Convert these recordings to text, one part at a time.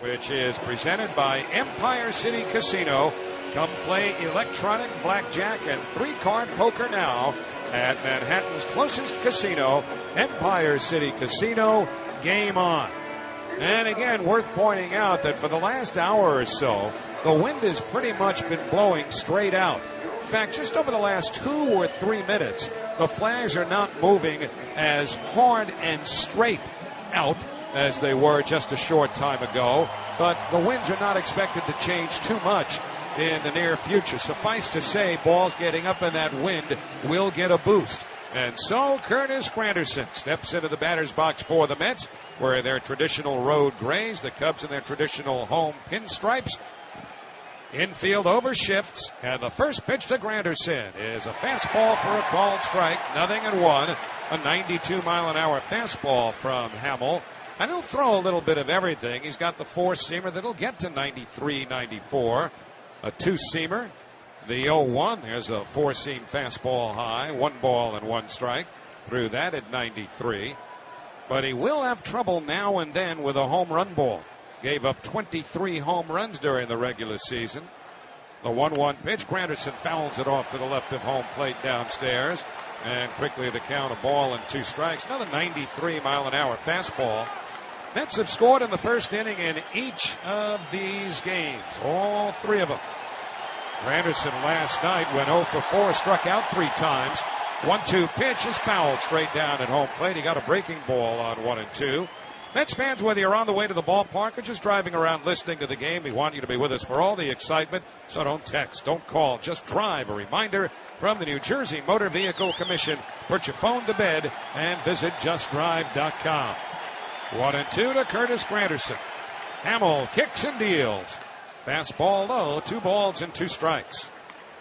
which is presented by Empire City Casino. Come play electronic blackjack and 3-card poker now at Manhattan's closest casino, Empire City Casino. Game on. And again, worth pointing out that for the last hour or so, the wind has pretty much been blowing straight out. In fact, just over the last 2 or 3 minutes, the flags are not moving as hard and straight out as they were just a short time ago. But the winds are not expected to change too much in the near future. Suffice to say, balls getting up in that wind will get a boost. And so Curtis Granderson steps into the batter's box for the Mets, where their traditional road grays, the Cubs in their traditional home pinstripes. Infield overshifts, and the first pitch to Granderson is a fastball for a called strike, 0-1. A 92-mile-an-hour fastball from Hamill. And he'll throw a little bit of everything. He's got the 4-seamer that'll get to 93, 94. A 2-seamer. The 0-1, there's a 4-seam fastball high, 1 ball and 1 strike. Through that at 93. But he will have trouble now and then with a home run ball. Gave up 23 home runs during the regular season. The 1-1 pitch, Granderson fouls it off to the left of home plate downstairs. And quickly the count, a ball and 2 strikes. Another 93-mile-an-hour fastball. Mets have scored in the first inning in each of these games, all 3 of them. Granderson last night went 0 for 4, struck out 3 times. 1-2 pitch is fouled straight down at home plate. He got a breaking ball on 1 and 2. Mets fans, whether you're on the way to the ballpark or just driving around listening to the game, we want you to be with us for all the excitement. So don't text, don't call, just drive. A reminder from the New Jersey Motor Vehicle Commission. Put your phone to bed and visit justdrive.com. 1 and 2 to Curtis Granderson. Hamill kicks and deals. Fastball low, 2 balls and 2 strikes.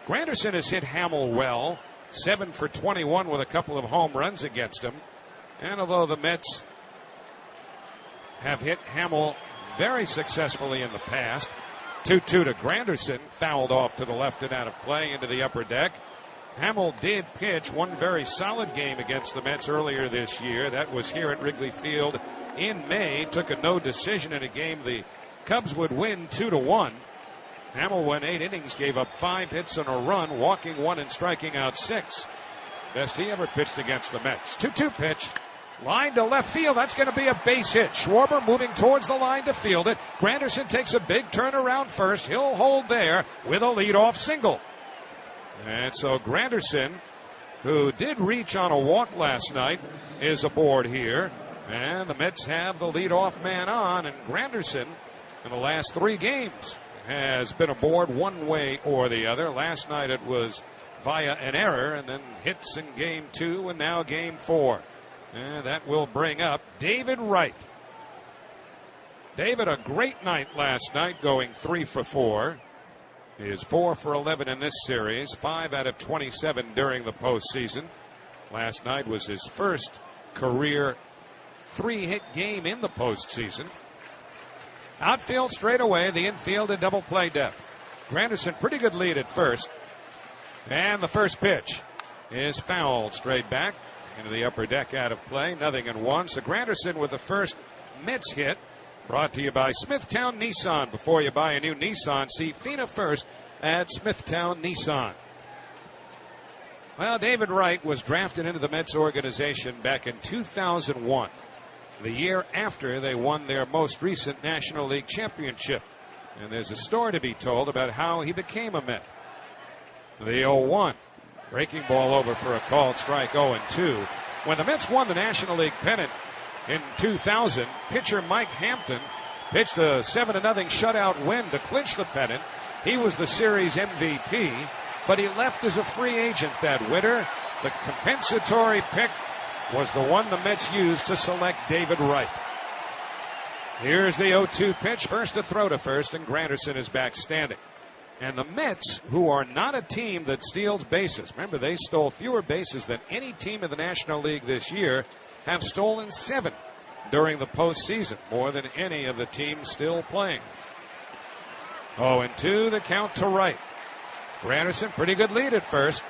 Granderson has hit Hamill well, 7 for 21 with a couple of home runs against him. And although the Mets have hit Hamill very successfully in the past, 2-2 to Granderson, fouled off to the left and out of play into the upper deck. Hamill did pitch one very solid game against the Mets earlier this year. That was here at Wrigley Field in May. Took a no decision in a game the Cubs would win 2-1. Hamill went 8 innings, gave up 5 hits and a run, walking 1 and striking out 6. Best he ever pitched against the Mets. 2-2 pitch. Line to left field. That's going to be a base hit. Schwarber moving towards the line to field it. Granderson takes a big turn around first. He'll hold there with a leadoff single. And so Granderson, who did reach on a walk last night, is aboard here. And the Mets have the leadoff man on. And Granderson, in the last 3 games, has been aboard one way or the other. Last night it was via an error, and then hits in game 2 and now game 4. And that will bring up David Wright. David, a great night last night, going 3 for 4. He is 4 for 11 in this series, 5 out of 27 during the postseason. Last night was his first career 3-hit game in the postseason. Outfield straight away, the infield in double play depth. Granderson, pretty good lead at first. And the first pitch is fouled straight back into the upper deck out of play, 0-1. So Granderson with the first Mets hit. Brought to you by Smithtown Nissan. Before you buy a new Nissan, see Fina first at Smithtown Nissan. Well, David Wright was drafted into the Mets organization back in 2001, the year after they won their most recent National League championship. And there's a story to be told about how he became a Met. The 0-1. Breaking ball over for a called strike, 0-2. When the Mets won the National League pennant in 2000, pitcher Mike Hampton pitched a 7-0 shutout win to clinch the pennant. He was the series MVP, but he left as a free agent that winter. The compensatory pick was the one the Mets used to select David Wright. Here's the 0-2 pitch, first to throw to first, and Granderson is back standing. And the Mets, who are not a team that steals bases, remember they stole fewer bases than any team in the National League this year, have stolen 7 during the postseason, more than any of the teams still playing. 0-2, the count to Wright. Granderson, pretty good lead at first.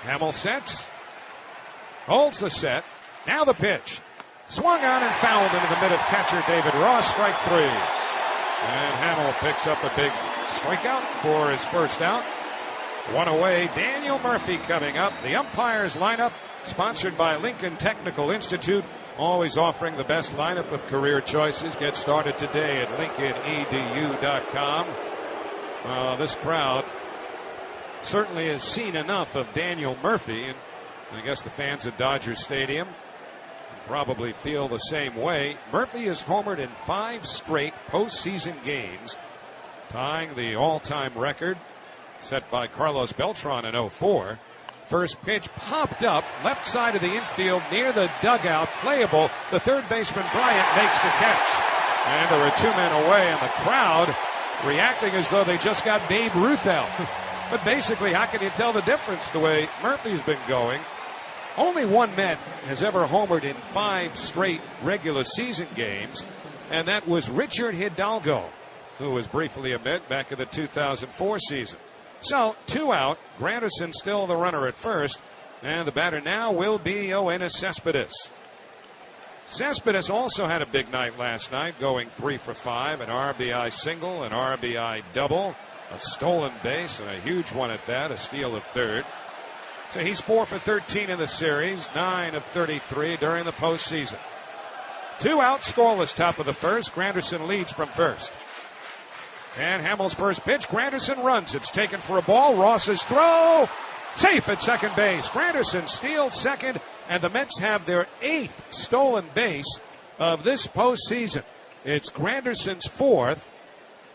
Hamill sets, holds the set. Now the pitch. Swung on and fouled into the mid of catcher David Ross, strike 3. Hamill picks up a big strikeout for his first out. One away. Daniel Murphy coming up. The umpires lineup, sponsored by Lincoln Technical Institute, always offering the best lineup of career choices. Get started today at lincolnedu.com. This crowd certainly has seen enough of Daniel Murphy, and I guess the fans at Dodger Stadium probably feel the same way. Murphy has homered in 5 straight postseason games, tying the all-time record set by Carlos Beltran in 2004. First pitch popped up left side of the infield near the dugout, playable. The third baseman Bryant makes the catch, and there are 2 men away, and the crowd reacting as though they just got Babe Ruth out. But basically, how can you tell the difference the way Murphy's been going? Only one Met has ever homered in 5 straight regular season games, and that was Richard Hidalgo, who was briefly a Met back in the 2004 season. So, 2 out. Granderson still the runner at first, and the batter now will be Yoenis Cespedes. Cespedes also had a big night last night, going 3 for 5, an RBI single, an RBI double, a stolen base, and a huge one at that, a steal of third. So he's 4 for 13 in the series, 9 of 33 during the postseason. 2 out, scoreless, top of the first. Granderson leads from first. And Hamill's first pitch, Granderson runs. It's taken for a ball. Ross's throw, safe at second base. Granderson steals second, and the Mets have their 8th stolen base of this postseason. It's Granderson's 4th,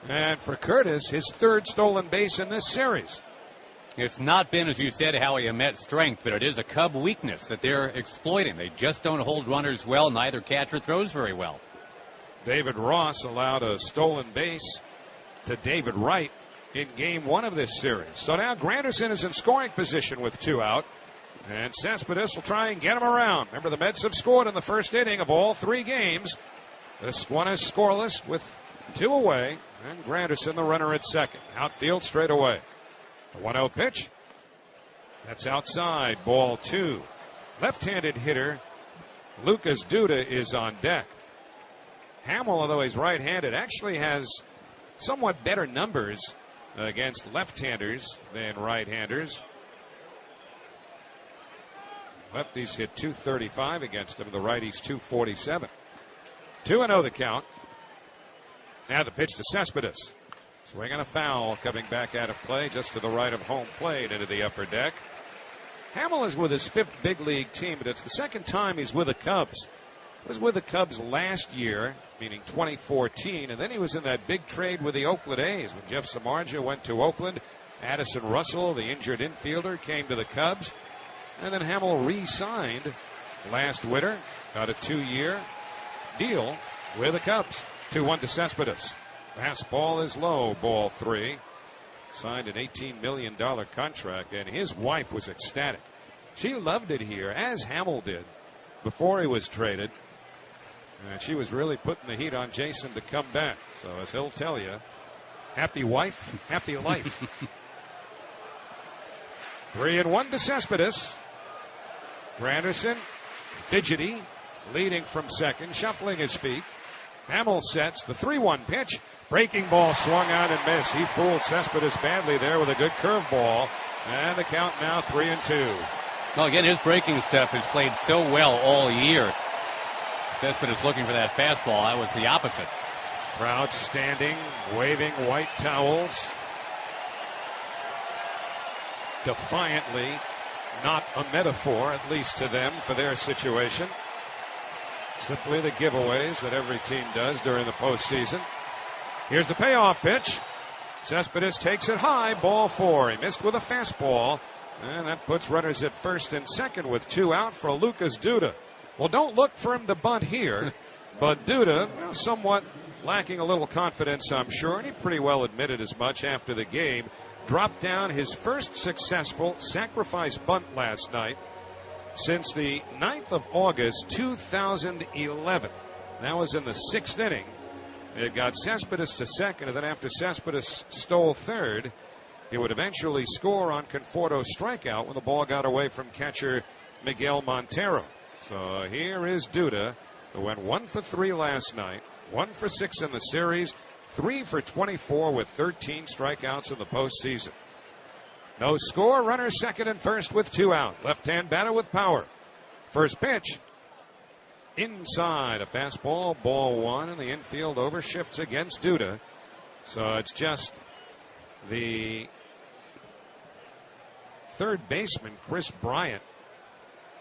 and for Curtis, his 3rd stolen base in this series. It's not been, as you said, Howie, a Met strength, but it is a Cub weakness that they're exploiting. They just don't hold runners well. Neither catcher throws very well. David Ross allowed a stolen base to David Wright in game 1 of this series. So now Granderson is in scoring position with 2 out, and Cespedes will try and get him around. Remember, the Mets have scored in the first inning of all 3 games. This one is scoreless with 2 away, and Granderson the runner at second. Outfield straight away. The 1-0 pitch. That's outside, ball 2. Left-handed hitter Lucas Duda is on deck. Hamill, although he's right-handed, actually has somewhat better numbers against left-handers than right-handers. Lefties hit .235 against him. The righties .247. 2-0 the count. Now the pitch to Cespedes. Swing and a foul coming back out of play just to the right of home plate into the upper deck. Hamill is with his 5th big league team, but it's the 2nd time he's with the Cubs. He was with the Cubs last year, meaning 2014, and then he was in that big trade with the Oakland A's when Jeff Samardzija went to Oakland. Addison Russell, the injured infielder, came to the Cubs, and then Hamill re-signed last winter, got a 2-year deal with the Cubs. 2-1 to Cespedes. Fastball is low, ball 3. Signed an $18 million contract, and his wife was ecstatic. She loved it here, as Hamill did before he was traded. And she was really putting the heat on Jason to come back. So as he'll tell you, happy wife, happy life. 3-1 to Cespedes. Granderson, fidgety, leading from second, shuffling his feet. Hamill sets the 3-1 pitch. Breaking ball swung out and missed. He fooled Cespedes badly there with a good curveball. And the count now 3-2. Well, again, his breaking stuff has played so well all year. Cespedes looking for that fastball. That was the opposite. Crowd standing, waving white towels. Defiantly, not a metaphor, at least to them, for their situation. Simply the giveaways that every team does during the postseason. Here's the payoff pitch. Cespedes takes it high, ball 4. He missed with a fastball, and that puts runners at first and second with 2 out for Lucas Duda. Well, don't look for him to bunt here, but Duda, somewhat lacking a little confidence, I'm sure, and he pretty well admitted as much after the game, dropped down his first successful sacrifice bunt last night since the 9th of August, 2011. That was in the 6th inning. It got Cespedes to second, and then after Cespedes stole third, he would eventually score on Conforto's strikeout when the ball got away from catcher Miguel Montero. So here is Duda, who went 1 for 3 last night, 1 for 6 in the series, 3 for 24 with 13 strikeouts in the postseason. No score. Runner second and first with 2 out. Left-hand batter with power. First pitch. Inside. A fastball. Ball 1. And the infield overshifts against Duda. So it's just the third baseman, Chris Bryant,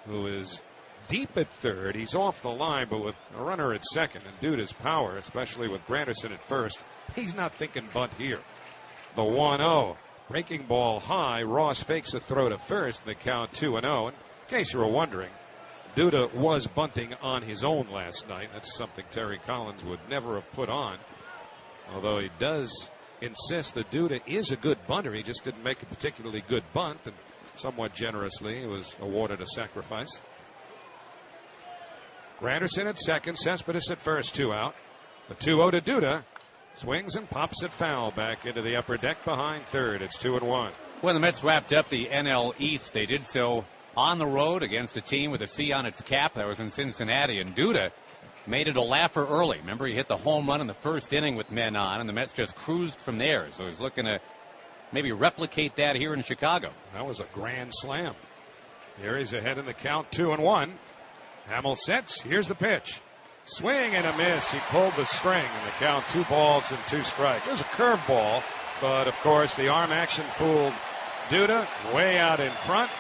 who is deep at third. He's off the line, but with a runner at second and Duda's power, especially with Granderson at first, he's not thinking bunt here. The 1-0. Breaking ball high. Ross fakes a throw to first. The count 2-0. In case you were wondering, Duda was bunting on his own last night. That's something Terry Collins would never have put on. Although he does insist that Duda is a good bunter. He just didn't make a particularly good bunt, and somewhat generously he was awarded a sacrifice. Granderson at second. Cespedes at first. 2 out. The 2-0 to Duda. Swings and pops it foul back into the upper deck behind third. It's 2-1. When the Mets wrapped up the NL East, they did so on the road against a team with a C on its cap. That was in Cincinnati. And Duda made it a laugher early. Remember, he hit the home run in the first inning with men on, and the Mets just cruised from there. So he's looking to maybe replicate that here in Chicago. That was a grand slam. Here he's ahead in the count, 2-1. Hamill sets. Here's the pitch. Swing and a miss. He pulled the string in the count, 2 balls and 2 strikes. It was a curveball, but of course the arm action fooled Duda way out in front.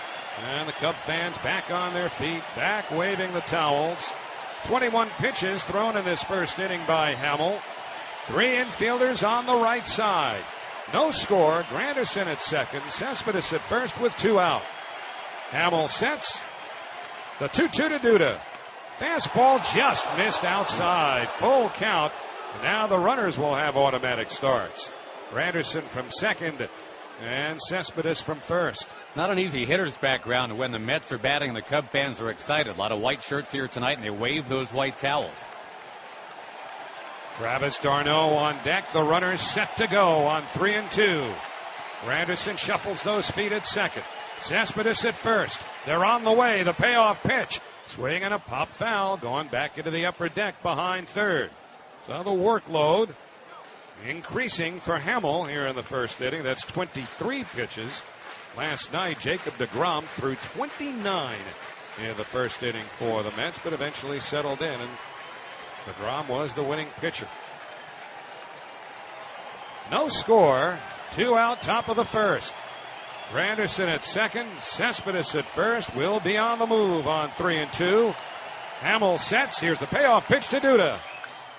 And the Cub fans back on their feet, back waving the towels. 21 pitches thrown in this first inning by Hamill. 3 infielders on the right side. No score. Granderson at second. Cespedes at first with 2 out. Hamill sets. The 2-2 to Duda. Fastball just missed outside. Full count. Now the runners will have automatic starts. Granderson from second and Cespedes from first. Not an easy hitter's background when the Mets are batting. The Cub fans are excited. A lot of white shirts here tonight, and they wave those white towels. Travis d'Arnaud on deck. The runners set to go on 3-2. Granderson shuffles those feet at second. Cespedes at first. They're on the way. The payoff pitch. Swing and a pop foul going back into the upper deck behind third. So the workload increasing for Hamill here in the first inning. That's 23 pitches. Last night, Jacob deGrom threw 29 in the first inning for the Mets, but eventually settled in, and deGrom was the winning pitcher. No score. 2 out, top of the first. Granderson at second. Cespedes at first. Will be on the move on 3-2. Hamill sets. Here's the payoff pitch to Duda.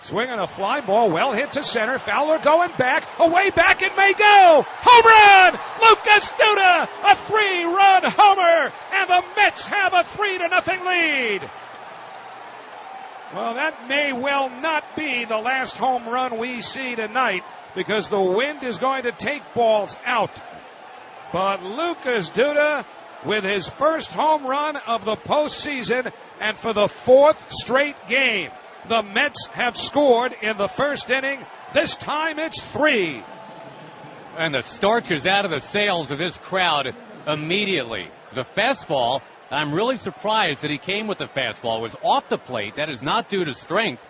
Swinging a fly ball, well hit to center. Fowler going back, away back, it may go. Home run! Lucas Duda, a 3-run homer, and the Mets have a 3-0 lead. Well, that may well not be the last home run we see tonight, because the wind is going to take balls out. But Lucas Duda with his first home run of the postseason, and for the 4th straight game, the Mets have scored in the first inning. This time it's 3. And the starch is out of the sails of this crowd immediately. The fastball, I'm really surprised that he came with the fastball. It was off the plate. That is not due to strength.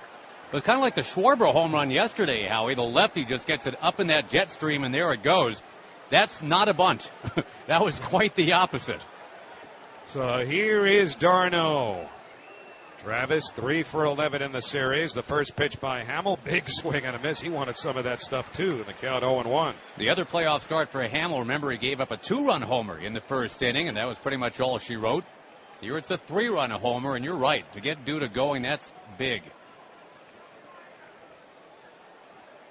It was kind of like the Schwarber home run yesterday, Howie. The lefty just gets it up in that jet stream, and there it goes. That's not a bunt. That was quite the opposite. So here is d'Arnaud. Travis, 3 for 11 in the series. The first pitch by Hamill, big swing and a miss. He wanted some of that stuff too in the count 0-1. The other playoff start for Hamill, remember, he gave up a 2-run homer in the first inning, and that was pretty much all she wrote. Here it's a 3-run homer, and you're right. To get Duda going, that's big.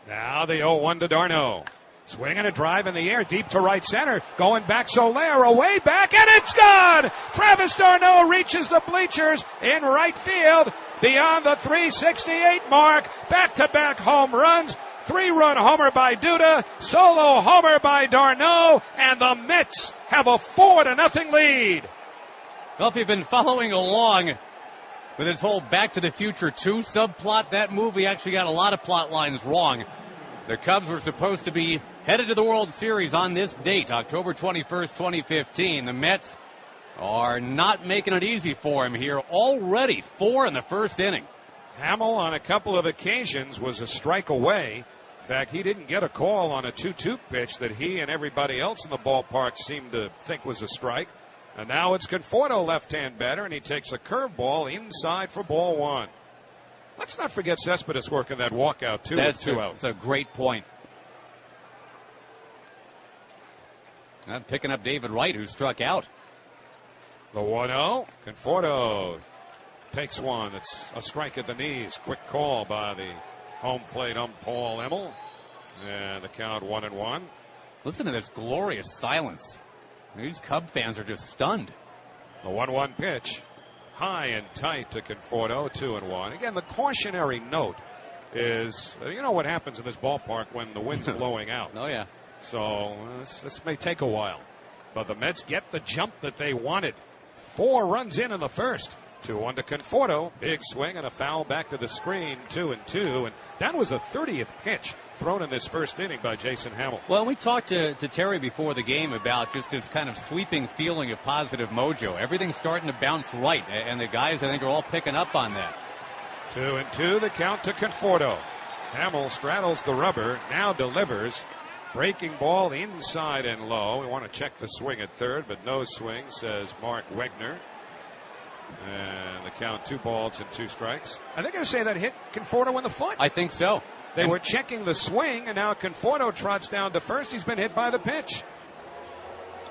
Now the 0-1 to d'Arnaud. Swinging a drive in the air, deep to right center. Going back, Soler away back, and it's gone! Travis d'Arnaud reaches the bleachers in right field beyond the 368 mark. Back-to-back home runs. 3-run homer by Duda, solo homer by d'Arnaud, and the Mets have a 4-0 lead. Well, if you've been following along with this whole Back to the Future 2 subplot, that movie actually got a lot of plot lines wrong. The Cubs were supposed to be headed to the World Series on this date, October 21st, 2015. The Mets are not making it easy for him here. Already 4 in the first inning. Hamill on a couple of occasions was a strike away. In fact, he didn't get a call on a 2-2 pitch that he and everybody else in the ballpark seemed to think was a strike. And now it's Conforto, left-hand batter, and he takes a curveball inside for ball one. Let's not forget Cespedes working that walkout, too, with 2 out. That's a great point. I'm picking up David Wright, who struck out. The 1-0. Conforto takes one. It's a strike at the knees. Quick call by the home plate Paul Emmel. And the count 1-1. Listen to this glorious silence. These Cub fans are just stunned. The 1-1 pitch. High and tight to Conforto, 2-1. Again, the cautionary note is, you know what happens in this ballpark when the wind's blowing out. Oh, yeah. So this may take a while. But the Mets get the jump that they wanted. 4 runs in the first. 2-1 to Conforto. Big swing and a foul back to the screen. 2-2. And that was the 30th pitch thrown in this first inning by Jason Hamill. Well, we talked to Terry before the game about just this kind of sweeping feeling of positive mojo. Everything's starting to bounce right. And the guys, I think, are all picking up on that. 2-2. The count to Conforto. Hamill straddles the rubber. Now delivers. Breaking ball inside and low. We want to check the swing at third, but no swing, says Mark Wegner. And the count 2 balls and 2 strikes. Are they going to say that hit Conforto in the foot? I think so. They were checking the swing, and now Conforto trots down to first. He's been hit by the pitch.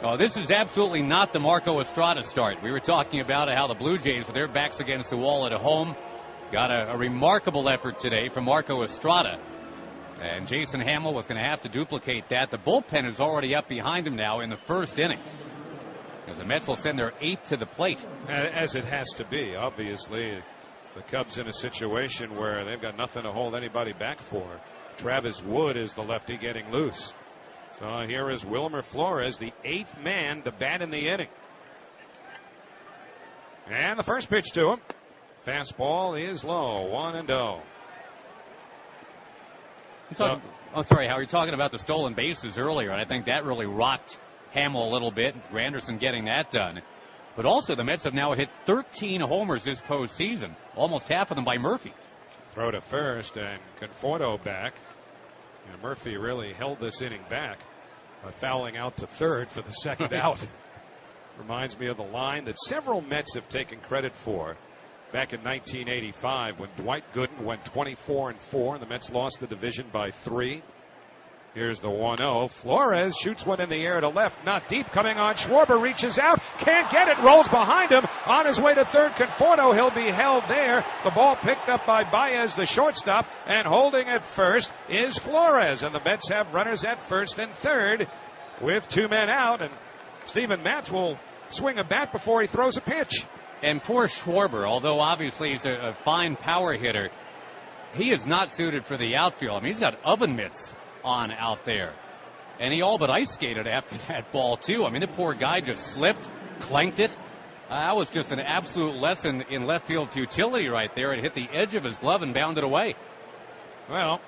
Oh, this is absolutely not the Marco Estrada start. We were talking about how the Blue Jays, with their backs against the wall at home, got a remarkable effort today from Marco Estrada. And Jason Hamill was going to have to duplicate that. The bullpen is already up behind him now in the first inning, as the Mets will send their 8th to the plate. As it has to be, obviously. The Cubs in a situation where they've got nothing to hold anybody back for. Travis Wood is the lefty getting loose. So here is Wilmer Flores, the 8th man to bat in the inning. And the first pitch to him. Fastball is low, 1-0. I'm sorry, Howie, you're talking about the stolen bases earlier, and I think that really rocked Hamill a little bit. Granderson getting that done. But also, the Mets have now hit 13 homers this postseason, almost half of them by Murphy. Throw to first, and Conforto back. And Murphy really held this inning back by fouling out to third for the second out. Reminds me of the line that several Mets have taken credit for back in 1985 when Dwight Gooden went 24-4 and the Mets lost the division by 3. Here's the 1-0. Flores shoots one in the air to left, not deep, coming on. Schwarber reaches out, can't get it, rolls behind him. On his way to third, Conforto, he'll be held there. The ball picked up by Baez, the shortstop, and holding at first is Flores. And the Mets have runners at first and third with 2 men out. And Steven Matz will swing a bat before he throws a pitch. And poor Schwarber, although obviously he's a fine power hitter, he is not suited for the outfield. I mean, he's got oven mitts on out there. And he all but ice skated after that ball, too. I mean, the poor guy just slipped, clanked it. That was just an absolute lesson in left field futility right there. It hit the edge of his glove and bounded away. Well,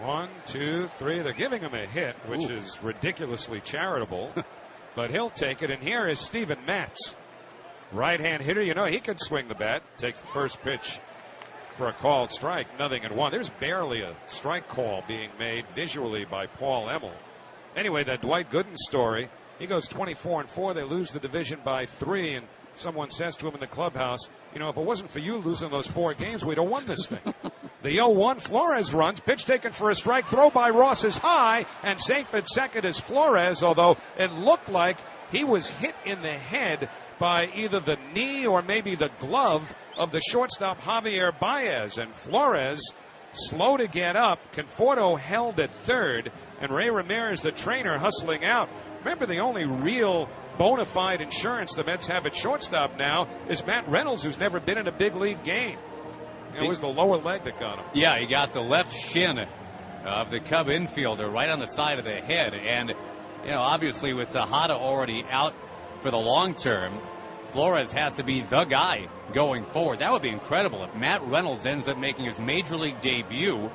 1, 2, 3. They're giving him a hit, which is ridiculously charitable. But he'll take it. And here is Steven Matz. Right-hand hitter, you know, he could swing the bat. Takes the first pitch for a called strike, 0-1. There's barely a strike call being made visually by Paul Emmel. Anyway, that Dwight Gooden story, he goes 24-4. They lose the division by 3, and someone says to him in the clubhouse, you know, if it wasn't for you losing those 4 games, we'd have won this thing. The 0-1, Flores runs, pitch taken for a strike, throw by Ross is high, and safe at second is Flores, although it looked like he was hit in the head by either the knee or maybe the glove of the shortstop Javier Baez. And Flores, slow to get up. Conforto held at third. And Ray Ramirez, the trainer, hustling out. Remember, the only real bona fide insurance the Mets have at shortstop now is Matt Reynolds, who's never been in a big league game. It was the lower leg that got him. Yeah, he got the left shin of the Cub infielder right on the side of the head. And, you know, obviously with Tejada already out for the long term, Flores has to be the guy going forward. That would be incredible if Matt Reynolds ends up making his major league debut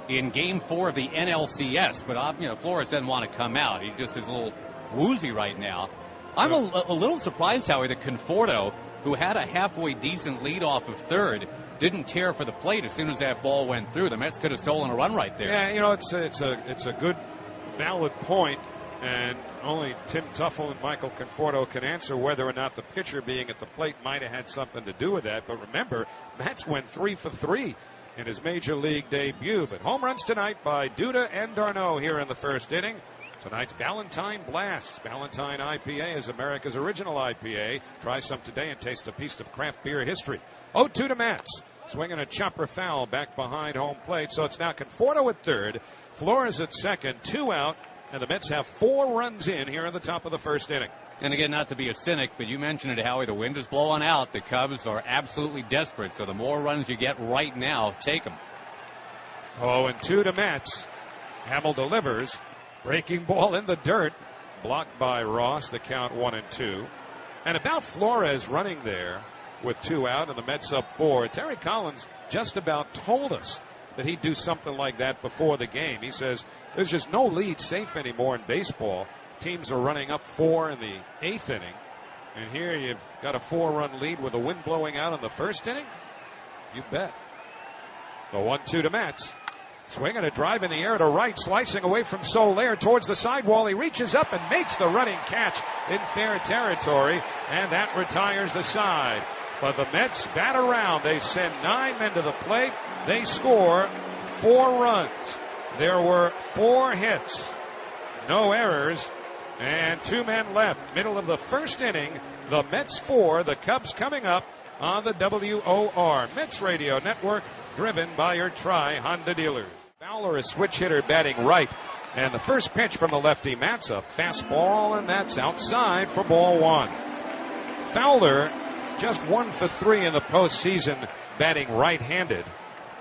in Game 4 of the NLCS. But, you know, Flores doesn't want to come out. He just is a little woozy right now. I'm a little surprised, Howie, that Conforto, who had a halfway decent lead off of third, didn't tear for the plate as soon as that ball went through. The Mets could have stolen a run right there. Yeah, it's a good, valid point, and only Tim Tuffle and Michael Conforto can answer whether or not the pitcher being at the plate might have had something to do with that. But remember, Matz went 3 for 3 in his major league debut. But home runs tonight by Duda and d'Arnaud here in the first inning. Tonight's Ballantine Blasts. Ballantine IPA is America's original IPA. Try some today and taste a piece of craft beer history. 0-2 to Matz. Swinging a chopper foul back behind home plate. So it's now Conforto at third, Flores at second, 2 out, and the Mets have 4 runs in here in the top of the first inning. And again, not to be a cynic, but you mentioned it, Howie. The wind is blowing out. The Cubs are absolutely desperate. So the more runs you get right now, take them. 0-2 to Matz. Hamill delivers. Breaking ball in the dirt. Blocked by Ross. The count 1-2. And about Flores running there with 2 out and the Mets up 4. Terry Collins just about told us that he'd do something like that before the game. He says there's just no lead safe anymore in baseball. Teams are running up 4 in the 8th inning. And here you've got a 4-run lead with the wind blowing out in the first inning. You bet. The 1-2 to Matz. Swinging a drive in the air to right, slicing away from Soler towards the sidewall. He reaches up and makes the running catch in fair territory, and that retires the side. But the Mets bat around. They send 9 men to the plate. They score 4 runs. There were 4 hits, no errors, and 2 men left. Middle of the first inning, the Mets 4, the Cubs coming up on the WOR Mets Radio Network, driven by your Tri-Honda dealers. Fowler, a switch hitter, batting right. And the first pitch from the lefty, Matz, a fastball, and that's outside for ball 1. Fowler just 1 for 3 in the postseason, batting right-handed.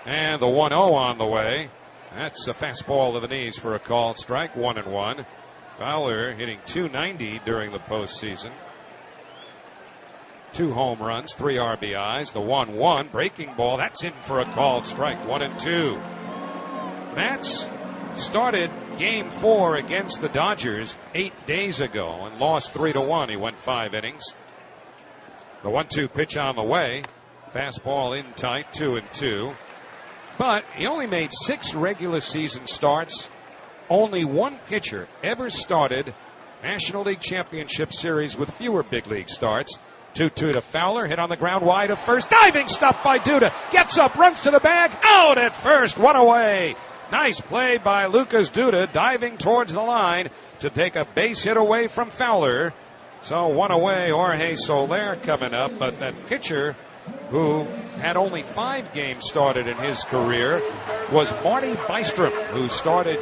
And the 1-0 on the way. That's a fastball to the knees for a called strike, 1-1. Fowler hitting .290 during the postseason. 2 home runs, 3 RBIs. The 1-1 breaking ball, that's in for a called strike, 1-2. Matz started game 4 against the Dodgers 8 days ago and lost 3-1. He went 5 innings. The 1-2 pitch on the way. Fastball in tight, 2-2. But he only made 6 regular season starts. Only 1 pitcher ever started National League Championship Series with fewer big league starts. 2-2 to Fowler, hit on the ground wide of first. Diving stop by Duda. Gets up, runs to the bag. Out at first, 1 away. Nice play by Lucas Duda, diving towards the line to take a base hit away from Fowler. So 1 away, Jorge Soler coming up. But that pitcher who had only 5 games started in his career was Marty Bystrom, who started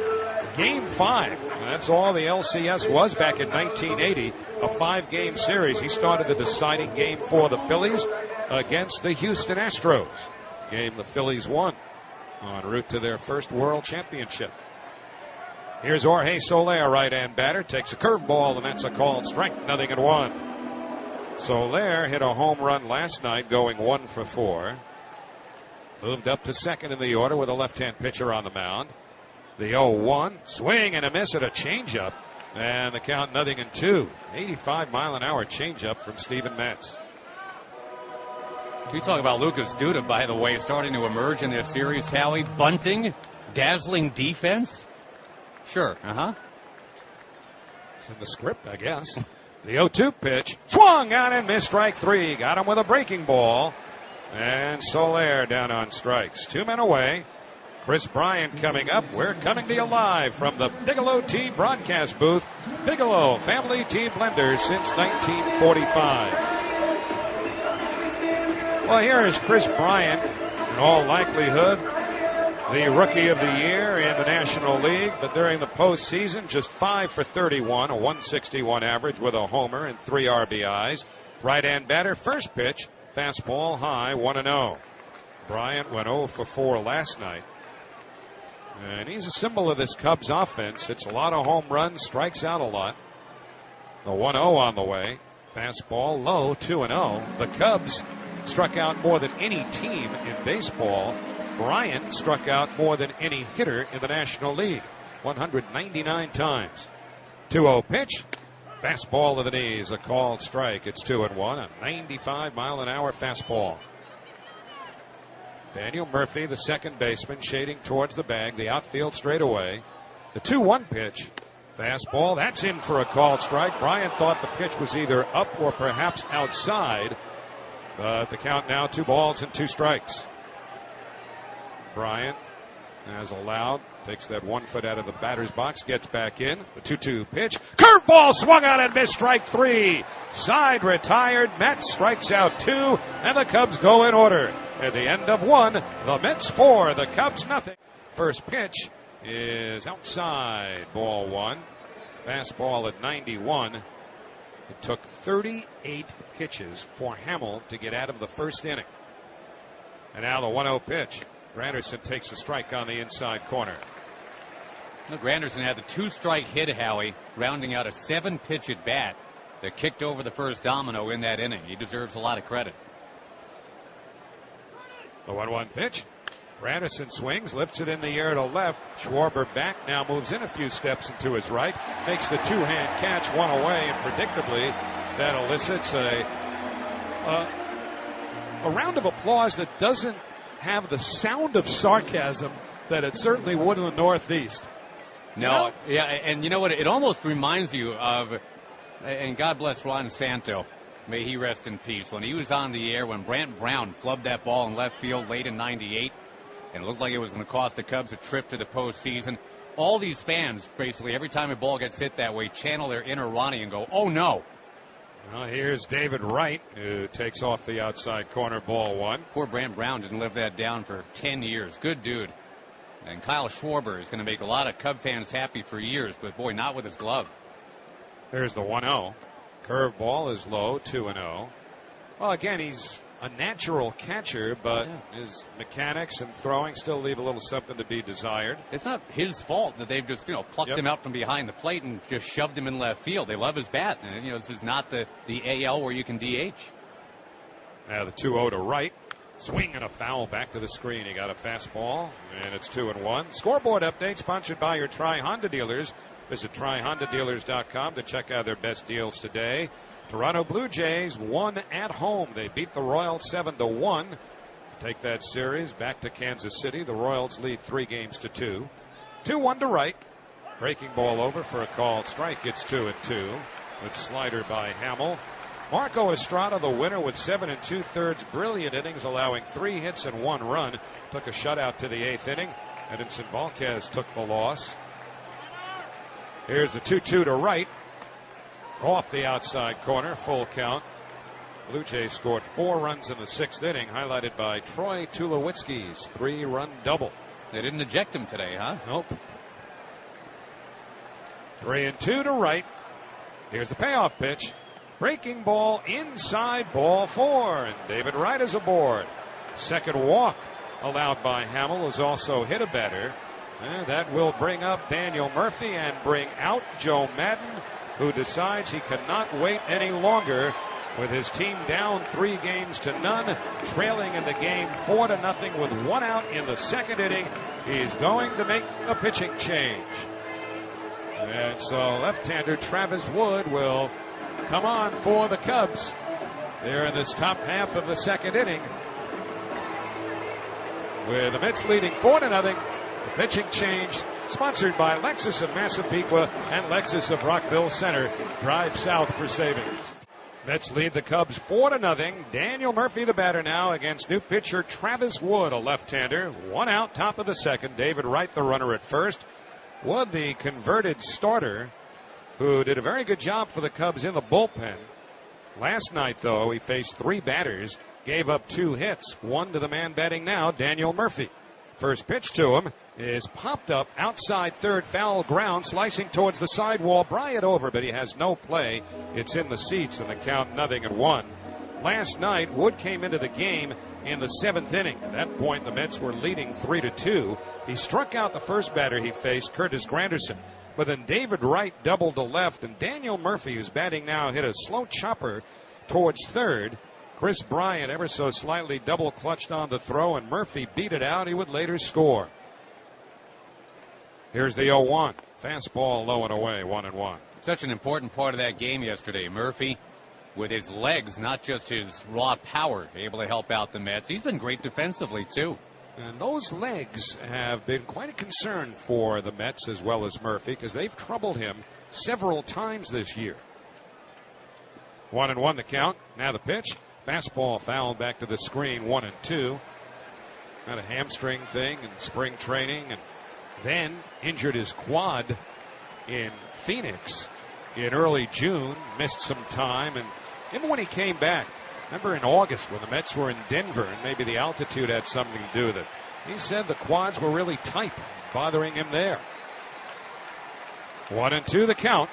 Game 5. And that's all the LCS was back in 1980, a 5-game series. He started the deciding game for the Phillies against the Houston Astros. Game the Phillies won en route to their first world championship. Here's Jorge Soler, right-hand batter, takes a curveball, and that's a called strike, 0-1. Soler hit a home run last night, going 1 for 4. Moved up to second in the order with a left-hand pitcher on the mound. The 0-1, swing and a miss at a changeup, and the count 0-2. 85-mile-an-hour changeup from Steven Matz. You talk about Lucas Duda, by the way, starting to emerge in this series, Howie. Bunting, dazzling defense. Sure, It's in the script, I guess. The 0-2 pitch, swung on and missed, strike 3. Got him with a breaking ball. And Soler down on strikes. 2 men away. Chris Bryant coming up. We're coming to you live from the Bigelow Tea broadcast booth. Bigelow Family Tea Blender since 1945. Well, here is Chris Bryant, in all likelihood, the Rookie of the Year in the National League, but during the postseason, just 5 for 31, a 161 average with a homer and 3 RBIs. Right-hand batter, first pitch, fastball high, 1-0. Bryant went 0 for 4 last night. And he's a symbol of this Cubs offense. It's a lot of home runs, strikes out a lot. The 1-0 on the way. Fastball low, 2-0. The Cubs struck out more than any team in baseball. Bryant struck out more than any hitter in the National League, 199 times. 2-0 pitch. Fastball to the knees, a called strike. It's 2-1, a 95-mile-an-hour fastball. Daniel Murphy, the second baseman, shading towards the bag. The outfield straightaway. The 2-1 pitch. Fastball. That's in for a called strike. Bryant thought the pitch was either up or perhaps outside. But the count now 2 balls and 2 strikes. Bryant, as allowed, takes that 1 foot out of the batter's box, gets back in. The 2-2 pitch. Curveball swung on and missed. Strike 3. Side retired. Mets strikes out 2. And the Cubs go in order. At the end of 1, the Mets 4, the Cubs nothing. First pitch is outside. Ball 1. Fastball at 91. It took 38 pitches for Hamill to get out of the first inning. And now the 1-0 pitch. Granderson takes a strike on the inside corner. Look, Granderson had the 2-strike hit, Howie, rounding out a 7-pitch at bat that kicked over the first domino in that inning. He deserves a lot of credit. The 1-1 pitch. Granderson swings, lifts it in the air to left. Schwarber back, now moves in a few steps and to his right. Makes the 2-hand catch, 1 away, and predictably that elicits a round of applause that doesn't have the sound of sarcasm that it certainly would in the Northeast. No, yeah, and you know what? It almost reminds you of, and God bless Ron Santo, may he rest in peace, when he was on the air when Brant Brown flubbed that ball in left field late in '98, and it looked like it was going to cost the Cubs a trip to the postseason. All these fans, basically, every time a ball gets hit that way, channel their inner Ronnie and go, oh no. Well, here's David Wright, who takes off the outside corner, ball 1. Poor Brant Brown didn't live that down for 10 years. Good dude. And Kyle Schwarber is going to make a lot of Cub fans happy for years, but boy, not with his glove. There's the 1-0. Curveball is low, 2-0. Well, again, he's a natural catcher, but his mechanics and throwing still leave a little something to be desired. It's not his fault that they've just, plucked him out from behind the plate and just shoved him in left field. They love his bat. And, this is not the AL where you can DH. Now the 2-0 to Wright. Swing and a foul back to the screen. He got a fastball, and it's 2-1. Scoreboard update sponsored by your Tri-Honda dealers. Visit TriHondaDealers.com to check out their best deals today. Toronto Blue Jays won at home. They beat the Royals 7-1. Take that series back to Kansas City. The Royals lead 3-2. 2-1 to Wright. Breaking ball over for a called strike. It's 2-2. With slider by Hamill. Marco Estrada, the winner, with 7 2/3 brilliant innings, allowing 3 hits and 1 run. Took a shutout to the 8th inning. Edinson Volquez took the loss. Here's the 2-2 to Wright. Off the outside corner, full count. Blue Jays scored 4 runs in the 6th inning, highlighted by Troy Tulowitzki's 3-run double. They didn't eject him today, huh? Nope. 3-2 to Wright. Here's the payoff pitch. Breaking ball inside, ball 4, and David Wright is aboard. Second walk allowed by Hamill is also hit a batter. And that will bring up Daniel Murphy and bring out Joe Madden, who decides he cannot wait any longer with his team down 3-0, trailing in the game 4-0 with 1 out in the 2nd inning. He's going to make a pitching change. And so left-hander Travis Wood will come on for the Cubs. They're in this top half of the 2nd inning, with the Mets leading 4-0. The pitching change sponsored by Lexus of Massapequa and Lexus of Rockville Center. Drive south for savings. Mets lead the Cubs 4-0. Daniel Murphy, the batter now, against new pitcher Travis Wood, a left-hander. 1 out, top of the 2nd. David Wright, the runner at first. Wood, the converted starter, who did a very good job for the Cubs in the bullpen. Last night, though, he faced 3 batters, gave up 2 hits, 1 to the man batting now, Daniel Murphy. First pitch to him is popped up outside third, foul ground, slicing towards the sidewall. Bryant over, but he has no play. It's in the seats, and the count 0-1. Last night, Wood came into the game in the 7th inning. At that point, the Mets were leading 3-2. He struck out the first batter he faced, Curtis Granderson. But then David Wright doubled to left, and Daniel Murphy, who's batting now, hit a slow chopper towards third. Chris Bryant ever so slightly double clutched on the throw, and Murphy beat it out. He would later score. Here's the 0-1. Fastball low and away, 1-1. Such an important part of that game yesterday. Murphy with his legs, not just his raw power, able to help out the Mets. He's been great defensively, too. And those legs have been quite a concern for the Mets as well as Murphy, because they've troubled him several times this year. 1-1 the count. Now the pitch. Fastball fouled back to the screen. 1-2. Had a hamstring thing in spring training, and then injured his quad in Phoenix in early June. Missed some time, and even when he came back, remember in August when the Mets were in Denver, and maybe the altitude had something to do with it. He said the quads were really tight, bothering him there. 1-2 the count.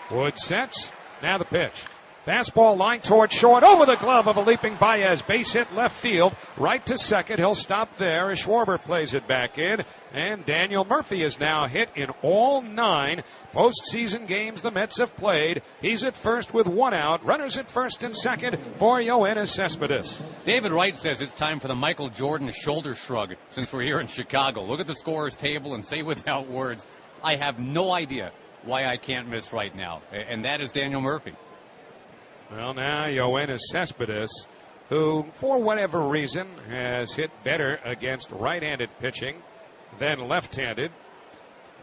Wood sets. Now the pitch. Fastball line toward short, over the glove of a leaping Baez. Base hit left field, right to second. He'll stop there as Schwarber plays it back in. And Daniel Murphy is now hit in all 9 postseason games the Mets have played. He's at first with 1 out. Runners at first and second for Yoenis Cespedes. David Wright says it's time for the Michael Jordan shoulder shrug since we're here in Chicago. Look at the scorer's table and say without words, I have no idea why I can't miss right now. And that is Daniel Murphy. Well, now Yoenis Cespedes, who, for whatever reason, has hit better against right-handed pitching than left-handed.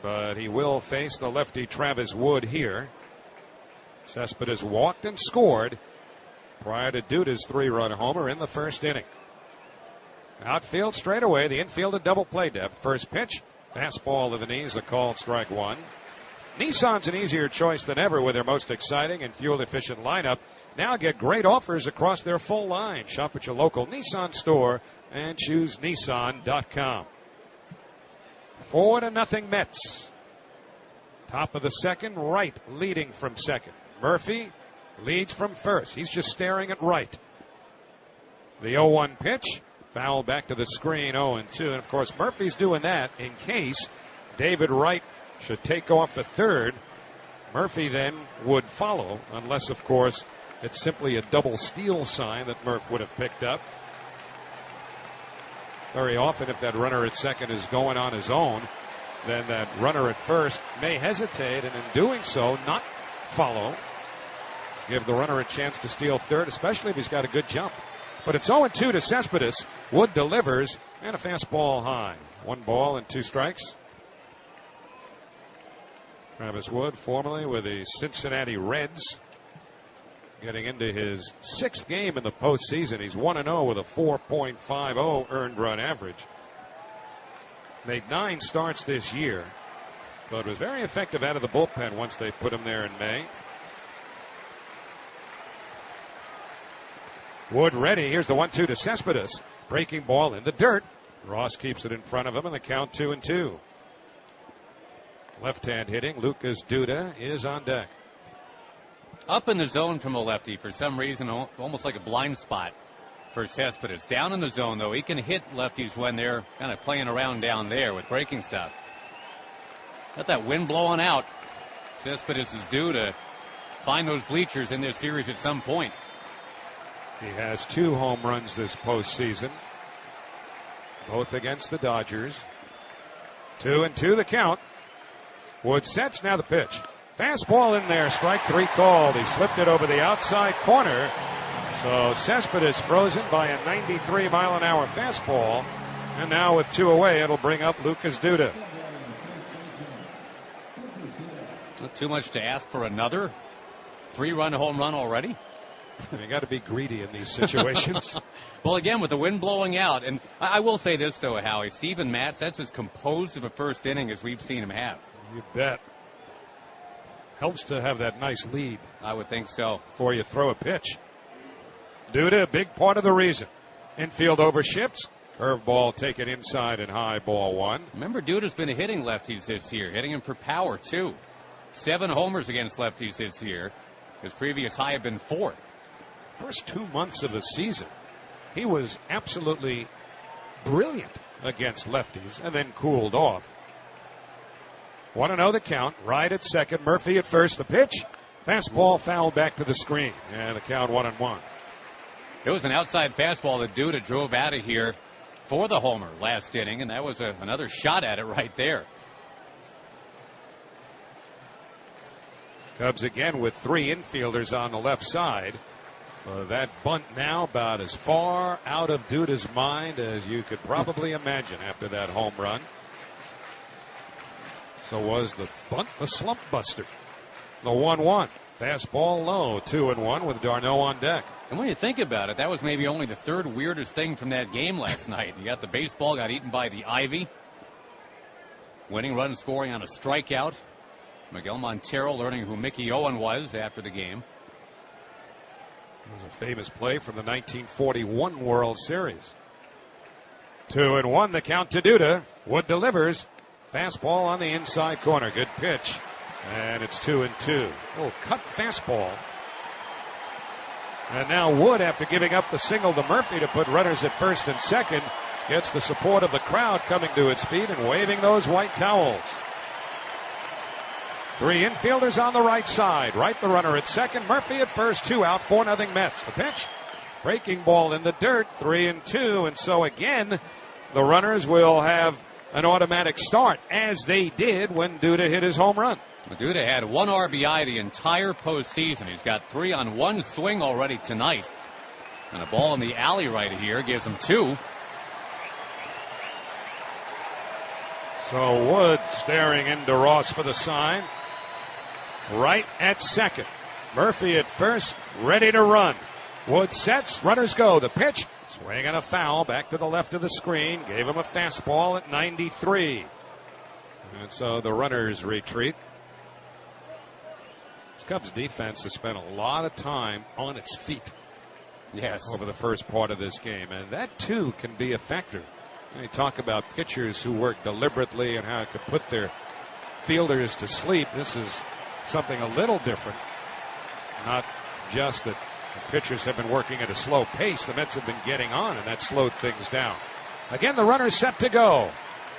But he will face the lefty Travis Wood here. Cespedes walked and scored prior to Duda's 3-run homer in the first inning. Outfield straightaway, the infield at double play depth. First pitch, fastball to the knees, a called strike 1. Nissan's an easier choice than ever with their most exciting and fuel-efficient lineup. Now get great offers across their full line. Shop at your local Nissan store and choose Nissan.com. 4-0 Mets. Top of the second, Wright leading from second. Murphy leads from first. He's just staring at right. The 0-1 pitch, foul back to the screen, 0-2. And, of course, Murphy's doing that in case David Wright should take off the third. Murphy then would follow, unless, of course, it's simply a double steal sign that Murph would have picked up. Very often, if that runner at second is going on his own, then that runner at first may hesitate, and in doing so, not follow. Give the runner a chance to steal third, especially if he's got a good jump. But it's 0-2 to Cespedes. Wood delivers, and a fastball high. 1 ball and 2 strikes. Travis Wood, formerly with the Cincinnati Reds, getting into his 6th game in the postseason. He's 1-0 with a 4.50 earned run average. Made 9 starts this year, but was very effective out of the bullpen once they put him there in May. Wood ready. Here's the 1-2 to Cespedes. Breaking ball in the dirt. Ross keeps it in front of him, and the count 2-2. Left-hand hitting, Lucas Duda is on deck. Up in the zone from a lefty for some reason, almost like a blind spot for Cespedes. Down in the zone, though, he can hit lefties when they're kind of playing around down there with breaking stuff. Got that wind blowing out. Cespedes is due to find those bleachers in this series at some point. He has 2 home runs this postseason, both against the Dodgers. 2-2 the count. Wood sets, now the pitch. Fastball in there, strike 3 called. He slipped it over the outside corner. So Cespedes frozen by a 93-mile-an-hour fastball. And now with 2 away, it'll bring up Lucas Duda. Not too much to ask for another 3-run home run already. You got to be greedy in these situations. Well, again, with the wind blowing out, and I will say this, though, Howie, Steven Matz, that's as composed of a first inning as we've seen him have. You bet. Helps to have that nice lead. I would think so. Before you throw a pitch. Duda, a big part of the reason. Infield overshifts. Curveball taken inside and high, ball 1. Remember, Duda's been hitting lefties this year, hitting him for power, too. 7 homers against lefties this year. His previous high had been 4. First 2 months of the season, he was absolutely brilliant against lefties and then cooled off. 1-0 the count. Right at second. Murphy at first. The pitch. Fastball fouled back to the screen. And the count 1-1. It was an outside fastball that Duda drove out of here for the homer last inning, and that was another shot at it right there. Cubs again with 3 infielders on the left side. That bunt now about as far out of Duda's mind as you could probably imagine after that home run. So was the bunt a slump buster? The 1-1. Fastball low, 2-1 with d'Arnaud on deck. And when you think about it, that was maybe only the third weirdest thing from that game last night. You got the baseball got eaten by the ivy. Winning run scoring on a strikeout. Miguel Montero learning who Mickey Owen was after the game. It was a famous play from the 1941 World Series. 2-1, the count to Duda. Wood delivers. Fastball on the inside corner. Good pitch. And it's 2-2. Little cut fastball. And now Wood, after giving up the single to Murphy to put runners at first and second, gets the support of the crowd coming to its feet and waving those white towels. 3 infielders on the right side. Wright the runner at second. Murphy at first. 2 out. 4-0 Mets. The pitch. Breaking ball in the dirt. 3-2. And so again, the runners will have an automatic start, as they did when Duda hit his home run. Duda had 1 RBI the entire postseason. He's got 3 on 1 swing already tonight. And a ball in the alley right here gives him 2. So Wood staring into Ross for the sign. Wright at second. Murphy at first, ready to run. Wood sets, runners go. The pitch, swing and a foul back to the left of the screen. Gave him a fastball at 93. And so the runners retreat. This Cubs defense has spent a lot of time on its feet. Yes. Over the first part of this game. And that too can be a factor. When you talk about pitchers who work deliberately and how it could put their fielders to sleep, this is something a little different. Not just that the pitchers have been working at a slow pace. The Mets have been getting on, and that slowed things down. Again, the runner's set to go.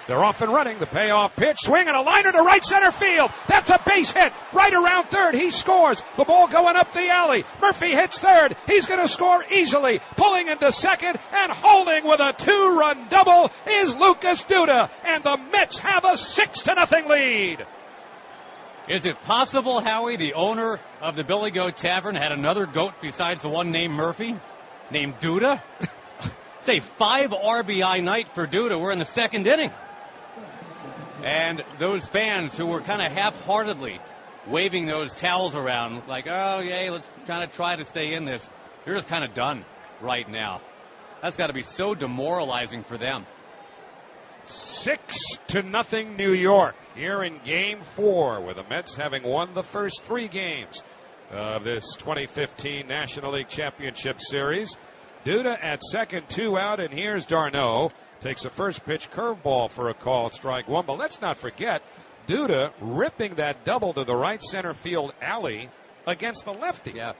They're off and running. The payoff pitch. Swing and a liner to right center field. That's a base hit. Right around third. He scores. The ball going up the alley. Murphy hits third. He's going to score easily. Pulling into second and holding with a 2-run double is Lucas Duda. And the Mets have a 6-0 lead. Is it possible, Howie, the owner of the Billy Goat Tavern had another goat besides the one named Murphy, named Duda? Say 5 RBI night for Duda. We're in the second inning. And those fans who were kind of half-heartedly waving those towels around like, oh, yeah, let's kind of try to stay in this. They're just kind of done right now. That's got to be so demoralizing for them. 6-0 New York here in Game 4, with the Mets having won the first 3 games of this 2015 National League Championship Series. Duda at second, 2 out, and here's d'Arnaud. Takes a first pitch curveball for a called strike 1. But let's not forget, Duda ripping that double to the right center field alley against the lefty. Yeah.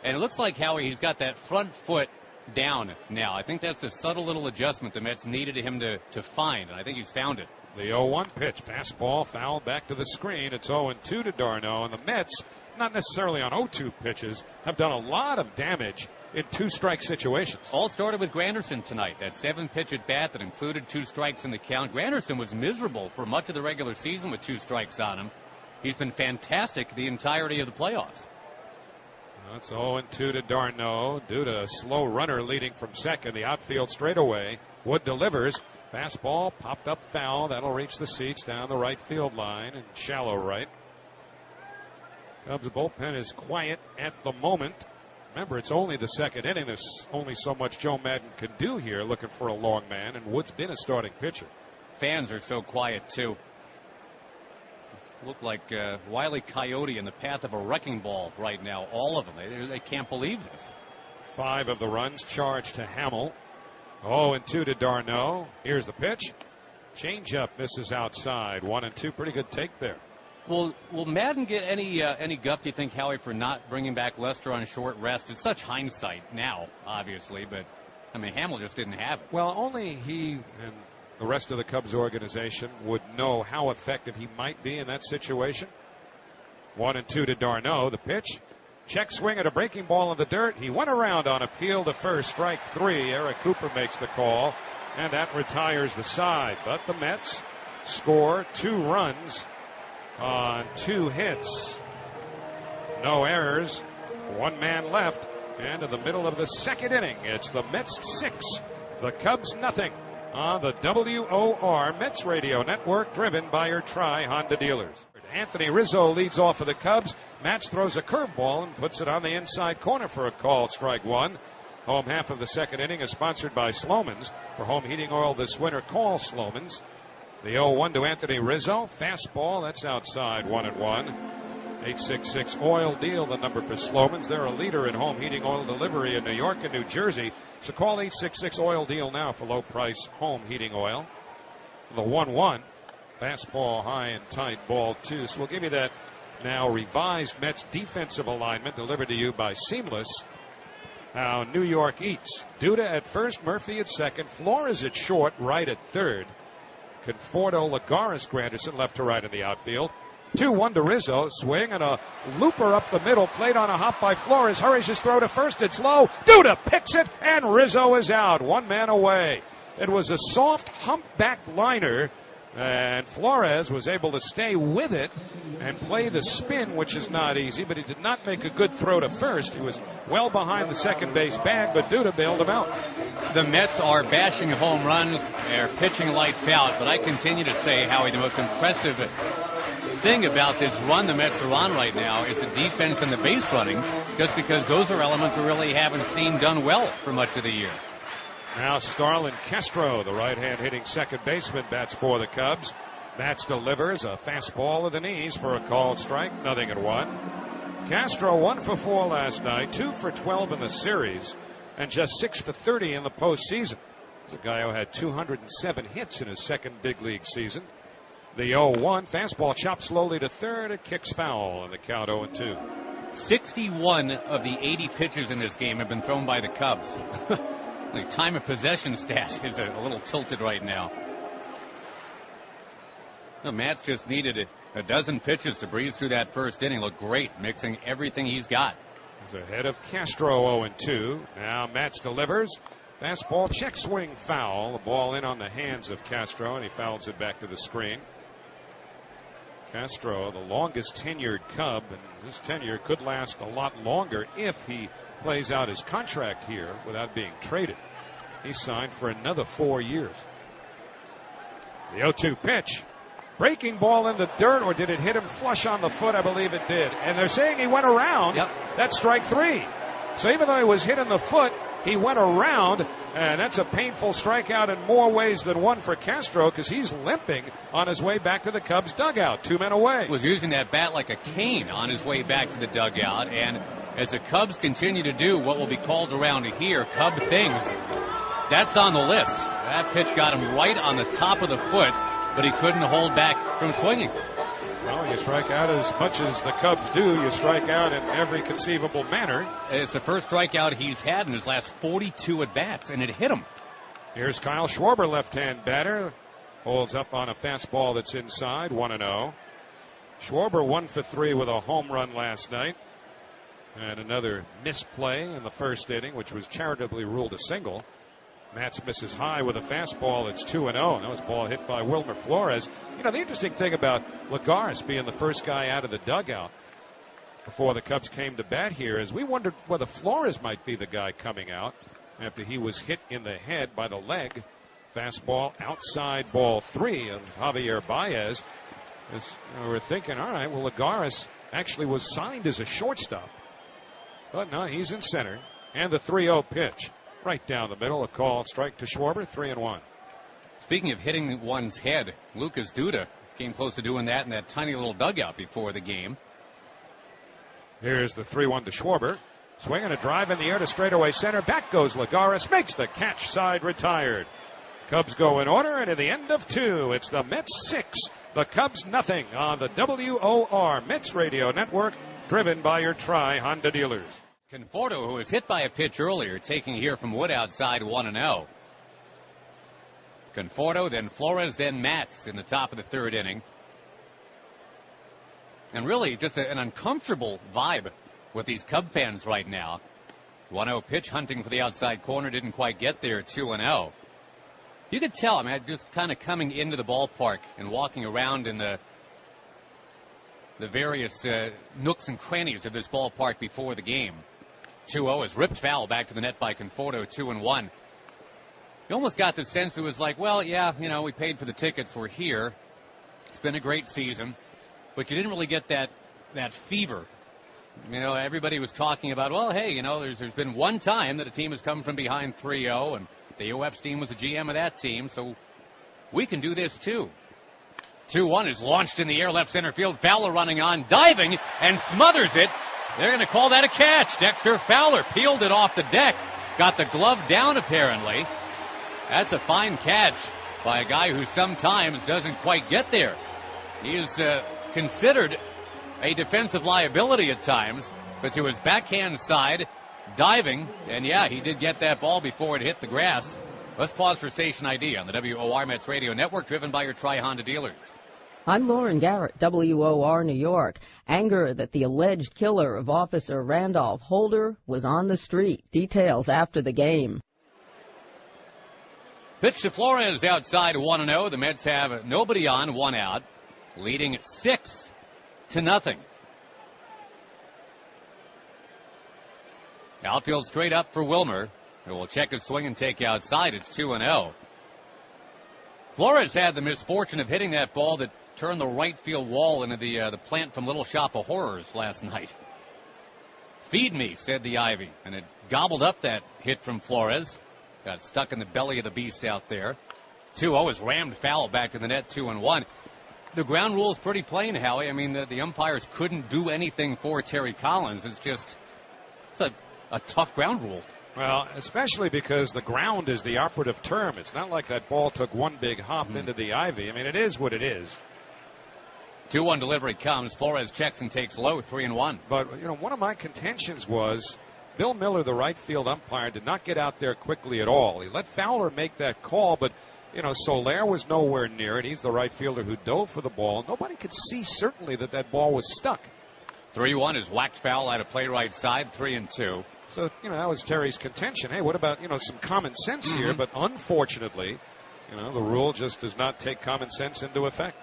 And it looks like, Howie, he's got that front foot down now. I think that's the subtle little adjustment the Mets needed him to find, and I think he's found it. The 0-1 pitch, fastball, foul back to the screen. It's 0-2 to d'Arnaud, and the Mets, not necessarily on 0-2 pitches, have done a lot of damage in 2-strike situations. All started with Granderson tonight. That 7-pitch at bat that included 2 strikes in the count. Granderson was miserable for much of the regular season with 2 strikes on him. He's been fantastic the entirety of the playoffs. That's 0-2 to d'Arnaud. Duda, a slow runner leading from second. The outfield straightaway. Wood delivers. Fastball popped up foul. That'll reach the seats down the right field line and shallow right. Cubs bullpen is quiet at the moment. Remember, it's only the second inning. There's only so much Joe Madden can do here looking for a long man, and Wood's been a starting pitcher. Fans are so quiet, too. Look like Wile E. Coyote in the path of a wrecking ball right now. All of them. They can't believe this. 5 of the runs charged to Hamill. 0-2 to d'Arnaud. Here's the pitch. Changeup misses outside. 1-2. Pretty good take there. Will Madden get any guff, do you think, Howie, for not bringing back Lester on short rest? It's such hindsight now, obviously, but, I mean, Hamill just didn't have it. Well, only he and the rest of the Cubs organization would know how effective he might be in that situation. 1-2 to d'Arnaud. The pitch. Check swing at a breaking ball in the dirt. He went around on appeal to first. Strike 3. Eric Cooper makes the call, and that retires the side. But the Mets score 2 runs on 2 hits. No errors. One man left. And in the middle of the second inning, it's the Mets 6, the Cubs nothing on the WOR Mets Radio Network, driven by your Tri-Honda dealers. Anthony Rizzo leads off for the Cubs. Matz throws a curveball and puts it on the inside corner for a called strike one. Home half of the second inning is sponsored by Sloman's. For home heating oil this winter, call Sloman's. The 0-1 to Anthony Rizzo. Fastball, that's outside, 1-1. 866 Oil Deal, the number for Sloman's. They're a leader in home heating oil delivery in New York and New Jersey. So call 866 Oil Deal now for low price home heating oil. The 1-1. Fastball high and tight, ball two. So we'll give you that now revised Mets defensive alignment delivered to you by Seamless. How New York eats. Duda at first, Murphy at second, Flores at short, right at third. Conforto, Lagares, Granderson left to right in the outfield. 2-1 to Rizzo. Swing and a looper up the middle. Played on a hop by Flores. Hurries his throw to first. It's low. Duda picks it, and Rizzo is out. One man away. It was a soft humpback liner, and Flores was able to stay with it and play the spin, which is not easy, but he did not make a good throw to first. He was well behind the second base bag, but Duda bailed him out. The Mets are bashing home runs. They're pitching lights out, but I continue to say, Howie, the most impressive thing about this run the Mets are on right now is the defense and the base running, just because those are elements we really haven't seen done well for much of the year. Now Starlin Castro, the right-hand hitting second baseman, bats for the Cubs. Matz delivers a fastball to the knees for a called strike, 0-1. Castro 1 for 4 last night, 2 for 12 in the series, and just 6 for 30 in the postseason. He's a guy who had 207 hits in his second big league season. The 0-1, fastball chopped slowly to third. It kicks foul, and the count 0-2. 61 of the 80 pitches in this game have been thrown by the Cubs. The time of possession stat is a little tilted right now. The Mets just needed a dozen pitches to breeze through that first inning. Looked great, mixing everything he's got. He's ahead of Castro, 0-2. Now Matz delivers. Fastball, check swing, foul. The ball in on the hands of Castro, and he fouls it back to the screen. Castro, the longest tenured Cub, and his tenure could last a lot longer if he plays out his contract here without being traded. He's signed for another 4 years. The 0-2 pitch. Breaking ball in the dirt, or did it hit him flush on the foot? I believe it did. And they're saying he went around. Yep. That's strike 3. So even though he was hit in the foot, he went around, and that's a painful strikeout in more ways than one for Castro, because he's limping on his way back to the Cubs dugout, 2 men away. Was using that bat like a cane on his way back to the dugout, and as the Cubs continue to do what will be called around here Cub things, that's on the list. That pitch got him right on the top of the foot, but he couldn't hold back from swinging. Well, you strike out as much as the Cubs do. You strike out in every conceivable manner. It's the first strikeout he's had in his last 42 at-bats, and it hit him. Here's Kyle Schwarber, left-hand batter. Holds up on a fastball that's inside, 1-0. Schwarber 1 for 3 with a home run last night. And another misplay in the first inning, which was charitably ruled a single. Matz misses high with a fastball. It's 2-0. That was a ball hit by Wilmer Flores. You know, the interesting thing about Lagares being the first guy out of the dugout before the Cubs came to bat here is we wondered whether Flores might be the guy coming out after he was hit in the head by the leg. Fastball outside, ball 3 of Javier Baez. We're thinking, all right, well, Lagares actually was signed as a shortstop. But no, he's in center. And the 3-0 pitch. Right down the middle, a call strike to Schwarber, 3-1. Speaking of hitting one's head, Lucas Duda came close to doing that in that tiny little dugout before the game. Here's the 3-1 to Schwarber. Swinging a drive in the air to straightaway center. Back goes Lagares, makes the catch, side retired. Cubs go in order, and at the end of 2, it's the Mets 6, the Cubs nothing on the WOR Mets Radio Network, driven by your Tri-Honda dealers. Conforto, who was hit by a pitch earlier, taking here from Wood outside, 1-0. Conforto, then Flores, then Matz in the top of the third inning. And really just an uncomfortable vibe with these Cub fans right now. 1-0 pitch, hunting for the outside corner, didn't quite get there, 2-0. You could tell, I mean, just kind of coming into the ballpark and walking around in the the various nooks and crannies of this ballpark before the game. 2-0 is ripped foul back to the net by Conforto, 2-1. You almost got the sense it was like, well, yeah, we paid for the tickets. We're here. It's been a great season. But you didn't really get that fever. Everybody was talking about, well, hey, there's been one time that a team has come from behind 3-0, and Theo Epstein was the GM of that team, so we can do this too. 2-1 is launched in the air, left center field. Fowler running on, diving, and smothers it. They're going to call that a catch. Dexter Fowler peeled it off the deck. Got the glove down, apparently. That's a fine catch by a guy who sometimes doesn't quite get there. He is considered a defensive liability at times, but to his backhand side, diving, and yeah, he did get that ball before it hit the grass. Let's pause for station ID on the WOR Mets Radio Network, driven by your Tri-Honda dealers. I'm Lauren Garrett, WOR New York. Anger that the alleged killer of Officer Randolph Holder was on the street. Details after the game. Pitch to Flores outside 1-0. The Mets have nobody on, one out, leading 6-0. Outfield straight up for Wilmer, who will check his swing and take outside. It's 2-0. Flores had the misfortune of hitting that ball that turned the right field wall into the plant from Little Shop of Horrors last night. Feed me, said the Ivy, and it gobbled up that hit from Flores. Got stuck in the belly of the beast out there. 2-0 is rammed foul back to the net, 2-1. The ground rule is pretty plain, Howie. I mean, the umpires couldn't do anything for Terry Collins. It's a tough ground rule. Well, especially because the ground is the operative term. It's not like that ball took one big hop into the ivy. I mean, it is what it is. 2-1 delivery comes. Flores checks and takes low, 3-1. But, one of my contentions was Bill Miller, the right field umpire, did not get out there quickly at all. He let Fowler make that call, but, Soler was nowhere near it. He's the right fielder who dove for the ball. Nobody could see certainly that ball was stuck. 3-1 is whacked foul out of play right side, 3-2. So, that was Terry's contention. Hey, what about, some common sense here? But unfortunately, the rule just does not take common sense into effect.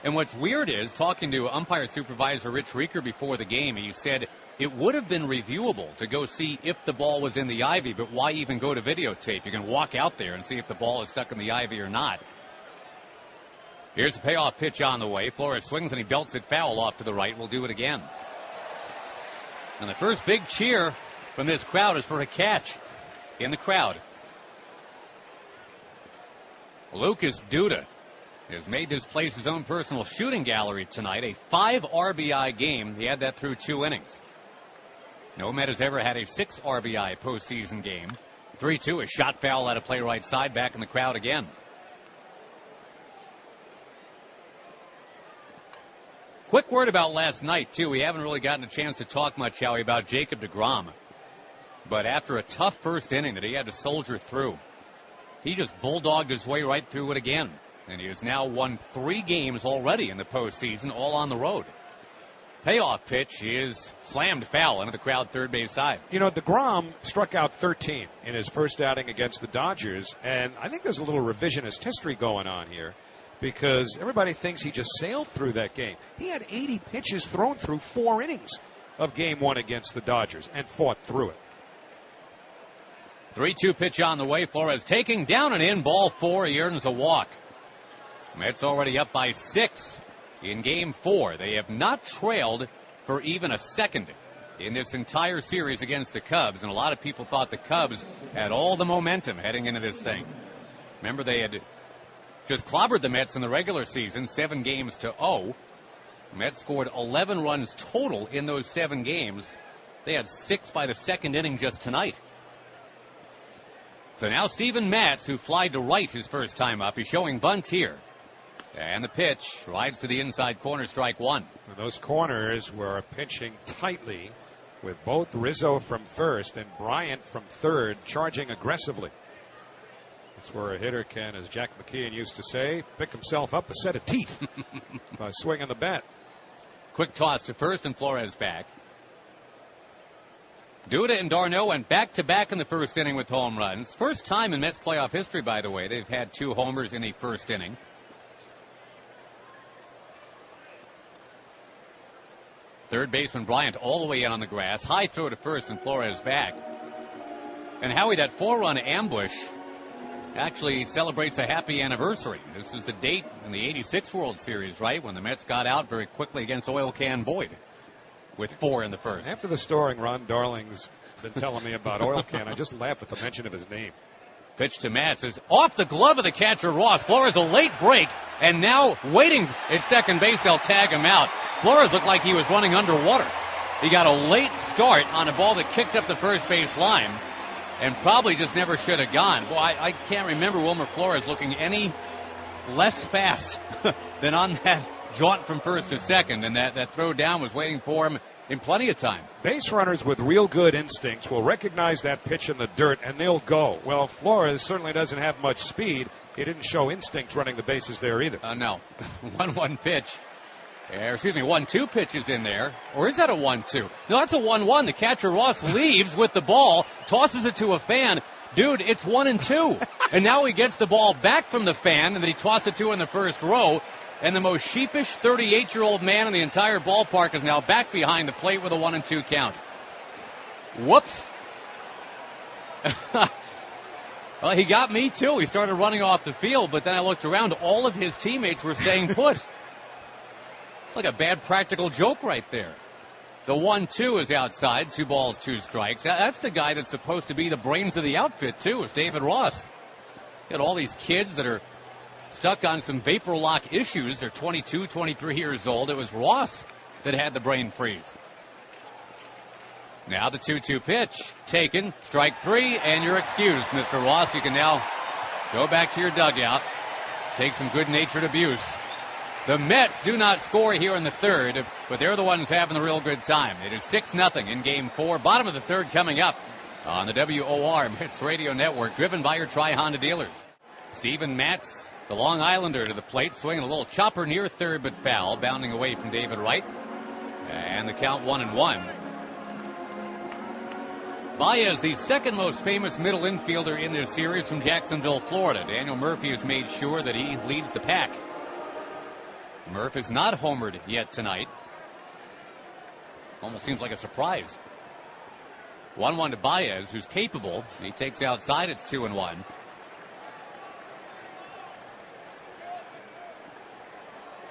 And what's weird is, talking to umpire supervisor Rich Rieker before the game, he said it would have been reviewable to go see if the ball was in the ivy, but why even go to videotape? You can walk out there and see if the ball is stuck in the ivy or not. Here's a payoff pitch on the way. Flores swings and he belts it foul off to the right. We'll do it again. And the first big cheer from this crowd is for a catch in the crowd. Lucas Duda has made this place his own personal shooting gallery tonight. A 5 RBI game. He had that through 2 innings. No Met has ever had a 6 RBI postseason game. 3-2, a shot foul out of play right side, back in the crowd again. Quick word about last night, too. We haven't really gotten a chance to talk much, Howie, about Jacob deGrom. But after a tough first inning that he had to soldier through, he just bulldogged his way right through it again. And he has now won 3 games already in the postseason, all on the road. Payoff pitch is slammed foul into the crowd third base side. deGrom struck out 13 in his first outing against the Dodgers, and I think there's a little revisionist history going on here because everybody thinks he just sailed through that game. He had 80 pitches thrown through 4 innings of Game 1 against the Dodgers and fought through it. 3-2 pitch on the way. Flores taking down and in, ball 4. He earns a walk. Mets already up by 6 in Game 4. They have not trailed for even a second in this entire series against the Cubs, and a lot of people thought the Cubs had all the momentum heading into this thing. Remember, they had just clobbered the Mets in the regular season, 7-0. Mets scored 11 runs total in those 7 games. They had 6 by the second inning just tonight. So now Steven Matz, who flied to right his first time up, is showing bunt here. And the pitch rides to the inside corner, strike 1. Those corners were pitching tightly with both Rizzo from first and Bryant from third charging aggressively. That's where a hitter can, as Jack McKeon used to say, pick himself up a set of teeth by swinging the bat. Quick toss to first and Flores back. Duda and Darno went back-to-back in the first inning with home runs. First time in Mets playoff history, by the way. They've had 2 homers in the first inning. Third baseman Bryant all the way in on the grass. High throw to first and Flores back. And Howie, that 4-run ambush actually celebrates a happy anniversary. This is the date in the 86 World Series, right, when the Mets got out very quickly against Oil Can Boyd with 4 in the first. After the story Ron Darling's been telling me about Oil Can, I just laugh at the mention of his name. Pitch to Matz is off the glove of the catcher Ross. Flores a late break, and now waiting at second base, they'll tag him out. Flores looked like he was running underwater. He got a late start on a ball that kicked up the first base line, and probably just never should have gone. Well, I can't remember Wilmer Flores looking any less fast than on that jaunt from first to second, and that throw down was waiting for him in plenty of time. Base runners with real good instincts will recognize that pitch in the dirt, and they'll go. Well, Flores certainly doesn't have much speed. He didn't show instinct running the bases there either. No. 1-1 pitch. 1-2 pitches in there. Or is that a 1-2? No, that's a 1-1. The catcher Ross leaves with the ball, tosses it to a fan. Dude, it's 1-2. And now he gets the ball back from the fan, and then he tossed it to in the first row. And the most sheepish 38-year-old man in the entire ballpark is now back behind the plate with a 1-2 count. Whoops. Well, he got me too. He started running off the field, but then I looked around. All of his teammates were staying put. It's like a bad practical joke right there. The 1-2 is outside. 2 balls, 2 strikes. That's the guy that's supposed to be the brains of the outfit, too, is David Ross. Got all these kids that are stuck on some vapor lock issues. They're 22, 23 years old. It was Ross that had the brain freeze. Now the 2-2 pitch. Taken. Strike 3, and you're excused, Mr. Ross. You can now go back to your dugout. Take some good-natured abuse. The Mets do not score here in the third, but they're the ones having the real good time. It is 6-0 in Game 4. Bottom of the third coming up on the WOR Mets Radio Network, driven by your Tri-Honda dealers. Steven Matz, the Long Islander, to the plate, swinging a little chopper near third but foul, bounding away from David Wright. And the count 1-1. Baez, the second most famous middle infielder in this series from Jacksonville, Florida. Daniel Murphy has made sure that he leads the pack. Murph is not homered yet tonight. Almost seems like a surprise. 1-1 to Baez, who's capable. He takes outside. It's 2-1.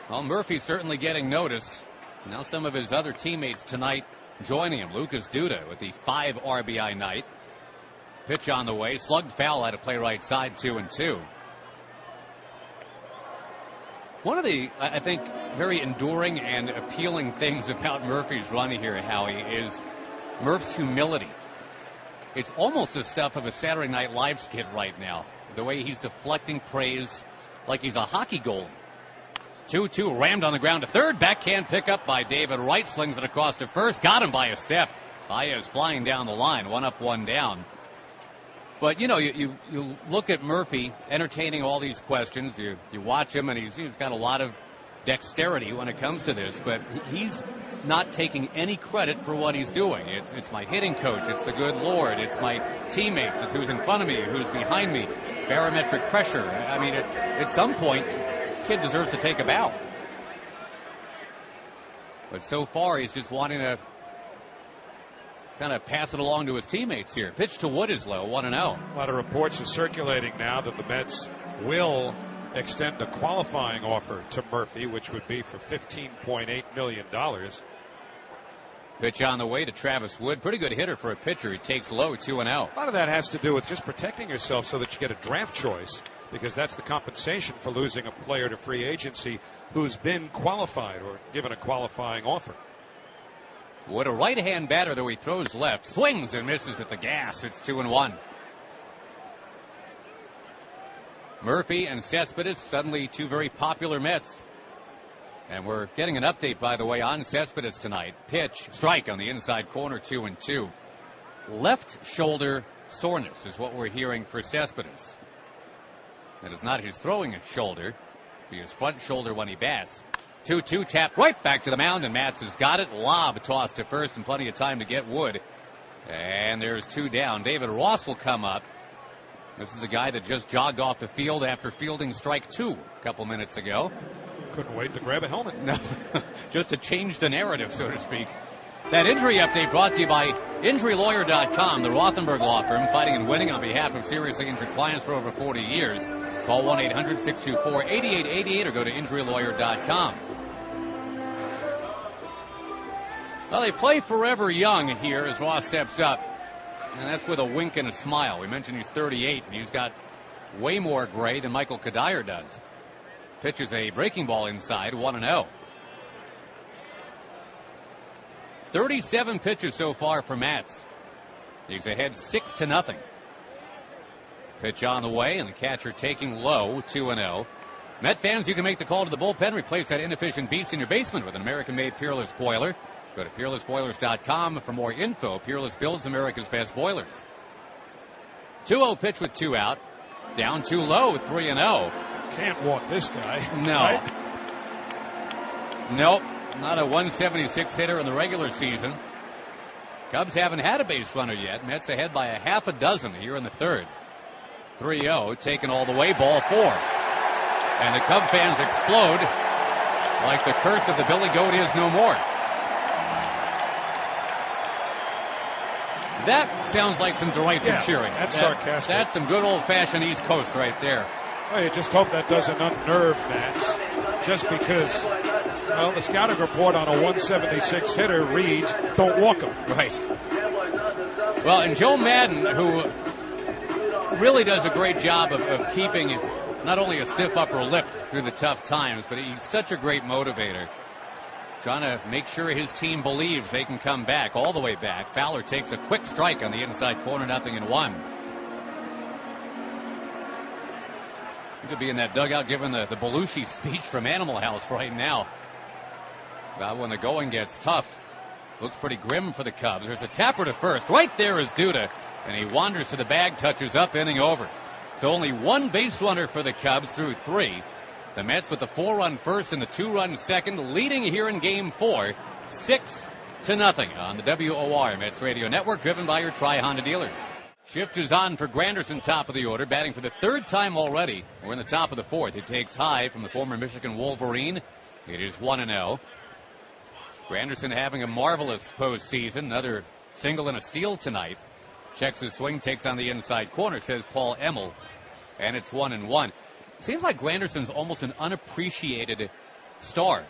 Well, Murphy's certainly getting noticed. Now some of his other teammates tonight joining him. Lucas Duda with the 5 RBI night. Pitch on the way. Slugged foul out of play right side. 2-2. One of the, I think, very enduring and appealing things about Murphy's run here, Howie, is Murph's humility. It's almost the stuff of a Saturday Night Live skit right now. The way he's deflecting praise like he's a hockey goalie. 2-2 rammed on the ground to third. Backhand pickup by David Wright. Slings it across to first. Got him by a step. Baez flying down the line. 1 up, 1 down. But, you know, you look at Murphy entertaining all these questions. You watch him, and he's got a lot of dexterity when it comes to this. But he's not taking any credit for what he's doing. It's my hitting coach. It's the good Lord. It's my teammates. It's who's in front of me, who's behind me. Barometric pressure. I mean, at some point, the kid deserves to take a bow. But so far, he's just wanting to kind of pass it along to his teammates here. Pitch to Wood is low, 1-0. A lot of reports are circulating now that the Mets will extend a qualifying offer to Murphy, which would be for $15.8 million. Pitch on the way to Travis Wood. Pretty good hitter for a pitcher. He takes low, 2-0. A lot of that has to do with just protecting yourself so that you get a draft choice, because that's the compensation for losing a player to free agency who's been qualified or given a qualifying offer. Wood, a right-hand batter, though he throws left. Swings and misses at the gas. It's 2-1. Murphy and Cespedes, suddenly 2 very popular Mets. And we're getting an update, by the way, on Cespedes tonight. Pitch, strike on the inside corner, 2-2. Left shoulder soreness is what we're hearing for Cespedes. That is not his throwing shoulder. It'll be his front shoulder when he bats. 2-2 tap right back to the mound, and Matz has got it. Lob tossed to first, and plenty of time to get Wood. And there's 2 down. David Ross will come up. This is a guy that just jogged off the field after fielding strike 2 a couple minutes ago. couldn't wait to grab a helmet. No, just to change the narrative, so to speak. That injury update brought to you by InjuryLawyer.com, the Rothenberg law firm fighting and winning on behalf of seriously injured clients for over 40 years. Call 1-800-624-8888 or go to InjuryLawyer.com. Well, they play forever young here as Ross steps up, and that's with a wink and a smile. We mentioned he's 38, and he's got way more gray than Michael Kadire does. Pitches a breaking ball inside, 1-0. 37 pitches so far for Mats. He's ahead 6-0. Pitch on the way, and the catcher taking low, 2-0. Met fans, you can make the call to the bullpen. Replace that inefficient beast in your basement with an American-made Peerless boiler. Go to PeerlessBoilers.com for more info. Peerless builds America's best boilers. 2-0 pitch with 2 out. Down too low, 3-0. Can't walk this guy. No. Right? Nope. Not a 176 hitter in the regular season. Cubs haven't had a base runner yet. Mets ahead by a half a dozen here in the third. 3-0, taken all the way, ball 4. And the Cub fans explode like the curse of the Billy Goat is no more. That sounds like some derisive cheering. That's sarcastic. That's some good old-fashioned East Coast right there. Well, you just hope that doesn't unnerve Mats. Just because, well, the scouting report on a 176 hitter reads, don't walk him. Right. Well, and Joe Madden, who really does a great job of keeping not only a stiff upper lip through the tough times, but he's such a great motivator. Trying to make sure his team believes they can come back, all the way back. Fowler takes a quick strike on the inside corner, 0-1. He could be in that dugout giving the Belushi speech from Animal House right now. About when the going gets tough. Looks pretty grim for the Cubs. There's a tapper to first. Right there is Duda. And he wanders to the bag, touches up, inning over. So only one base runner for the Cubs through 3. The Mets with the 4-run first and the 2-run second, leading here in Game 4, 6-0 on the WOR Mets Radio Network, driven by your Tri-Honda dealers. Shift is on for Granderson, top of the order, batting for the 3rd time already. We're in the top of the 4th. He takes high from the former Michigan Wolverine. It is 1-0. Granderson having a marvelous postseason. Another single and a steal tonight. Checks his swing, takes on the inside corner, says Paul Emmel. And it's 1-1. Seems like Granderson's almost an unappreciated star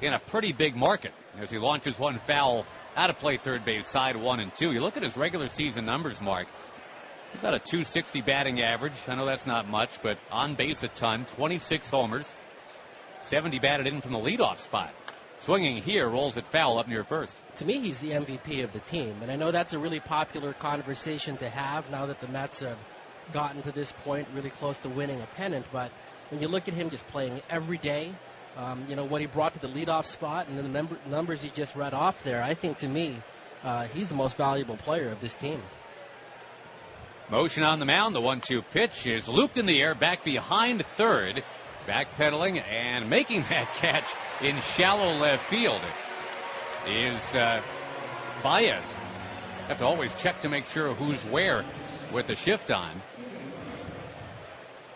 in a pretty big market as he launches one foul out of play third base side 1-2. You look at his regular season numbers, Mark. About a 260 batting average. I know that's not much, but on base a ton. 26 homers. 70 batted in from the leadoff spot. Swinging here, rolls it foul up near first. To me, he's the MVP of the team. And I know that's a really popular conversation to have now that the Mets have gotten to this point, really close to winning a pennant. But when you look at him just playing every day, what he brought to the leadoff spot and the numbers he just read off there, I think to me, he's the most valuable player of this team. Motion on the mound. The 1-2 pitch is looped in the air, back behind third. Backpedaling and making that catch in shallow left field is Baez. Have to always check to make sure who's where with the shift on.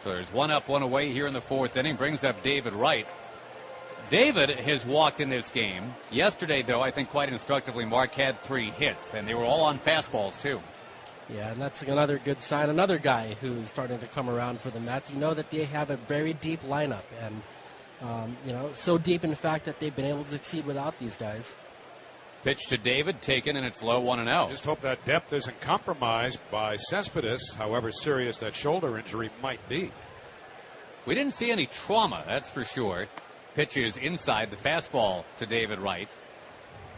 So there's 1 up, 1 away here in the 4th inning. Brings up David Wright. David has walked in this game. Yesterday, though, I think quite instructively, Mark had 3 hits, and they were all on fastballs, too. Yeah, and that's another good sign. Another guy who's starting to come around for the Mets. You know that they have a very deep lineup, and, so deep, in fact, that they've been able to succeed without these guys. Pitch to David, taken, and it's low 1-0. Just hope that depth isn't compromised by Cespedes, however serious that shoulder injury might be. We didn't see any trauma, that's for sure. Pitch is inside, the fastball to David Wright.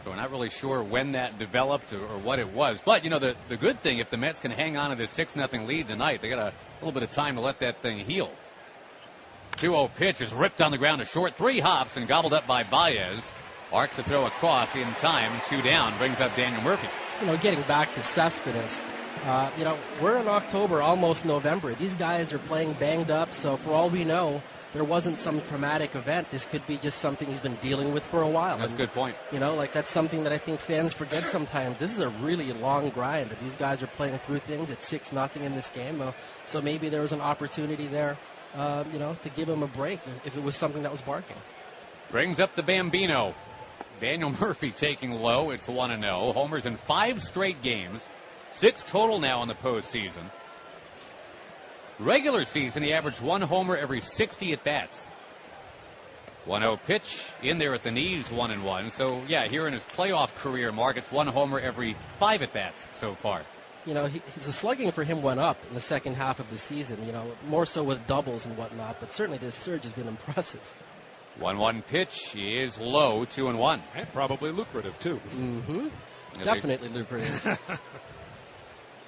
So we're not really sure when that developed or what it was. But, the good thing, if the Mets can hang on to this 6-0 lead tonight, they got a little bit of time to let that thing heal. 2-0 pitch is ripped on the ground to short. 3 hops and gobbled up by Baez. Arcs a throw across in time. 2 down. Brings up Daniel Murphy. Getting back to Cespedes, we're in October, almost November. These guys are playing banged up, so for all we know, there wasn't some traumatic event. This could be just something he's been dealing with for a while. That's a good point. That's something that I think fans forget sometimes. This is a really long grind. These guys are playing through things at 6-0 in this game. So maybe there was an opportunity there, to give him a break if it was something that was barking. Brings up the Bambino. Daniel Murphy taking low. It's 1-0. Homers in 5 straight games. 6 total now in the postseason. Regular season, he averaged 1 homer every 60 at-bats. 1-0 pitch in there at the knees, 1-1. So, yeah, here in his playoff career, Mark, it's 1 homer every 5 at-bats so far. You know, the slugging for him went up in the second half of the season, you know, more so with doubles and whatnot, but certainly this surge has been impressive. 1-1 pitch is low, 2-1. And probably lucrative, too. Mm-hmm. Definitely lucrative.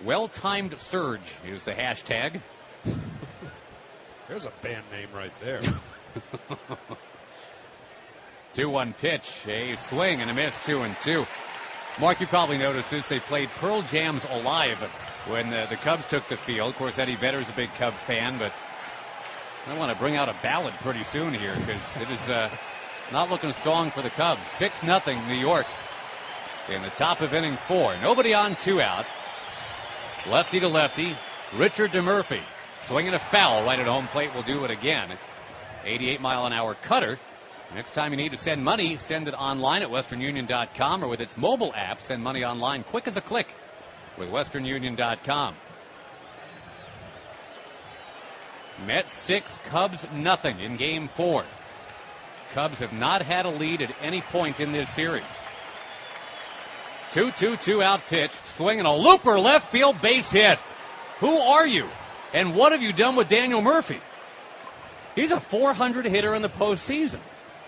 Well-timed surge is the hashtag. There's a band name right there. 2-1 pitch, a swing and a miss, 2-2. Mark, you probably noticed this. They played Pearl Jam's Alive when the Cubs took the field. Of course, Eddie Vedder's a big Cub fan, but I want to bring out a ballad pretty soon here because it is not looking strong for the Cubs. 6-0 New York in the top of inning 4. Nobody on, 2 out. Lefty to lefty, Richard to Murphy. Swinging a foul right at home plate. Will do it again. 88-mile-an-hour cutter. Next time you need to send money, send it online at westernunion.com or with its mobile app. Send money online quick as a click with westernunion.com. Mets 6, Cubs nothing in Game 4. Cubs have not had a lead at any point in this series. 2-2 out pitch, swinging a looper, left field, base hit. Who are you? And what have you done with Daniel Murphy? He's a 400 hitter in the postseason.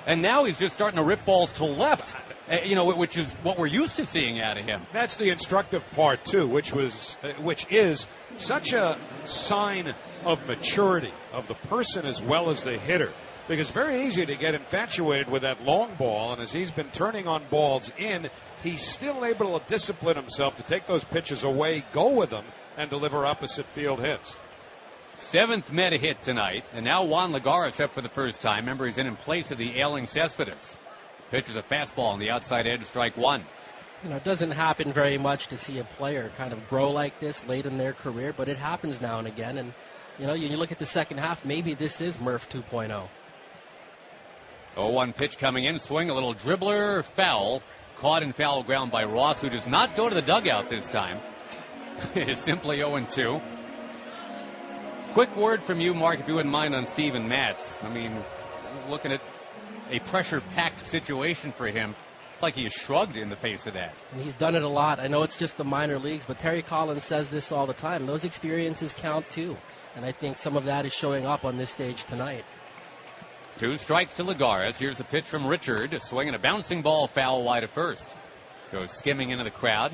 And now he's just starting to rip balls to left, which is what we're used to seeing out of him. That's the instructive part, too, which is such a sign of maturity of the person as well as the hitter. Because it's very easy to get infatuated with that long ball, and as he's been turning on balls in, he's still able to discipline himself to take those pitches away, go with them, and deliver opposite field hits. 7th Met hit tonight, and now Juan Lagares up for the first time. Remember, he's in place of the ailing Cespedes. Pitches a fastball on the outside edge, strike 1. You know, it doesn't happen very much to see a player kind of grow like this late in their career, but it happens now and again. And, you know, you look at the second half, maybe this is Murph 2.0. 0-1 pitch coming in, swing, a little dribbler, foul. Caught in foul ground by Ross, who does not go to the dugout this time. It's simply 0-2. Quick word from you, Mark, if you wouldn't mind, on Steven Matz. I mean, looking at a pressure-packed situation for him, it's like he is shrugged in the face of that. And he's done it a lot. I know it's just the minor leagues, but Terry Collins says this all the time. Those experiences count, too. And I think some of that is showing up on this stage tonight. 2 strikes to Lagares. Here's a pitch from Richard. Swinging a bouncing ball foul wide of first. Goes skimming into the crowd.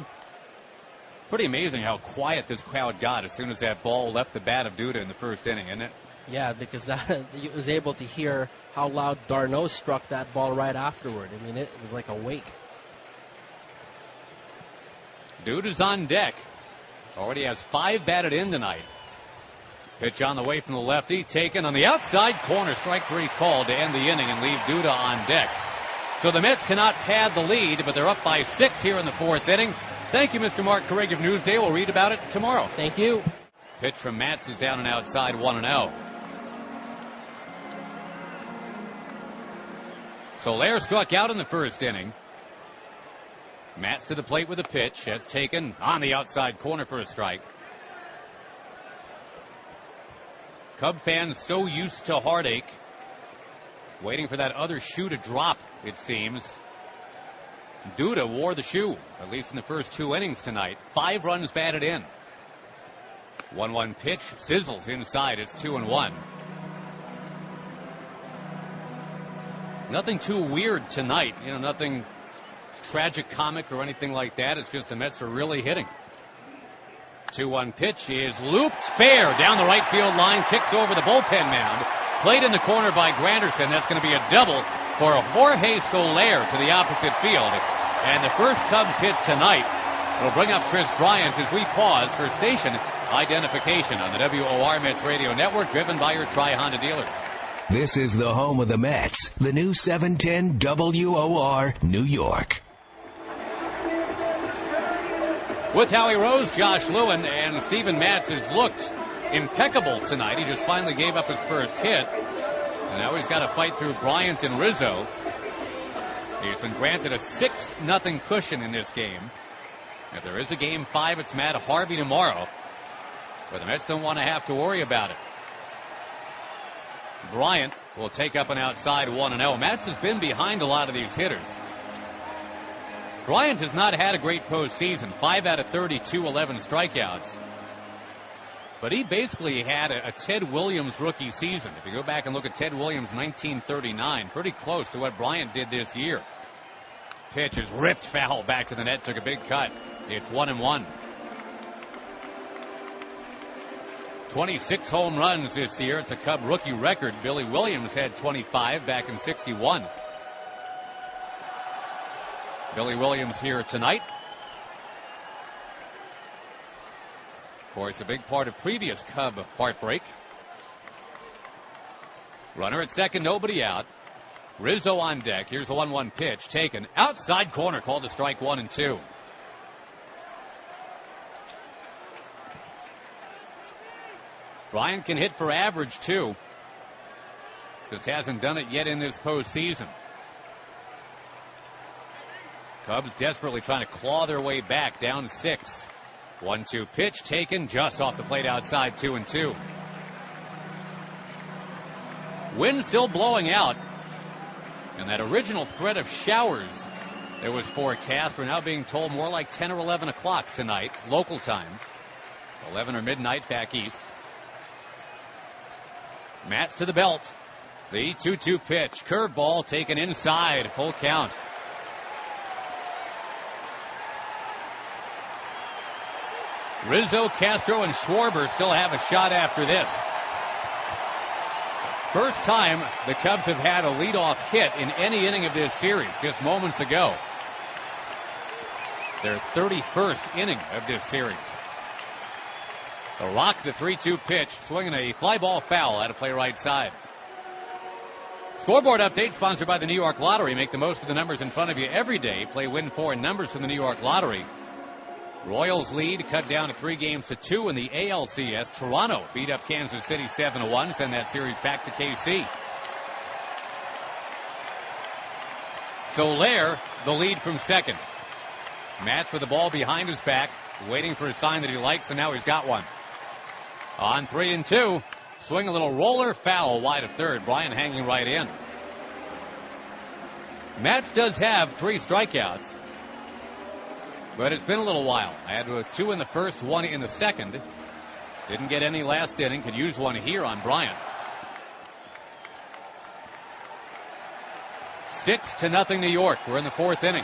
Pretty amazing how quiet this crowd got as soon as that ball left the bat of Duda in the first inning, isn't it? Yeah, because you was able to hear how loud d'Arnaud struck that ball right afterward. I mean, it was like a wake. Duda's on deck. Already has 5 batted in tonight. Pitch on the way from the lefty, taken on the outside corner. Strike 3 called to end the inning and leave Duda on deck. So the Mets cannot pad the lead, but they're up by 6 here in the 4th inning. Thank you, Mr. Mark Carrig of Newsday. We'll read about it tomorrow. Thank you. Pitch from Matz is down and outside, 1-0. Soler struck out in the first inning. Matz to the plate with a pitch. That's taken on the outside corner for a strike. Cub fans so used to heartache, waiting for that other shoe to drop, it seems. Duda wore the shoe, at least in the first 2 innings tonight. 5 runs batted in. 1-1 pitch, sizzles inside. It's 2-1. Nothing too weird tonight. You know, nothing tragic comic or anything like that. It's just the Mets are really hitting. 2-1 pitch is looped fair down the right field line, kicks over the bullpen mound. Played in the corner by Granderson. That's going to be a double for Jorge Soler to the opposite field. And the first Cubs hit tonight will bring up Chris Bryant as we pause for station identification on the WOR Mets Radio Network, driven by your Tri-Honda dealers. This is the home of the Mets, the new 710 WOR New York. With Howie Rose, Josh Lewin, and Steven Matz has looked impeccable tonight. He just finally gave up his first hit. And now he's got to fight through Bryant and Rizzo. He's been granted a 6-0 cushion in this game. If there is a Game 5, it's Matt Harvey tomorrow. But the Mets don't want to have to worry about it. Bryant will take up an outside 1-0. Mets has been behind a lot of these hitters. Bryant has not had a great postseason. 5 out of 32, 11 strikeouts. But he basically had a Ted Williams rookie season. If you go back and look at Ted Williams 1939, pretty close to what Bryant did this year. Pitch is ripped foul back to the net, took a big cut. It's 1-1. 26 home runs this year. It's a Cub rookie record. Billy Williams had 25 back in 61. Billy Williams here tonight. Of course, a big part of previous Cub heartbreak. Runner at second, nobody out. Rizzo on deck. Here's a 1-1 pitch taken. Outside corner, called to strike 1 and 2. Bryant can hit for average, too. Just hasn't done it yet in this postseason. Cubs desperately trying to claw their way back, down 6. 1-2 pitch taken just off the plate outside, 2 and 2. Wind still blowing out. And that original threat of showers that was forecast, we're now being told more like 10 or 11 o'clock tonight, local time. 11 or midnight back east. Mats to the belt. The 2-2 pitch. Curveball taken inside. Full count. Rizzo, Castro, and Schwarber still have a shot after this. First time the Cubs have had a leadoff hit in any inning of this series, just moments ago. Their 31st inning of this series. The Rock, the 3-2 pitch, swinging a fly ball foul out of play right side. Scoreboard update sponsored by the New York Lottery. Make the most of the numbers in front of you every day. Play Win 4 and numbers from the New York Lottery. Royals lead cut down to 3 games to 2 in the ALCS. Toronto beat up Kansas City 7-1. Send that series back to KC. Soler, the lead from second. Matz with the ball behind his back, waiting for a sign that he likes, and now he's got one. On 3 and 2, swing a little roller, foul wide of third. Bryant hanging right in. Matz does have 3 strikeouts, but it's been a little while. I had 2 in the first, 1 in the second. Didn't get any last inning. Could use one here on Bryant. 6-0 New York. We're in the 4th inning.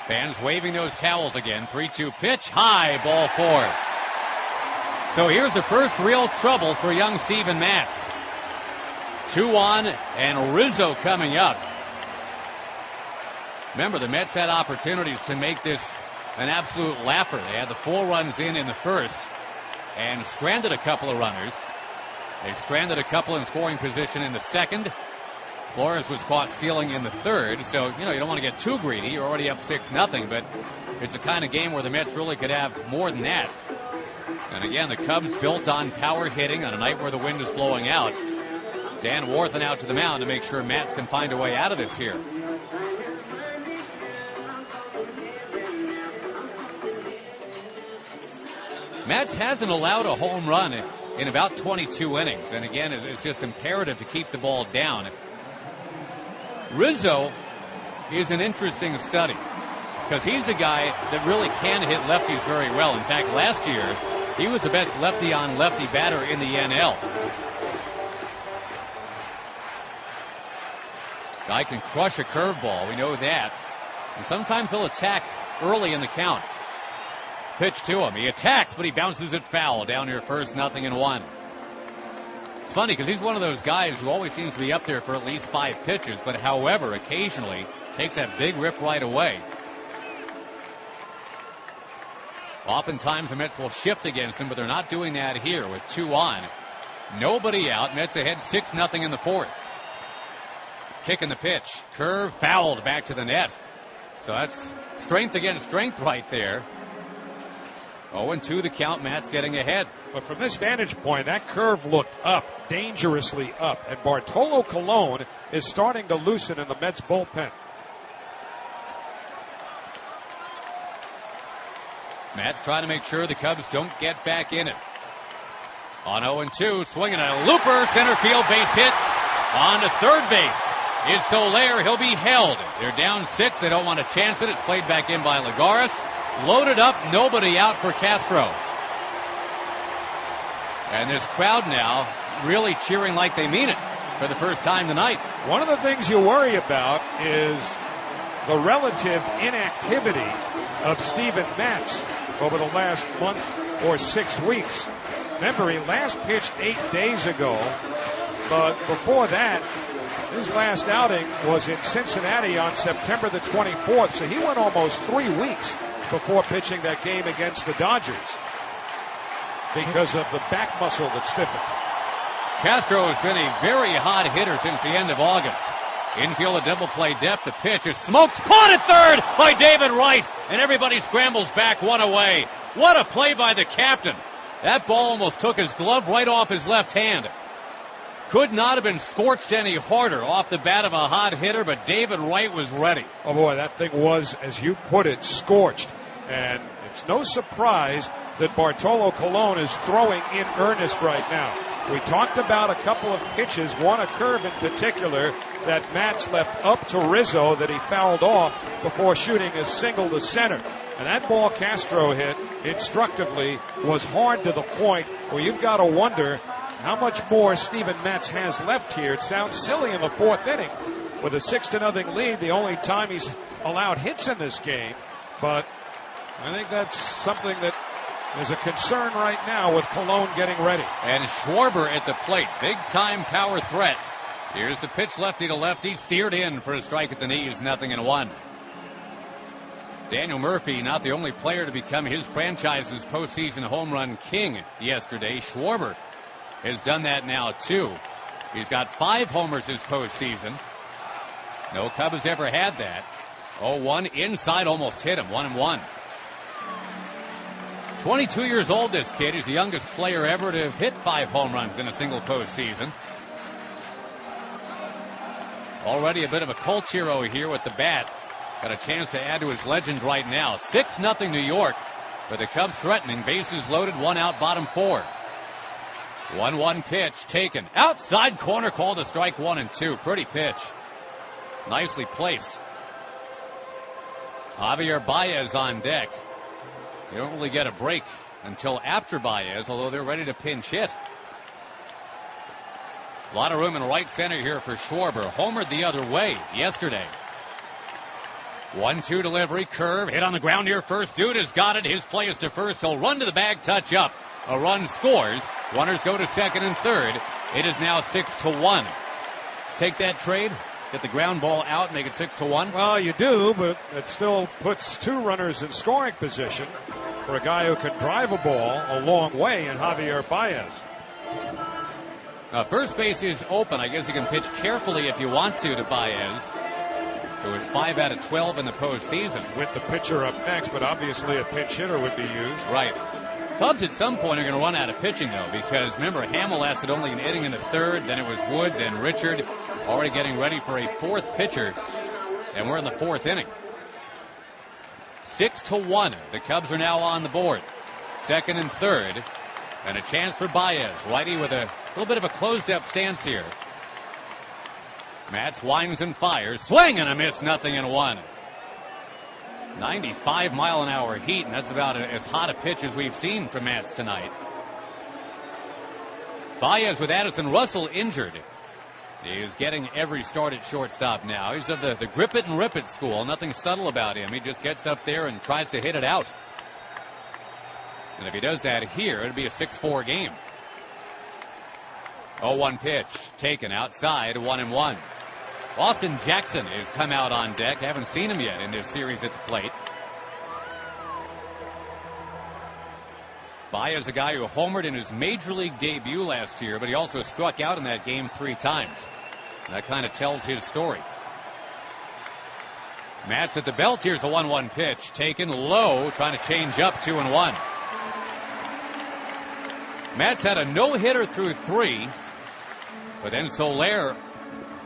Fans waving those towels again. 3-2 pitch. High, ball 4. So here's the first real trouble for young Steven Matz. 2 on, and Rizzo coming up. Remember, the Mets had opportunities to make this an absolute laugher. They had the 4 runs in the first and stranded a couple of runners. They stranded a couple in scoring position in the second. Flores was caught stealing in the third. So, you don't want to get too greedy. You're already up 6-0, but it's the kind of game where the Mets really could have more than that. And again, the Cubs built on power hitting on a night where the wind is blowing out. Dan Warthen out to the mound to make sure Matz can find a way out of this here. Matz hasn't allowed a home run in about 22 innings. And again, it's just imperative to keep the ball down. Rizzo is an interesting study because he's a guy that really can hit lefties very well. In fact, last year, he was the best lefty-on-lefty batter in the NL. Guy can crush a curveball. We know that. And sometimes he'll attack early in the count. Pitch to him. He attacks, but he bounces it foul down here first, 0-1. It's funny because he's one of those guys who always seems to be up there for at least 5 pitches, but however, occasionally takes that big rip right away. Oftentimes the Mets will shift against him, but they're not doing that here with 2 on. Nobody out. Mets ahead 6-0 in the 4th. Kicking the pitch. Curve fouled back to the net. So that's strength against strength right there. 0-2 the count. Matt's getting ahead. But from this vantage point, that curve looked up, dangerously up. And Bartolo Colon is starting to loosen in the Mets bullpen. Matt's trying to make sure the Cubs don't get back in it. On 0-2, swinging a looper, center field base hit. On to third base. It's Soler. He'll be held. They're down 6. They don't want to chance it. It's played back in by Lagares. Loaded up, nobody out for Castro. And this crowd now really cheering like they mean it for the first time tonight. One of the things you worry about is the relative inactivity of Steven Matz over the last month or 6 weeks. Remember, he last pitched 8 days ago, but before that, his last outing was in Cincinnati on September the 24th, so he went almost 3 weeks before pitching that game against the Dodgers because of the back muscle that stiffened. Castro has been a very hot hitter since the end of August. Infield, a double play depth. The pitch is smoked. Caught at third by David Wright. And everybody scrambles back one away. What a play by the captain. That ball almost took his glove right off his left hand. Could not have been scorched any harder off the bat of a hot hitter, but David Wright was ready. Oh boy, that thing was, as you put it, scorched. And it's no surprise that Bartolo Colon is throwing in earnest right now. We talked about a couple of pitches, one a curve in particular that Matz left up to Rizzo that he fouled off before shooting a single to center. And that ball Castro hit instructively was hard to the point where you've got to wonder how much more Steven Matz has left here. It sounds silly in the 4th inning with a 6-0 lead, the only time he's allowed hits in this game. But I think that's something that is a concern right now with Colon getting ready. And Schwarber at the plate. Big time power threat. Here's the pitch, lefty to lefty. Steered in for a strike at the knees. 0-1. Daniel Murphy, not the only player to become his franchise's postseason home run king yesterday. Schwarber has done that now too. He's got 5 homers this postseason. No Cub has ever had that. 0-1 inside, almost hit him. 1-1. 22 years old, this kid. He's the youngest player ever to have hit 5 home runs in a single postseason. Already a bit of a cult hero here with the bat. Got a chance to add to his legend right now. 6-0 New York, but the Cubs threatening. Bases loaded, 1 out, bottom 4. 1-1 pitch taken. Outside corner, called a strike 1 and 2. Pretty pitch. Nicely placed. Javier Baez on deck. You don't really get a break until after Baez, although they're ready to pinch hit. A lot of room in right center here for Schwarber. Homered the other way yesterday. 1-2 delivery, curve, hit on the ground here first. Dude has got it. His play is to first. He'll run to the bag, touch up. A run scores. Runners go to second and third. It is now 6-1. Take that trade. Get the ground ball out, make it 6-1. Well, you do, but it still puts 2 runners in scoring position for a guy who can drive a ball a long way in Javier Baez. First base is open. I guess you can pitch carefully if you want to Baez, who is 5 out of 12 in the postseason. With the pitcher up next, but obviously a pinch hitter would be used. Right. Cubs at some point are going to run out of pitching, though, because remember, Hamill lasted only an inning in the 3rd, then it was Wood, then Richard, already getting ready for a 4th pitcher, and we're in the 4th inning. 6-1. The Cubs are now on the board. Second and third, and a chance for Baez. Righty with a little bit of a closed-up stance here. Matz winds and fires. Swing and a miss, 0-1. 95-mile-an-hour heat, and that's about as hot a pitch as we've seen from Matz tonight. Baez with Addison Russell injured. He is getting every start at shortstop now. He's of the grip it and rip it school. Nothing subtle about him. He just gets up there and tries to hit it out. And if he does that here, it'll be a 6-4 game. 0-1 pitch taken outside, 1-1. Austin Jackson has come out on deck. Haven't seen him yet in this series at the plate. Baez, a guy who homered in his major league debut last year, but he also struck out in that game 3 times. That kind of tells his story. Matz at the belt. Here's a 1-1 pitch taken low, trying to change up, 2-1. Matz had a no-hitter through 3, but then Soler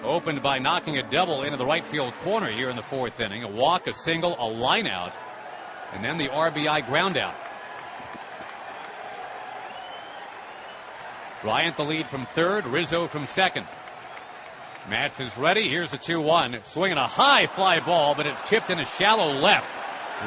opened by knocking a double into the right field corner here in the 4th inning. A walk, a single, a line out. And then the RBI ground out. Bryant the lead from third, Rizzo from second. Matz is ready. Here's the 2-1. Swinging a high fly ball, but it's chipped in a shallow left.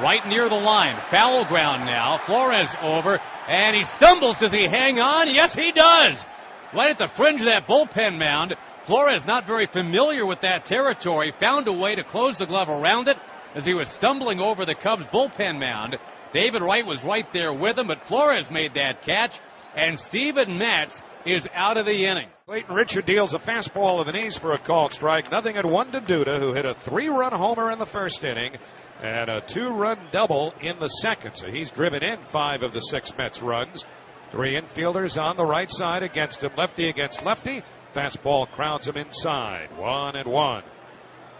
Right near the line. Foul ground now. Flores over, and he stumbles. Does he hang on? Yes, he does. Right at the fringe of that bullpen mound. Flores, not very familiar with that territory, found a way to close the glove around it as he was stumbling over the Cubs bullpen mound. David Wright was right there with him, but Flores made that catch, and Steven Matz is out of the inning. Clayton Richard deals a fastball of the knees for a called strike. 0-1 to Duda, who hit a 3-run homer in the first inning and a 2-run double in the second. So he's driven in 5 of the 6 Mets runs. 3 infielders on the right side against him. Lefty against lefty. Fastball crowds him inside. 1-1.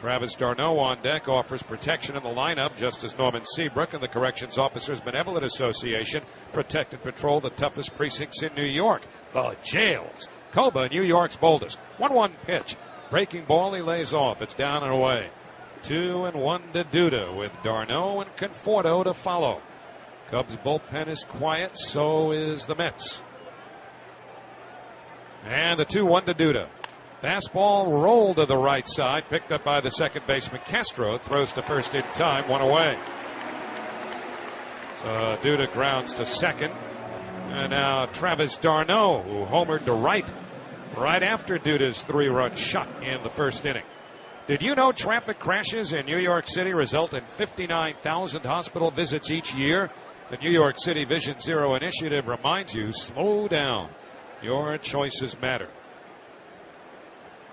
Travis d'Arnaud on deck offers protection in the lineup, just as Norman Seabrook and the Corrections Officers Benevolent Association protect and patrol the toughest precincts in New York, the jails. Coba, New York's boldest. 1-1 pitch. Breaking ball, he lays off. It's down and away. 2-1 to Duda with d'Arnaud and Conforto to follow. Cubs bullpen is quiet, so is the Mets. And the 2-1 to Duda. Fastball rolled to the right side, picked up by the second baseman Castro, throws to first in time, 1 away. So Duda grounds to second. And now Travis d'Arnaud, who homered to right after Duda's 3-run shot in the first inning. Did you know traffic crashes in New York City result in 59,000 hospital visits each year? The New York City Vision Zero initiative reminds you, slow down. Your choices matter.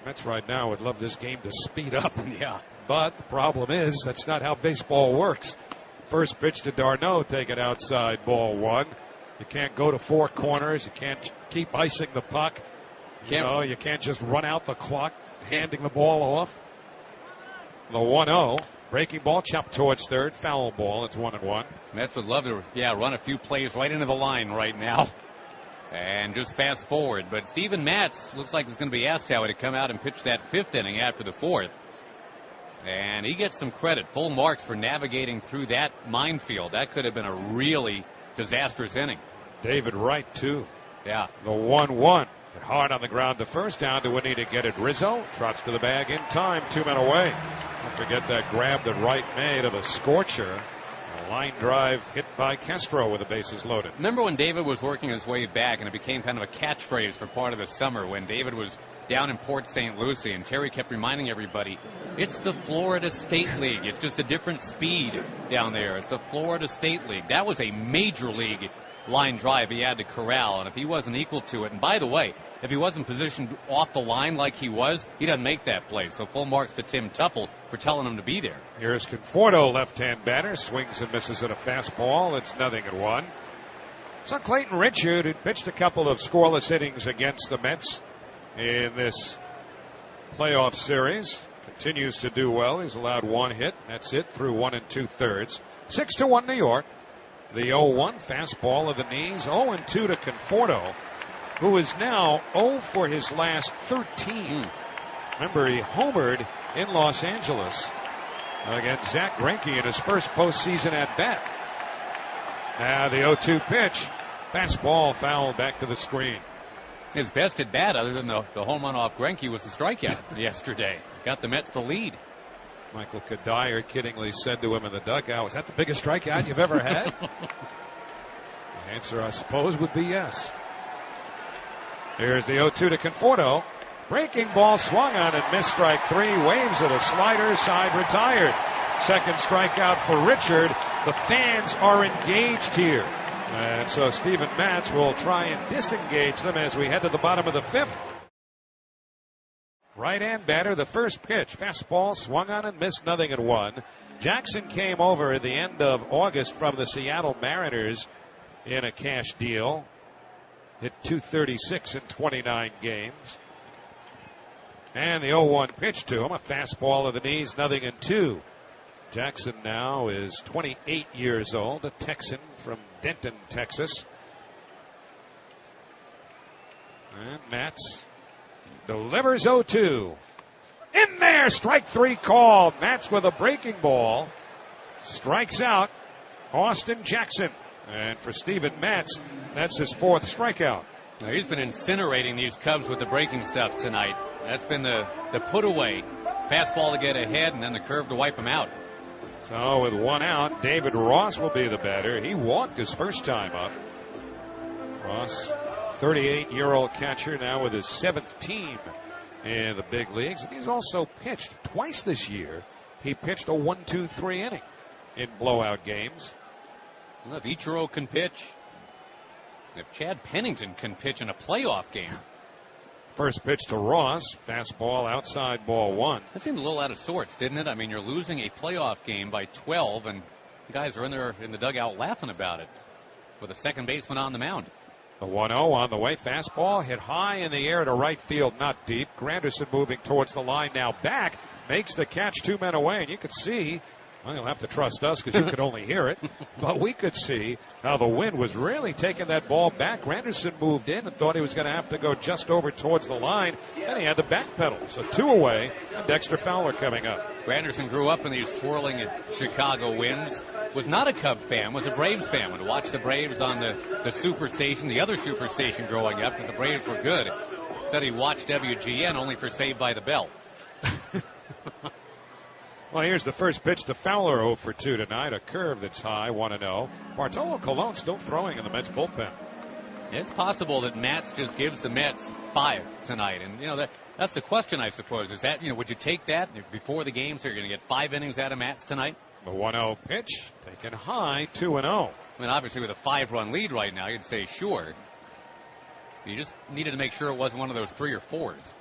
Mets right now would love this game to speed up. Yeah. But the problem is that's not how baseball works. First pitch to d'Arnaud, taken outside, ball 1. You can't go to 4 corners. You can't keep icing the puck. You can't just run out the clock, handing the ball off. The 1-0. Breaking ball, chopped towards third. Foul ball. It's 1-1. Mets would love to, run a few plays right into the line right now. And just fast forward. But Steven Matz looks like he's going to be asked Howie to come out and pitch that 5th inning after the 4th. And he gets some credit, full marks for navigating through that minefield. That could have been a really disastrous inning. David Wright, too. Yeah. The 1-1. Hard on the ground to first, down to Winnie to get it. Rizzo trots to the bag in time, 2 men away. Don't forget that grab that Wright made of a scorcher. A line drive hit by Castro with the bases loaded. Remember when David was working his way back and it became kind of a catchphrase for part of the summer when David was down in Port St. Lucie and Terry kept reminding everybody, it's the Florida State League. It's just a different speed down there. It's the Florida State League. That was a major league line drive he had to corral, and if he wasn't equal to it, and by the way, if he wasn't positioned off the line like he was, he doesn't make that play. So full marks to Tim Tuffle for telling him to be there. Here's Conforto, left-hand batter, swings and misses at a fastball. It's 0-1. So Clayton Richard, who pitched a couple of scoreless innings against the Mets in this playoff series, continues to do well. He's allowed 1 hit. That's it through 1 2/3. 6-1 New York. The 0-1 fastball of the knees. 0-2 to Conforto, who is now 0 for his last 13. Remember, he homered in Los Angeles against Zach Greinke in his first postseason at bat. Now the 0-2 pitch. Fastball fouled back to the screen. His best at bat, other than the home run off Greinke, was the strikeout yesterday. Got the Mets the lead. Michael Kadire kiddingly said to him in the dugout, "Was that the biggest strikeout you've ever had?" The answer, I suppose, would be yes. Here's the 0-2 to Conforto. Breaking ball swung on and missed, strike 3. Waves at a slider, side retired. Second strikeout for Richard. The fans are engaged here. And so Steven Matz will try and disengage them as we head to the bottom of the 5th. Right-hand batter, the first pitch. Fastball swung on and missed, 0-1. Jackson came over at the end of August from the Seattle Mariners in a cash deal. Hit .236 in 29 games. And the 0-1 pitch to him, a fastball of the knees, 0-2. Jackson now is 28 years old, a Texan from Denton, Texas. And Matz delivers 0-2. In there, strike 3 called. Matz with a breaking ball. Strikes out. Austin Jackson. And for Steven Matz, that's his 4th strikeout. Now, he's been incinerating these Cubs with the breaking stuff tonight. That's been the put away. Fastball to get ahead and then the curve to wipe him out. So with 1 out, David Ross will be the batter. He walked his first time up. Ross, 38-year-old catcher, now with his 7th team in the big leagues. And he's also pitched twice this year. He pitched a 1-2-3 inning in blowout games. Well, if Ichiro can pitch, if Chad Pennington can pitch in a playoff game. First pitch to Ross, fastball outside, ball 1. That seemed a little out of sorts, didn't it? I mean, you're losing a playoff game by 12, and the guys are in there in the dugout laughing about it with a second baseman on the mound. The 1-0 on the way. Fastball hit high in the air to right field, not deep. Granderson moving towards the line now back. Makes the catch, 2 men away, and you could see, well, you'll have to trust us because you could only hear it, but we could see how the wind was really taking that ball back. Granderson moved in and thought he was going to have to go just over towards the line, and he had to backpedal. So 2 away, and Dexter Fowler coming up. Granderson grew up in these swirling Chicago winds. Was not a Cub fan, was a Braves fan. Would watch the Braves on the Superstation, the other Superstation growing up because the Braves were good. Said he watched WGN only for Saved by the Bell. Well, here's the first pitch to Fowler, 0 for 2 tonight. A curve that's high, 1-0. Bartolo Colon still throwing in the Mets bullpen. It's possible that Matz just gives the Mets 5 tonight. And, you know, that's the question, I suppose. Is that, you know, would you take that before the game so you're going to get 5 innings out of Matz tonight? The 1-0 pitch taken high, 2-0. I mean, obviously with a 5-run lead right now, you'd say sure. You just needed to make sure it wasn't one of those 3 or 4s.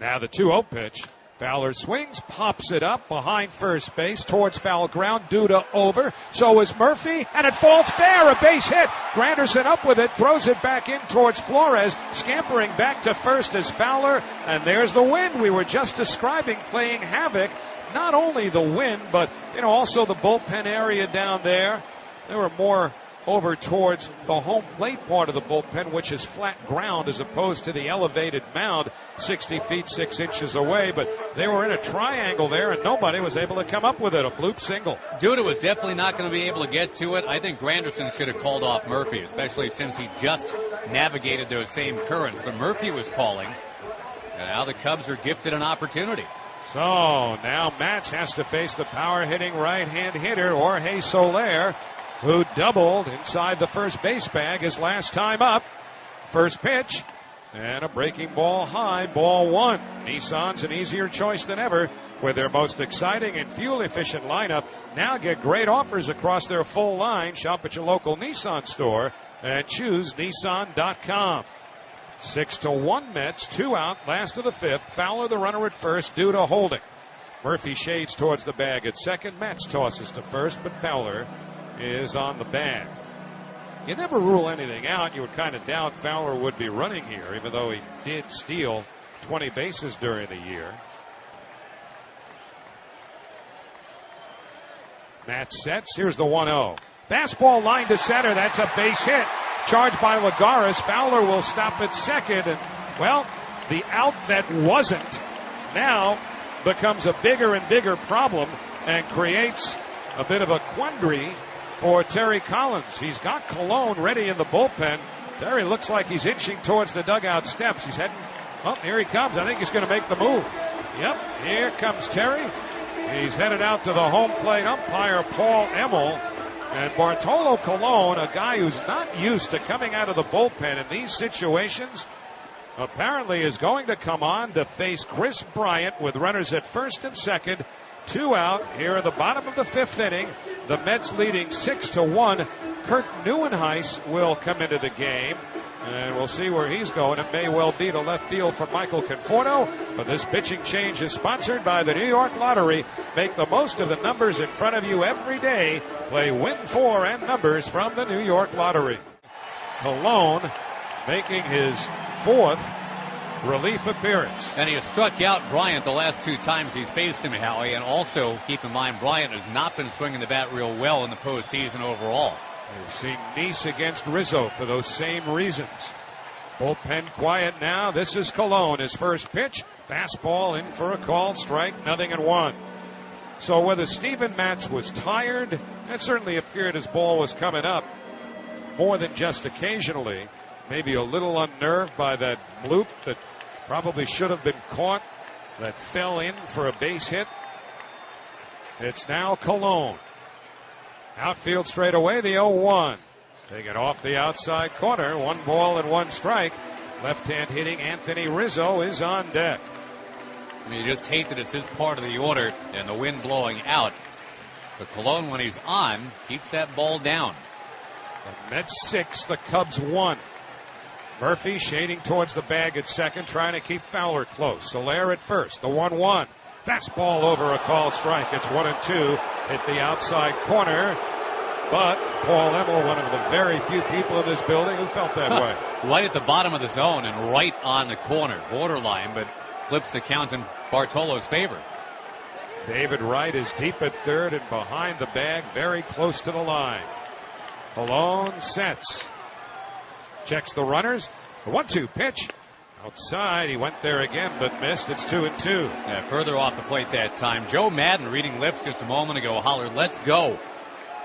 Now the 2-0 pitch. Fowler swings, pops it up behind first base towards foul ground. Duda over. So is Murphy, and it falls fair. A base hit. Granderson up with it, throws it back in towards Flores. Scampering back to first is Fowler, and there's the wind we were just describing playing havoc. Not only the wind, but also the bullpen area down there. There were more over towards the home plate part of the bullpen, which is flat ground as opposed to the elevated mound 60 feet 6 inches away. But they were in a triangle there, and nobody was able to come up with it. A bloop single. Duda was definitely not going to be able to get to it. I think Granderson should have called off Murphy, especially since he just navigated those same currents. But Murphy was calling, and now the Cubs are gifted an opportunity. So now Matz has to face the power-hitting right-hand hitter, Jorge Soler, who doubled inside the first base bag his last time up. First pitch, and a breaking ball high, ball 1. Nissan's an easier choice than ever with their most exciting and fuel-efficient lineup. Now get great offers across their full line. Shop at your local Nissan store and choose Nissan.com. 6-1 Mets, 2 out, last of the 5th. Fowler the runner at first, Duda holding. Murphy shades towards the bag at second. Matz tosses to first, but Fowler is on the bag. You never rule anything out. You would kind of doubt Fowler would be running here, even though he did steal 20 bases during the year. Matz sets. Here's the 1-0. Fastball line to center. That's a base hit. Charged by Lagares. Fowler will stop at second. And, well, the out that wasn't now becomes a bigger and bigger problem and creates a bit of a quandary for Terry Collins. He's got Colon ready in the bullpen. Terry looks like he's inching towards the dugout steps. He's heading. Oh, here he comes. I think he's going to make the move. Yep, here comes Terry. He's headed out to the home plate umpire, Paul Emmel. And Bartolo Colon, a guy who's not used to coming out of the bullpen in these situations, apparently is going to come on to face Chris Bryant with runners at first and second. 2 out here in the bottom of the 5th inning. The Mets leading 6-1. Kurt Neuenhuis will come into the game, and we'll see where he's going. It may well be to left field for Michael Conforto, but this pitching change is sponsored by the New York Lottery. Make the most of the numbers in front of you every day. Play Win 4 and numbers from the New York Lottery. Colon making his 4th relief appearance. And he has struck out Bryant the last 2 times he's faced him, Howie. And also, keep in mind, Bryant has not been swinging the bat real well in the postseason overall. We've seen Nice against Rizzo for those same reasons. Bullpen quiet now. This is Colon. His first pitch. Fastball in for a called strike. 0-1. So whether Steven Matz was tired, it certainly appeared his ball was coming up more than just occasionally. Maybe a little unnerved by that bloop that probably should have been caught, that fell in for a base hit. It's now Colon. Outfield straight away, the 0-1. Taken off the outside corner, 1 ball and 1 strike. Left-hand hitting Anthony Rizzo is on deck. You just hate that it's his part of the order and the wind blowing out. But Colon, when he's on, keeps that ball down. The Mets 6, the Cubs 1. Murphy shading towards the bag at second, trying to keep Fowler close. Soler at first, the 1-1. Fastball over a called strike. It's 1-2. Hit the outside corner. But Paul Emmel, one of the very few people in this building who felt that way. Right at the bottom of the zone and right on the corner, borderline, but flips the count in Bartolo's favor. David Wright is deep at third and behind the bag, very close to the line. Colon sets. Checks the runners. The 1-2 pitch. Outside, he went there again, but missed. It's 2-2. Yeah, further off the plate that time. Joe Madden, reading lips just a moment ago, hollered, "Let's go,"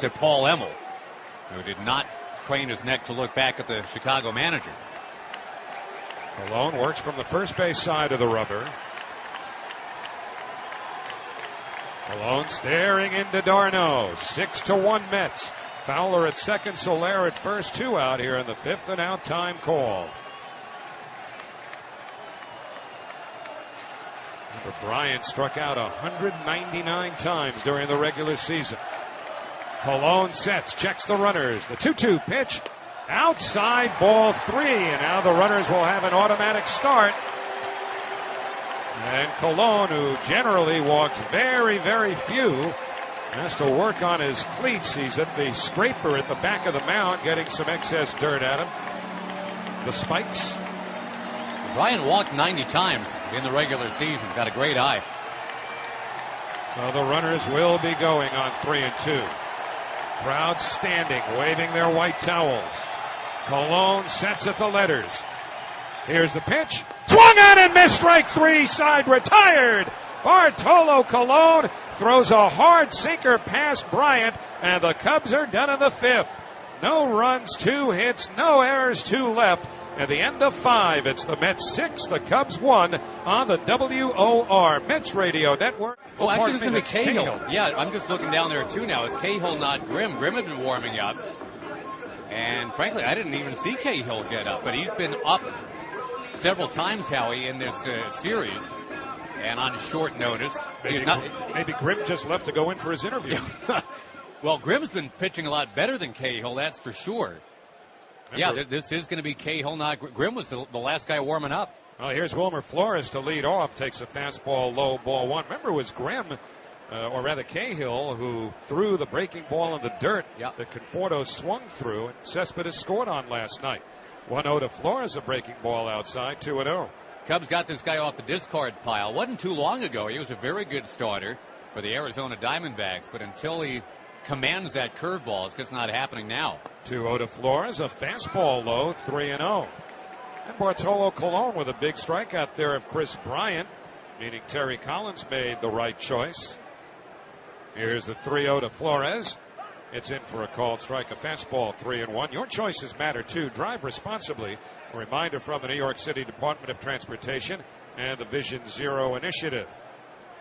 to Paul Emmel, who did not crane his neck to look back at the Chicago manager. Colon works from the first base side of the rubber. Colon staring into d'Arnaud. 6-1 Mets. Fowler at second, Soler at first. 2 out here in the 5th, and out time called. Remember, Bryant struck out 199 times during the regular season. Colon sets, checks the runners. The 2-2 pitch. Outside, ball 3, and now the runners will have an automatic start. And Colon, who generally walks very, very few, has to work on his cleats. He's at the scraper at the back of the mound, getting some excess dirt at him. The spikes. Bryant walked 90 times in the regular season. Got a great eye. So the runners will be going on 3-2. Crowd standing, waving their white towels. Colon sets at the letters. Here's the pitch. Swung on and missed. Strike 3. Side retired. Bartolo Colon throws a hard sinker past Bryant, and the Cubs are done in the 5th. No runs, 2 hits, no errors, 2 left. At the end of 5, it's the Mets 6, the Cubs 1 on the WOR Mets Radio Network. Oh, actually, this is Cahill. Yeah, I'm just looking down there, too, now. It's Cahill, not Grimm. Grimm had been warming up. And, frankly, I didn't even see Cahill get up. But he's been up several times, Howie, in this series. And on short notice. Maybe Grimm just left to go in for his interview. Well, Grimm's been pitching a lot better than Cahill, that's for sure. Yeah, this is going to be Cahill, not Grimm. Was the last guy warming up. Well, here's Wilmer Flores to lead off. Takes a fastball low, ball 1. Remember, it was Grimm, or rather Cahill, who threw the breaking ball in the dirt that Conforto swung through, and Cespedes scored on last night. 1-0 to Flores, a breaking ball outside, 2-0. Cubs got this guy off the discard pile. Wasn't too long ago. He was a very good starter for the Arizona Diamondbacks, but until he commands that curveball, it's just not happening now. 2-0 to Flores, a fastball low, 3-0. And Bartolo Colon with a big strikeout there of Chris Bryant, meaning Terry Collins made the right choice. Here's the 3-0 to Flores. It's in for a called strike, a fastball, 3-1. Your choices matter too. Drive responsibly. A reminder from the New York City Department of Transportation and the Vision Zero initiative.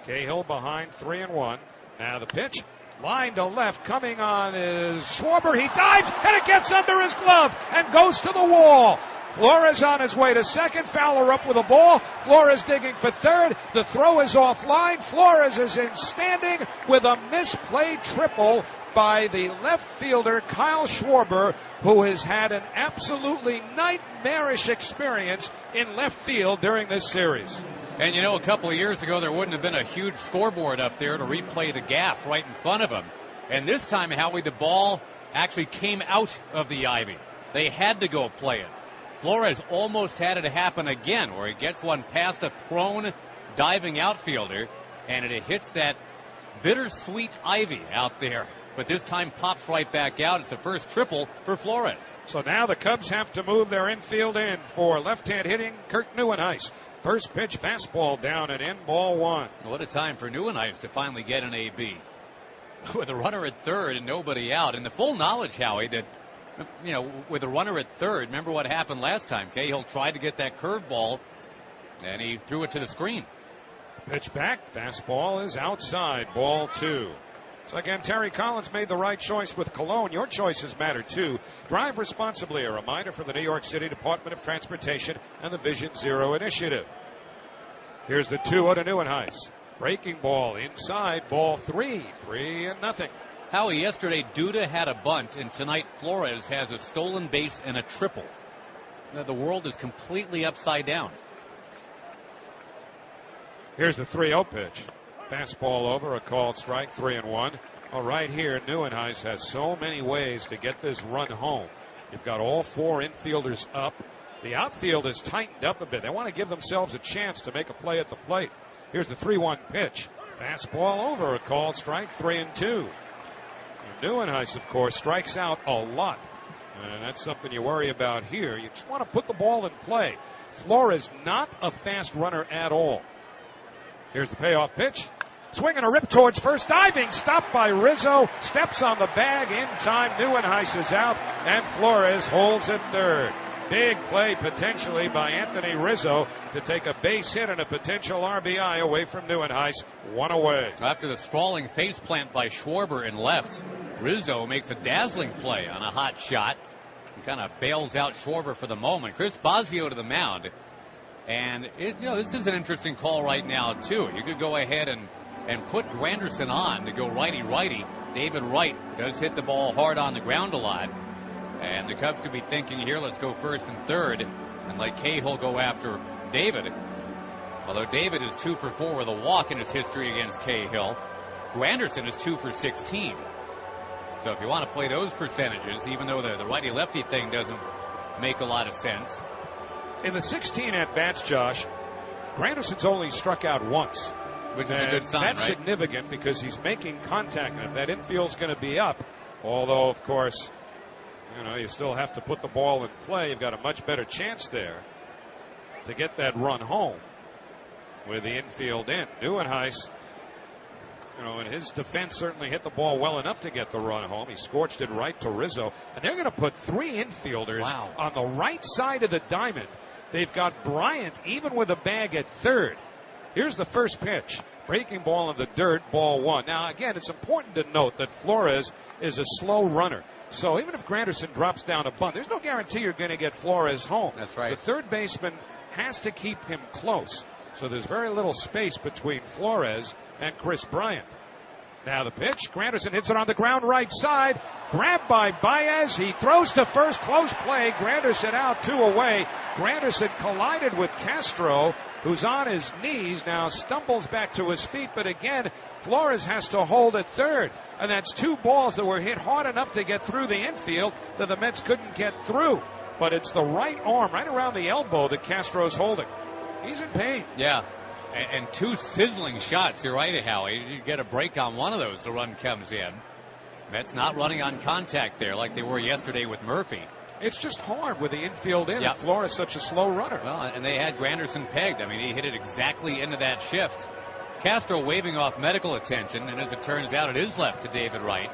Cahill behind, 3-1. Now the pitch. Line to left, coming on is Schwarber. He dives, and it gets under his glove and goes to the wall. Flores on his way to second. Fowler up with a ball. Flores digging for third. The throw is offline. Flores is in standing with a misplayed triple by the left fielder, Kyle Schwarber, who has had an absolutely nightmarish experience in left field during this series. And, you know, a couple of years ago, there wouldn't have been a huge scoreboard up there to replay the gaff right in front of him. And this time, Howie, the ball actually came out of the ivy. They had to go play it. Flores almost had it happen again, where he gets one past a prone diving outfielder, and it hits that bittersweet ivy out there but this time pops right back out. It's the first triple for Flores. So now the Cubs have to move their infield in for left-hand hitting Kurt Neuenhuis. First pitch, fastball down and in, ball one. What a time for Neuenhuis to finally get an AB. With a runner at third and nobody out. And the full knowledge, Howie, that, with a runner at third, remember what happened last time. Cahill tried to get that curveball, and he threw it to the screen. Pitch back, fastball is outside, ball two. So again, Terry Collins made the right choice with Cologne. Your choices matter too. Drive responsibly. A reminder from the New York City Department of Transportation and the Vision Zero Initiative. Here's the 2-0 to Neuenhuis. Breaking ball inside, ball three. 3-0. Howie, yesterday Duda had a bunt, and tonight Flores has a stolen base and a triple. The world is completely upside down. Here's the 3-0 pitch. Fastball over, a called strike, 3-1. Well, right here, Neuenhuis has so many ways to get this run home. You've got all four infielders up. The outfield is tightened up a bit. They want to give themselves a chance to make a play at the plate. Here's the 3-1 pitch. Fastball over, a called strike, 3-2. Neuenhuis, of course, strikes out a lot. And that's something you worry about here. You just want to put the ball in play. Flores not a fast runner at all. Here's the payoff pitch. Swing and a rip towards first. Diving. Stopped by Rizzo. Steps on the bag in time. Neuenhuis is out. And Flores holds at third. Big play potentially by Anthony Rizzo to take a base hit and a potential RBI away from Neuenhuis. One away. After the sprawling faceplant by Schwarber in left, Rizzo makes a dazzling play on a hot shot. He kind of bails out Schwarber for the moment. Chris Bosio to the mound. And this is an interesting call right now, too. You could go ahead and put Granderson on to go righty-righty. David Wright does hit the ball hard on the ground a lot. And the Cubs could be thinking here, let's go first and third and let Cahill go after David. Although David is 2 for 4 with a walk in his history against Cahill. Granderson is 2 for 16. So if you want to play those percentages, even though the righty-lefty thing doesn't make a lot of sense. In the 16 at-bats, Josh, Granderson's only struck out once. Which is a good sign, that's right? significant because he's making contact. And if that infield's going to be up, although, of course, you still have to put the ball in play. You've got a much better chance there to get that run home with the infield in. Neuenhuis, in his defense, certainly hit the ball well enough to get the run home. He scorched it right to Rizzo. And they're going to put 3 infielders on the right side of the diamond. They've got Bryant even with a bag at third. Here's the first pitch. Breaking ball in the dirt, ball one. Now, again, it's important to note that Flores is a slow runner. So even if Granderson drops down a bunt, there's no guarantee you're going to get Flores home. That's right. The third baseman has to keep him close. So there's very little space between Flores and Chris Bryant. Now the pitch. Granderson hits it on the ground right side. Grabbed by Baez. He throws to first. Close play. Granderson out, 2 away. Granderson collided with Castro, who's on his knees now, stumbles back to his feet. But again, Flores has to hold at third. And that's 2 balls that were hit hard enough to get through the infield that the Mets couldn't get through. But it's the right arm right around the elbow that Castro's holding. He's in pain. Yeah. And 2 sizzling shots. You're right, Howie. You get a break on one of those, the run comes in. Mets not running on contact there like they were yesterday with Murphy. It's just hard with the infield in. Yep. And Flores such a slow runner. Well, and they had Granderson pegged. I mean, he hit it exactly into that shift. Castro waving off medical attention, and as it turns out, it is left to David Wright.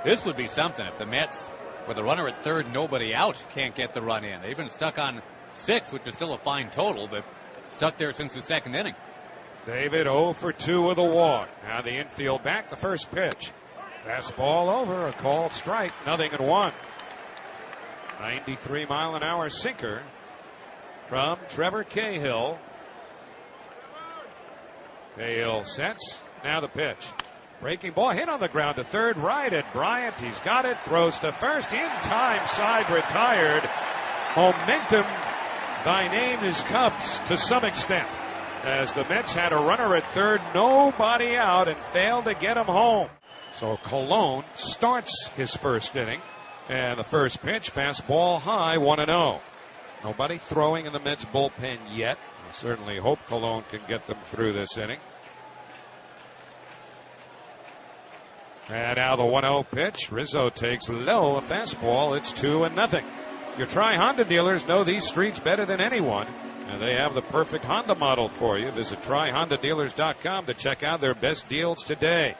This would be something if the Mets, with a runner at third, nobody out, can't get the run in. They've been stuck on 6, which is still a fine total, but stuck there since the second inning. David 0 for 2 with a walk. Now the infield back, the first pitch. Fastball over, a called strike, 0-1. 93-mile-an-hour sinker from Trevor Cahill. Cahill sets. Now the pitch. Breaking ball hit on the ground to third, right at Bryant. He's got it, throws to first, in time, side retired. Momentum by name is Cubs to some extent, as the Mets had a runner at third, nobody out, and failed to get him home. So Cologne starts his first inning, and the first pitch, fastball high, 1-0. Nobody throwing in the Mets bullpen yet. I certainly hope Cologne can get them through this inning. And now the 1-0 pitch. Rizzo takes low, a fastball. It's 2-0. Your Tri-Honda dealers know these streets better than anyone, and they have the perfect Honda model for you. Visit TriHondaDealers.com to check out their best deals today.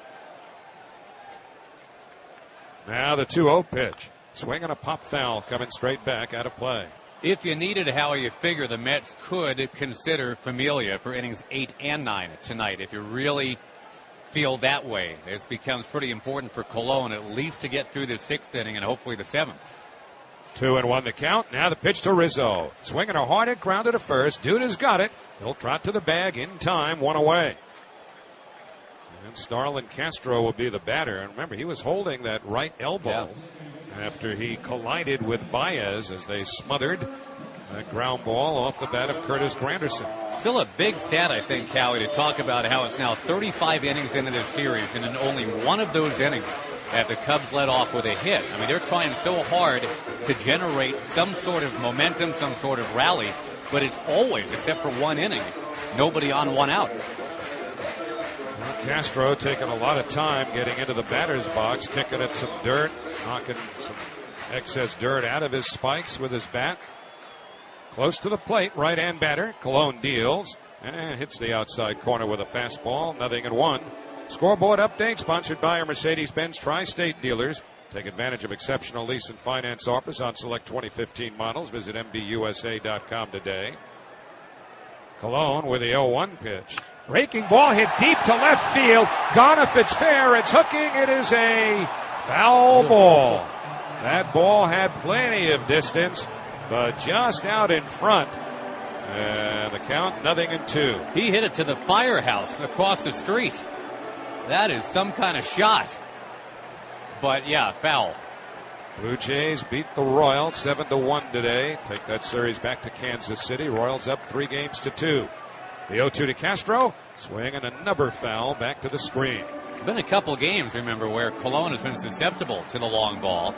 Now the 2-0 pitch. Swing and a pop foul coming straight back out of play. If you needed Howie, you figure the Mets could consider Familia for innings 8 and 9 tonight. If you really feel that way, this becomes pretty important for Colon at least to get through the 6th inning and hopefully the 7th. 2-1 the count. Now the pitch to Rizzo. Swinging a hard hit ground to first. Duda's got it. He'll trot to the bag in time. 1 away. And Starlin Castro will be the batter. And remember, he was holding that right elbow after he collided with Baez as they smothered that ground ball off the bat of Curtis Granderson. Still a big stat, I think, Howie, to talk about how it's now 35 innings into this series, and in only one of those innings that the Cubs led off with a hit. I mean, they're trying so hard to generate some sort of momentum, some sort of rally, but it's always, except for one inning, nobody on, one out. Well, Castro taking a lot of time getting into the batter's box, kicking at some dirt, knocking some excess dirt out of his spikes with his bat. Close to the plate, right-hand batter. Colon deals and hits the outside corner with a fastball. 0-1. Scoreboard update sponsored by our Mercedes-Benz Tri-State dealers. Take advantage of exceptional lease and finance offers on select 2015 models. Visit MBUSA.com today. Colon with the 0-1 pitch. Raking ball hit deep to left field. Gone if it's fair. It's hooking. It is a foul ball. That ball had plenty of distance, but just out in front. And the count 0-2. He hit it to the firehouse across the street. That is some kind of shot. But yeah, foul. Blue Jays beat the Royals 7-1 today. Take that series back to Kansas City. Royals up 3-2. The 0-2 to Castro. Swing and another foul back to the screen. Been a couple games, remember, where Colon has been susceptible to the long ball.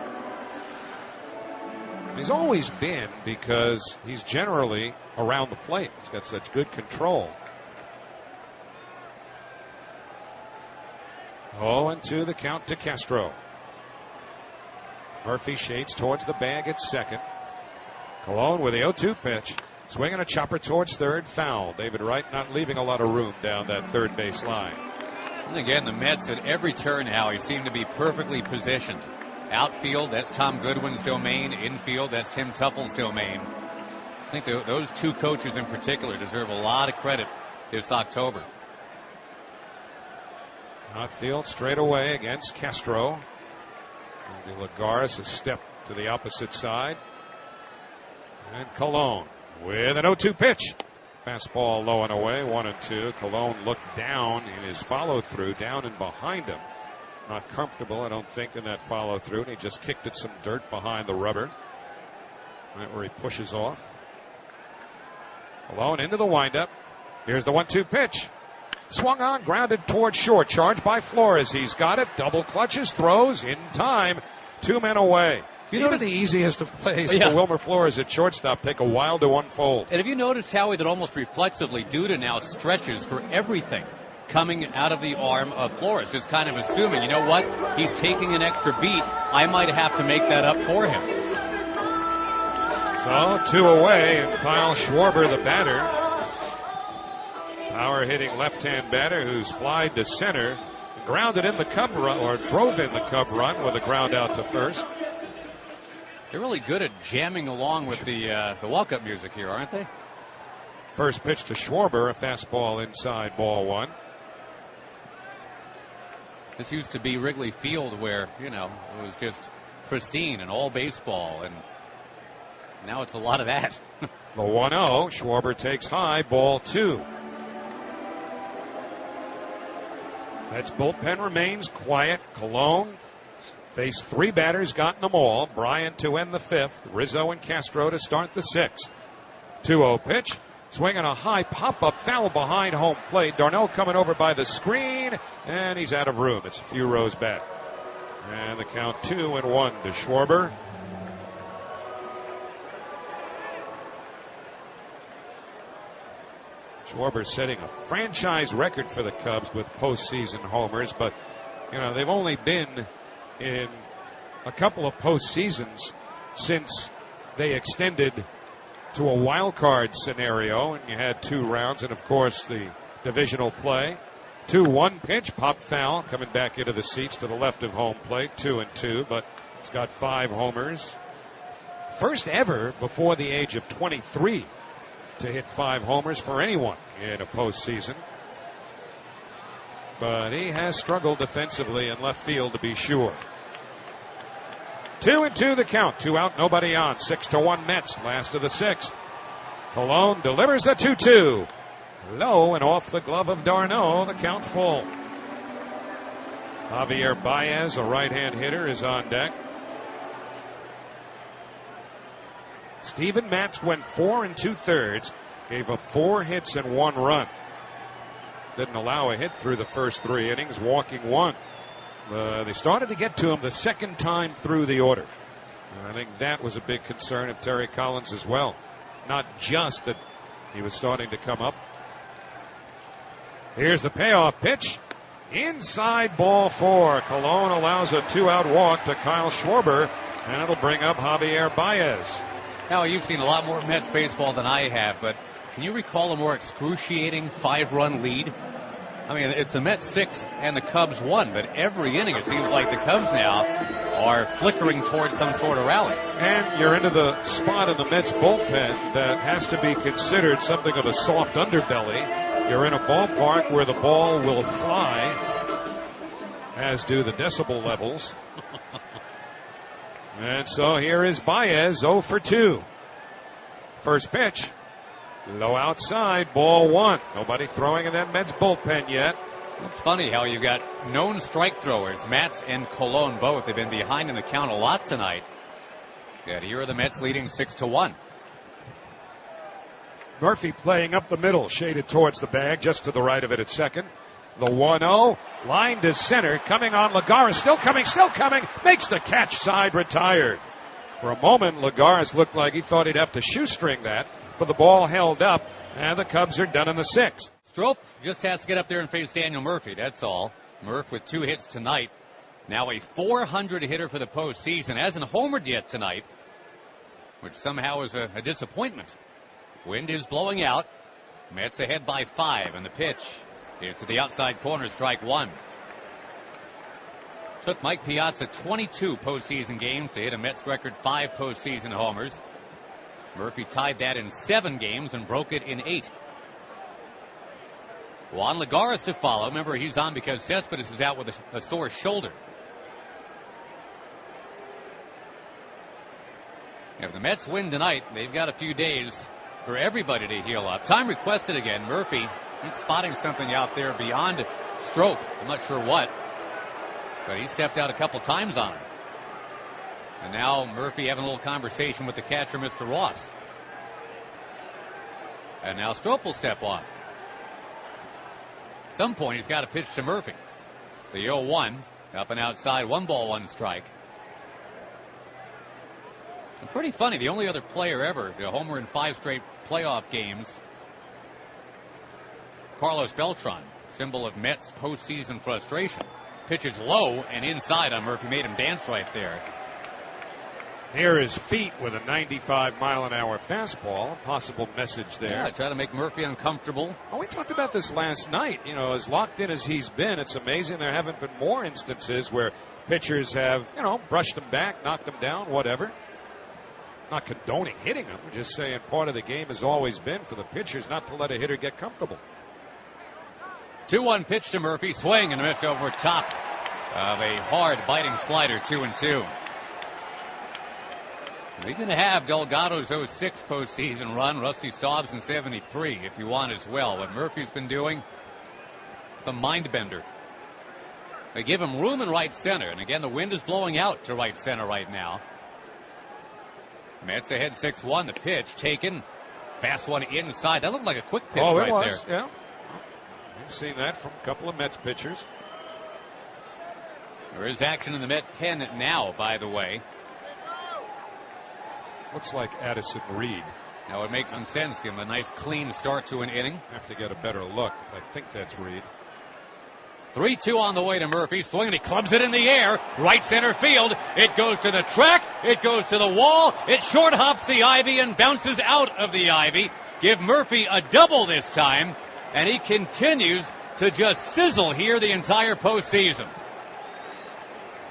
He's always been, because he's generally around the plate. He's got such good control. 0-2 the count to Castro. Murphy shades towards the bag at second. Colon with the 0-2 pitch. Swinging a chopper towards third, foul. David Wright not leaving a lot of room down that third base line. And again, the Mets at every turn now, he seemed to be perfectly positioned. Outfield, that's Tom Goodwin's domain. Infield, that's Tim Tuffle's domain. I think those two coaches in particular deserve a lot of credit this October. Outfield straight away against Castro. Lagares a step to the opposite side. And Colon with an 0-2 pitch. Fastball low and away, 1-2. Colon looked down in his follow through, down and behind him. Not comfortable, I don't think, in that follow through. And he just kicked at some dirt behind the rubber. Right where he pushes off. Colon into the windup. Here's the 1-2 pitch. Swung on, grounded towards short. Charged by Flores. He's got it. Double clutches, throws in time. 2 men away. Even the easiest of plays for Wilmer Flores at shortstop take a while to unfold. And have you noticed, Howie, that almost reflexively, Duda now stretches for everything coming out of the arm of Flores, just kind of assuming, you know what, he's taking an extra beat. I might have to make that up for him. So 2 away, and Kyle Schwarber, the batter. Power hitting left-hand batter who's flied to center, grounded in the Cub run, or drove in the Cub run with a ground out to first. They're really good at jamming along with the walk-up music here, aren't they? First pitch to Schwarber, a fastball inside, ball 1. This used to be Wrigley Field where, it was just pristine and all baseball, and now it's a lot of that. The 1-0, Schwarber takes high, ball 2. That's bullpen remains quiet. Colon faced 3 batters, gotten them all. Bryant to end the 5th. Rizzo and Castro to start the 6th. 2-0 pitch. Swinging a high pop-up foul behind home plate. Darnell coming over by the screen, and he's out of room. It's a few rows back. And the count 2-1 to Schwarber. Schwarber setting a franchise record for the Cubs with postseason homers, but You know, they've only been in a couple of postseasons since they extended to a wild card scenario, and you had 2 rounds, and of course the divisional play. 2-1 pitch, pop foul, coming back into the seats to the left of home plate, 2-2, but he's got 5 homers. First ever before the age of 23 to hit 5 homers for anyone in a postseason. But he has struggled defensively in left field, to be sure. 2-2 the count. 2 out, nobody on. 6-1 Mets, last of the 6th. Colon delivers the 2-2. Low and off the glove of d'Arnaud. The count full. Javier Baez, a right-hand hitter, is on deck. Steven Matz went 4 2/3, gave up 4 hits and 1 run. Didn't allow a hit through the first 3 innings, walking 1. They started to get to him the second time through the order. And I think that was a big concern of Terry Collins as well. Not just that he was starting to come up. Here's the payoff pitch. Inside, ball 4. Colon allows a 2-out walk to Kyle Schwarber, and it'll bring up Javier Baez. Now, you've seen a lot more Mets baseball than I have, but can you recall a more excruciating 5-run lead? I mean, it's the Mets 6 and the Cubs 1, but every inning it seems like the Cubs now are flickering towards some sort of rally. And you're into the spot in the Mets bullpen that has to be considered something of a soft underbelly. You're in a ballpark where the ball will fly, as do the decibel levels. And so here is Baez, 0 for 2. First pitch, low outside, ball 1. Nobody throwing in that Mets bullpen yet. It's funny how you've got known strike throwers, Matz and Colon both. They've been behind in the count a lot tonight. Yet here are the Mets leading 6-1. Murphy playing up the middle, shaded towards the bag, just to the right of it at second. The 1-0, line to center, coming on Lagares, still coming, makes the catch, side retired. For a moment, Lagares looked like he thought he'd have to shoestring that, but the ball held up, and the Cubs are done in the 6th. Strop just has to get up there and face Daniel Murphy, that's all. Murph with 2 hits tonight. Now a 400 hitter for the postseason. Hasn't homered yet tonight, which somehow is a disappointment. Wind is blowing out. Mets ahead by 5, and the pitch is to the outside corner, strike 1. Took Mike Piazza 22 postseason games to hit a Mets record 5 postseason homers. Murphy tied that in 7 games and broke it in 8. Juan Lagares to follow. Remember, he's on because Cespedes is out with a sore shoulder. If the Mets win tonight, they've got a few days for everybody to heal up. Time requested again. Murphy, he's spotting something out there beyond Strop. I'm not sure what, but he stepped out a couple times on him. And now Murphy having a little conversation with the catcher, Mr. Ross. And now Strop will step off. At some point, he's got to pitch to Murphy. The 0-1, up and outside, 1 ball, 1 strike. And pretty funny, the only other player ever to homer in 5 straight playoff games, Carlos Beltran, symbol of Mets postseason frustration. Pitches low and inside on Murphy, made him dance right there. Here is Feet with a 95-mile-an-hour fastball. A possible message there. Yeah, try to make Murphy uncomfortable. Oh, we talked about this last night. You know, as locked in as he's been, it's amazing there haven't been more instances where pitchers have, brushed him back, knocked him down, whatever. Not condoning hitting him. We're just saying part of the game has always been for the pitchers not to let a hitter get comfortable. 2-1 pitch to Murphy. Swing and a miss over top of a hard biting slider. 2-2. We can have Delgado's 06 postseason run. Rusty Staub's in 73 if you want as well. What Murphy's been doing, it's a mind bender. They give him room in right center. And again, the wind is blowing out to right center right now. Mets ahead 6-1. The pitch taken. Fast one inside. That looked like a quick pitch right there. Yeah. You've seen that from a couple of Mets pitchers. There is action in the Met pen now, by the way. Looks like Addison Reed. Now it makes some sense. Give him a nice clean start to an inning. Have to get a better look. I think that's Reed. 3-2 on the way to Murphy. Swinging, he clubs it in the air. Right center field. It goes to the track. It goes to the wall. It short hops the ivy and bounces out of the ivy. Give Murphy a double this time. And he continues to just sizzle here the entire postseason.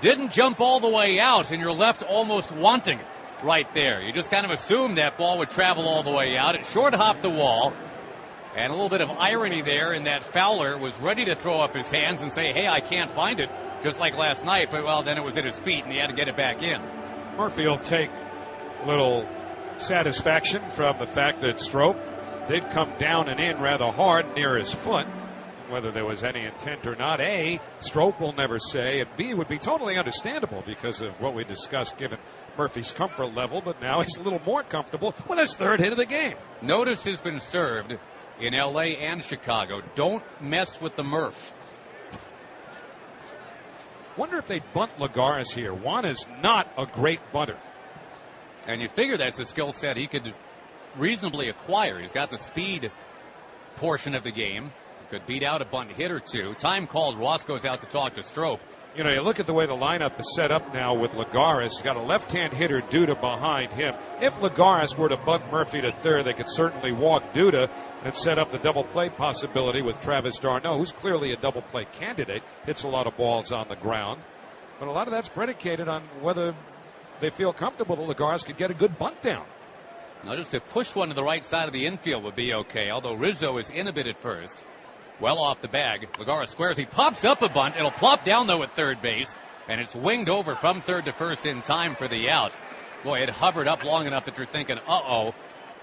Didn't jump all the way out, and you're left almost wanting it right there. You just kind of assumed that ball would travel all the way out. It short hopped the wall. And a little bit of irony there in that Fowler was ready to throw up his hands and say, hey, I can't find it, just like last night. But, well, then it was at his feet, and he had to get it back in. Murphy will take a little satisfaction from the fact that Strop did come down and in rather hard near his foot. Whether there was any intent or not, A, Strop will never say, and B, would be totally understandable because of what we discussed given Murphy's comfort level, but now he's a little more comfortable with his third hit of the game. Notice has been served in L.A. and Chicago. Don't mess with the Murph. Wonder if they'd bunt Lagares here. Juan is not a great bunter. And you figure that's a skill set he could reasonably acquire. He's got the speed portion of the game. Could beat out a bunt hit or two. Time called. Ross goes out to talk to Strop. You know, you look at the way the lineup is set up now with Lagares. He's got a left-hand hitter, Duda, behind him. If Lagares were to bunt Murphy to third, they could certainly walk Duda and set up the double play possibility with Travis d'Arnaud, who's clearly a double play candidate. Hits a lot of balls on the ground. But a lot of that's predicated on whether they feel comfortable that Lagares could get a good bunt down. Now, just to push one to the right side of the infield would be okay, although Rizzo is in a bit at first. Well off the bag. Lagares squares. He pops up a bunt. It'll plop down, though, at third base. And it's winged over from third to first in time for the out. Boy, it hovered up long enough that you're thinking, uh-oh.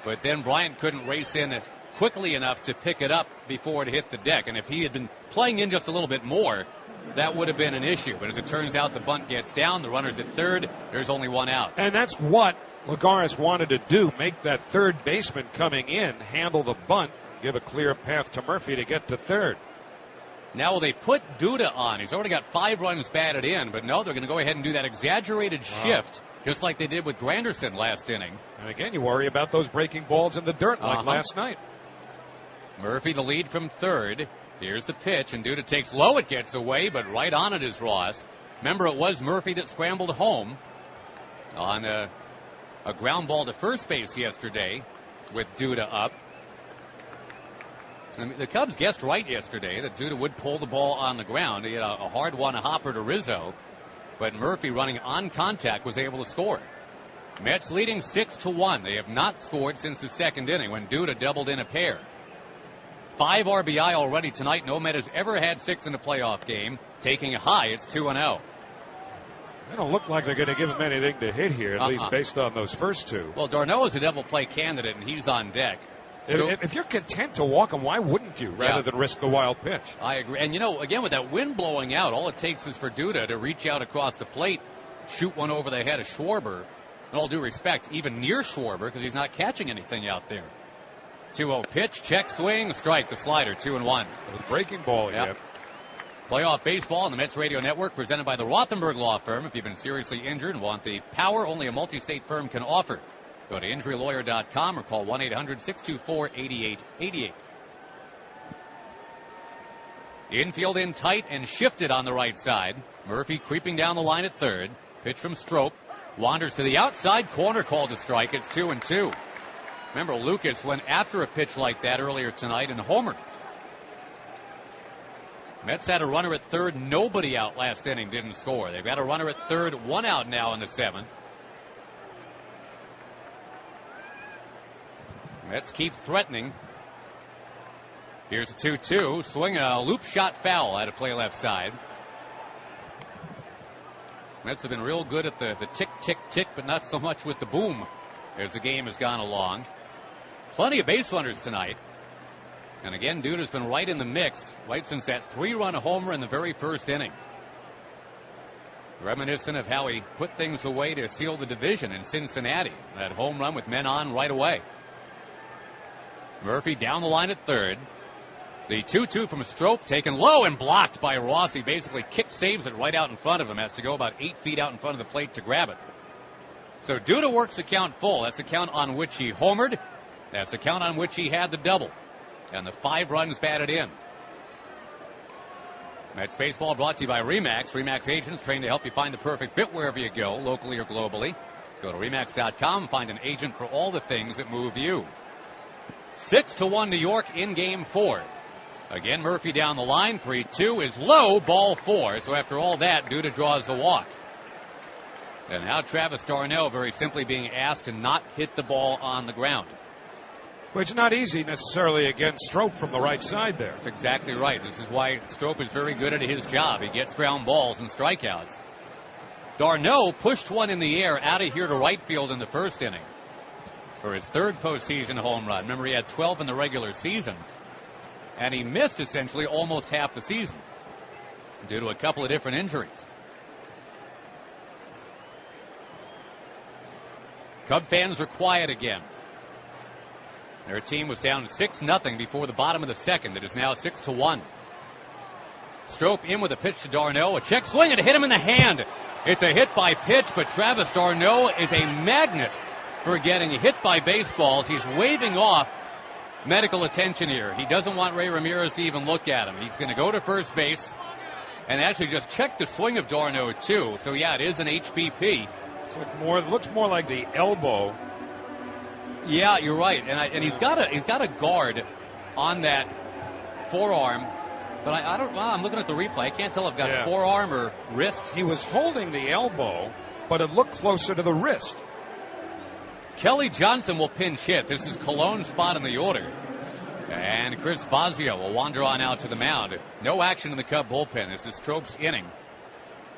But then Bryant couldn't race in quickly enough to pick it up before it hit the deck. And if he had been playing in just a little bit more, that would have been an issue. But as it turns out, the bunt gets down. The runner's at third. There's only one out. And that's what Lagares wanted to do. Make that third baseman coming in handle the bunt. Give a clear path to Murphy to get to third. Now will they put Duda on? He's already got 5 runs batted in, but no, they're going to go ahead and do that exaggerated shift, just like they did with Granderson last inning. And again, you worry about those breaking balls in the dirt like last night. Murphy the lead from third. Here's the pitch, and Duda takes low. It gets away, but right on it is Ross. Remember, it was Murphy that scrambled home on a ground ball to first base yesterday with Duda up. I mean, the Cubs guessed right yesterday that Duda would pull the ball on the ground. He had a hard one, a hopper to Rizzo, but Murphy running on contact was able to score. Mets leading 6-1. They have not scored since the second inning when Duda doubled in a pair. 5 RBI already tonight. No Met has ever had 6 in a playoff game. Taking a high, it's 2-0. They don't look like they're going to give him anything to hit here, at least based on those first 2. Well, d'Arnaud is a double play candidate, and he's on deck. If you're content to walk him, why wouldn't you, rather than risk the wild pitch? I agree. And, you know, again, with that wind blowing out, all it takes is for Duda to reach out across the plate, shoot one over the head of Schwarber. In all due respect, even near Schwarber, because he's not catching anything out there. 2-0 pitch, check swing, strike, the slider, 2-1. With a breaking ball yet. Playoff baseball on the Mets Radio Network, presented by the Rothenberg Law Firm. If you've been seriously injured and want the power only a multi-state firm can offer, go to injurylawyer.com or call 1-800-624-8888. Infield in tight and shifted on the right side. Murphy creeping down the line at third. Pitch from Strop. Wanders to the outside corner, called a strike. It's 2-2. Remember, Lucas went after a pitch like that earlier tonight and homered. Mets had a runner at third. Nobody out last inning, didn't score. They've got a runner at third. 1 out now in the 7th. Mets keep threatening. Here's a 2-2. Swing a loop shot foul out of play left side. Mets have been real good at the tick, tick, tick, but not so much with the boom as the game has gone along. Plenty of base runners tonight. And again, Duda's been right in the mix right since that 3-run homer in the very first inning. Reminiscent of how he put things away to seal the division in Cincinnati. That home run with men on right away. Murphy down the line at third. The 2-2 from Strop taken low and blocked by Ross. He basically saves it right out in front of him. Has to go about 8 feet out in front of the plate to grab it. So Duda works the count full. That's the count on which he homered. That's the count on which he had the double. And the 5 runs batted in. Mets baseball brought to you by Remax. Remax agents trained to help you find the perfect fit wherever you go, locally or globally. Go to Remax.com, find an agent for all the things that move you. 6-1 New York in Game 4. Again, Murphy down the line. 3-2 is low, ball 4. So after all that, Duda draws the walk. And now Travis d'Arnaud very simply being asked to not hit the ball on the ground. Which is not easy necessarily against Strop from the right side there. That's exactly right. This is why Strop is very good at his job. He gets ground balls and strikeouts. d'Arnaud pushed one in the air out of here to right field in the first inning for his third postseason home run. Remember, he had 12 in the regular season, and he missed essentially almost half the season due to a couple of different injuries. Cub fans are quiet again. Their team was down 6-0 before the bottom of the second. It is now 6-1. Strop in with a pitch to d'Arnaud. A check swing and a hit him in the hand. It's a hit by pitch, but Travis d'Arnaud is a magnet for getting hit by baseballs. He's waving off medical attention here. He doesn't want Ray Ramirez to even look at him. He's going to go to first base and actually just check the swing of d'Arnaud too. So yeah, it is an HBP. It looks more like the elbow. Yeah, you're right, and he's got a guard on that forearm, but I don't. Well, I'm looking at the replay. I can't tell if I've got a forearm or wrist. He was holding the elbow, but it looked closer to the wrist. Kelly Johnson will pinch hit. This is Cologne's spot in the order, and Chris Bosio will wander on out to the mound. No action in the Cub bullpen. This is Strop's inning.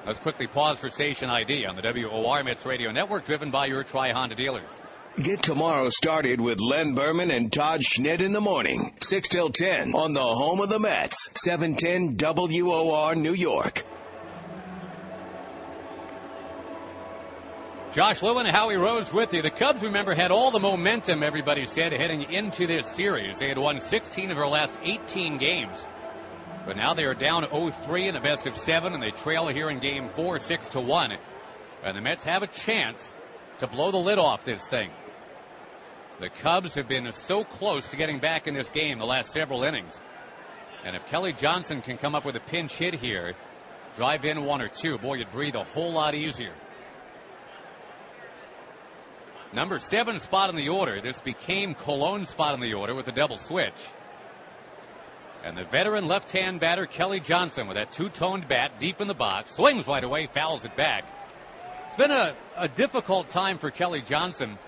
Let's quickly pause for station ID on the WOR Mets Radio Network, driven by your Tri-Honda dealers. Get tomorrow started with Len Berman and Todd Schnitt in the morning, 6 till 10 on the home of the Mets, 710 WOR New York. Josh Lewin and Howie Rose with you. The Cubs, remember, had all the momentum, everybody said, heading into this series. They had won 16 of their last 18 games. But now they are down 0-3 in a best of 7, and they trail here in Game 4, 6-1. And the Mets have a chance to blow the lid off this thing. The Cubs have been so close to getting back in this game the last several innings. And if Kelly Johnson can come up with a pinch hit here, drive in 1 or 2, boy, you'd breathe a whole lot easier. Number 7 spot in the order. This became Cologne's spot in the order with a double switch. And the veteran left-hand batter, Kelly Johnson, with that two-toned bat deep in the box, swings right away, fouls it back. It's been a difficult time for Kelly Johnson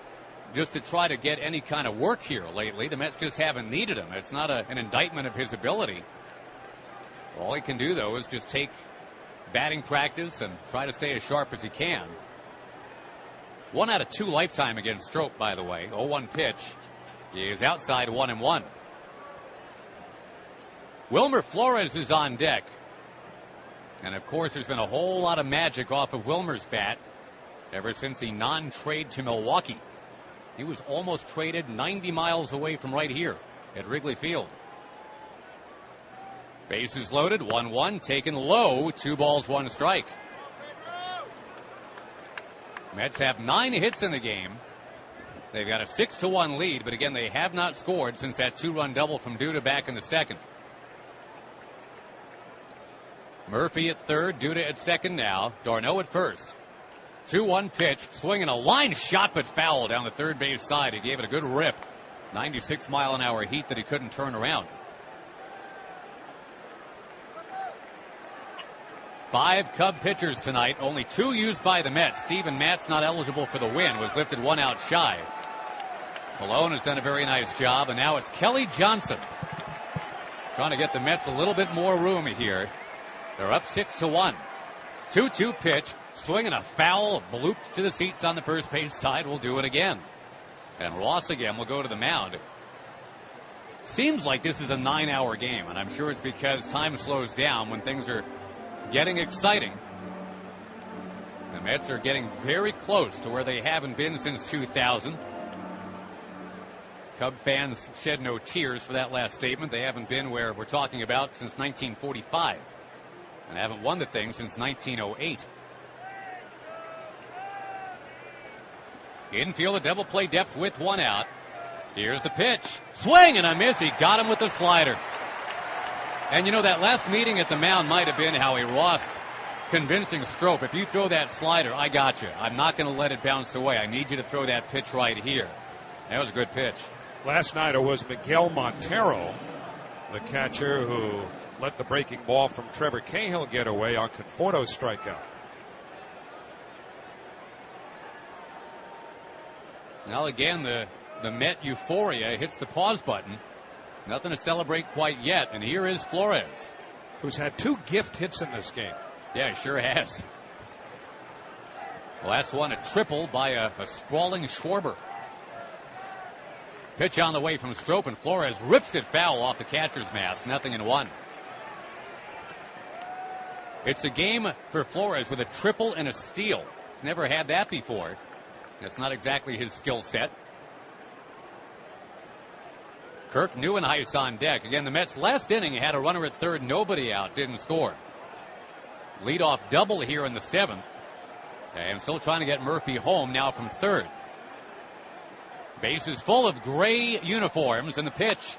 just to try to get any kind of work here lately. The Mets just haven't needed him. It's not an indictment of his ability. All he can do, though, is just take batting practice and try to stay as sharp as he can. 1 out of 2 lifetime against Strop, by the way. 0-1 pitch. He is outside 1-1. Wilmer Flores is on deck. And, of course, there's been a whole lot of magic off of Wilmer's bat ever since the non-trade to Milwaukee. He was almost traded 90 miles away from right here at Wrigley Field. Bases loaded, 1-1, taken low, 2 balls, 1 strike. Mets have 9 hits in the game. They've got a 6-1 lead, but again, they have not scored since that 2-run double from Duda back in the second. Murphy at third, Duda at second now. d'Arnaud at first. 2-1 pitch, swinging a line shot but foul down the third base side. He gave it a good rip. 96-mile-an-hour heat that he couldn't turn around. 5 Cub pitchers tonight, only 2 used by the Mets. Steven Matz, not eligible for the win, was lifted 1 out shy. Cologne has done a very nice job, and now it's Kelly Johnson trying to get the Mets a little bit more room here. They're up 6-1. 2-2 pitch, swinging a foul, blooped to the seats on the first base side. Will do it again. And Ross again will go to the mound. Seems like this is a 9-hour game, and I'm sure it's because time slows down when things are getting exciting. The Mets are getting very close to where they haven't been since 2000. Cub fans shed no tears for that last statement. They haven't been where we're talking about since 1945. And haven't won the thing since 1908. Infield, a double play depth with 1 out. Here's the pitch. Swing and a miss. He got him with the slider. And you know, that last meeting at the mound might have been Howie Ross convincing Strop, if you throw that slider, I got you. I'm not going to let it bounce away. I need you to throw that pitch right here. That was a good pitch. Last night it was Miguel Montero, the catcher, who let the breaking ball from Trevor Cahill get away on Conforto's strikeout. Now again, the Met euphoria hits the pause button. Nothing to celebrate quite yet, and here is Flores, who's had 2 gift hits in this game. Yeah, he sure has. The last one, a triple by a sprawling Schwarber. Pitch on the way from Strop, and Flores rips it foul off the catcher's mask. 0-1. It's a game for Flores with a triple and a steal. He's never had that before. That's not exactly his skill set. Kirk Neuenhuis on deck. Again, the Mets last inning had a runner at third, nobody out, didn't score. Leadoff double here in the 7th. And still trying to get Murphy home now from third. Bases full of gray uniforms, and the pitch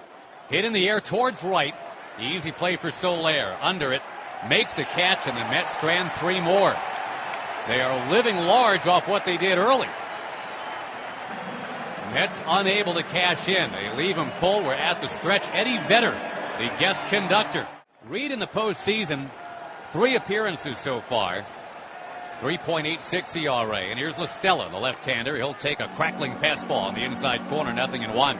hit in the air towards right. The easy play for Soler. Under it. Makes the catch, and the Mets strand 3 more. They are living large off what they did early. Mets unable to cash in. They leave them full. We're at the stretch. Eddie Vedder, the guest conductor. Reed in the postseason, 3 appearances so far. 3.86 ERA. And here's LaStella, the left-hander. He'll take a crackling fastball in the inside corner. 0-1.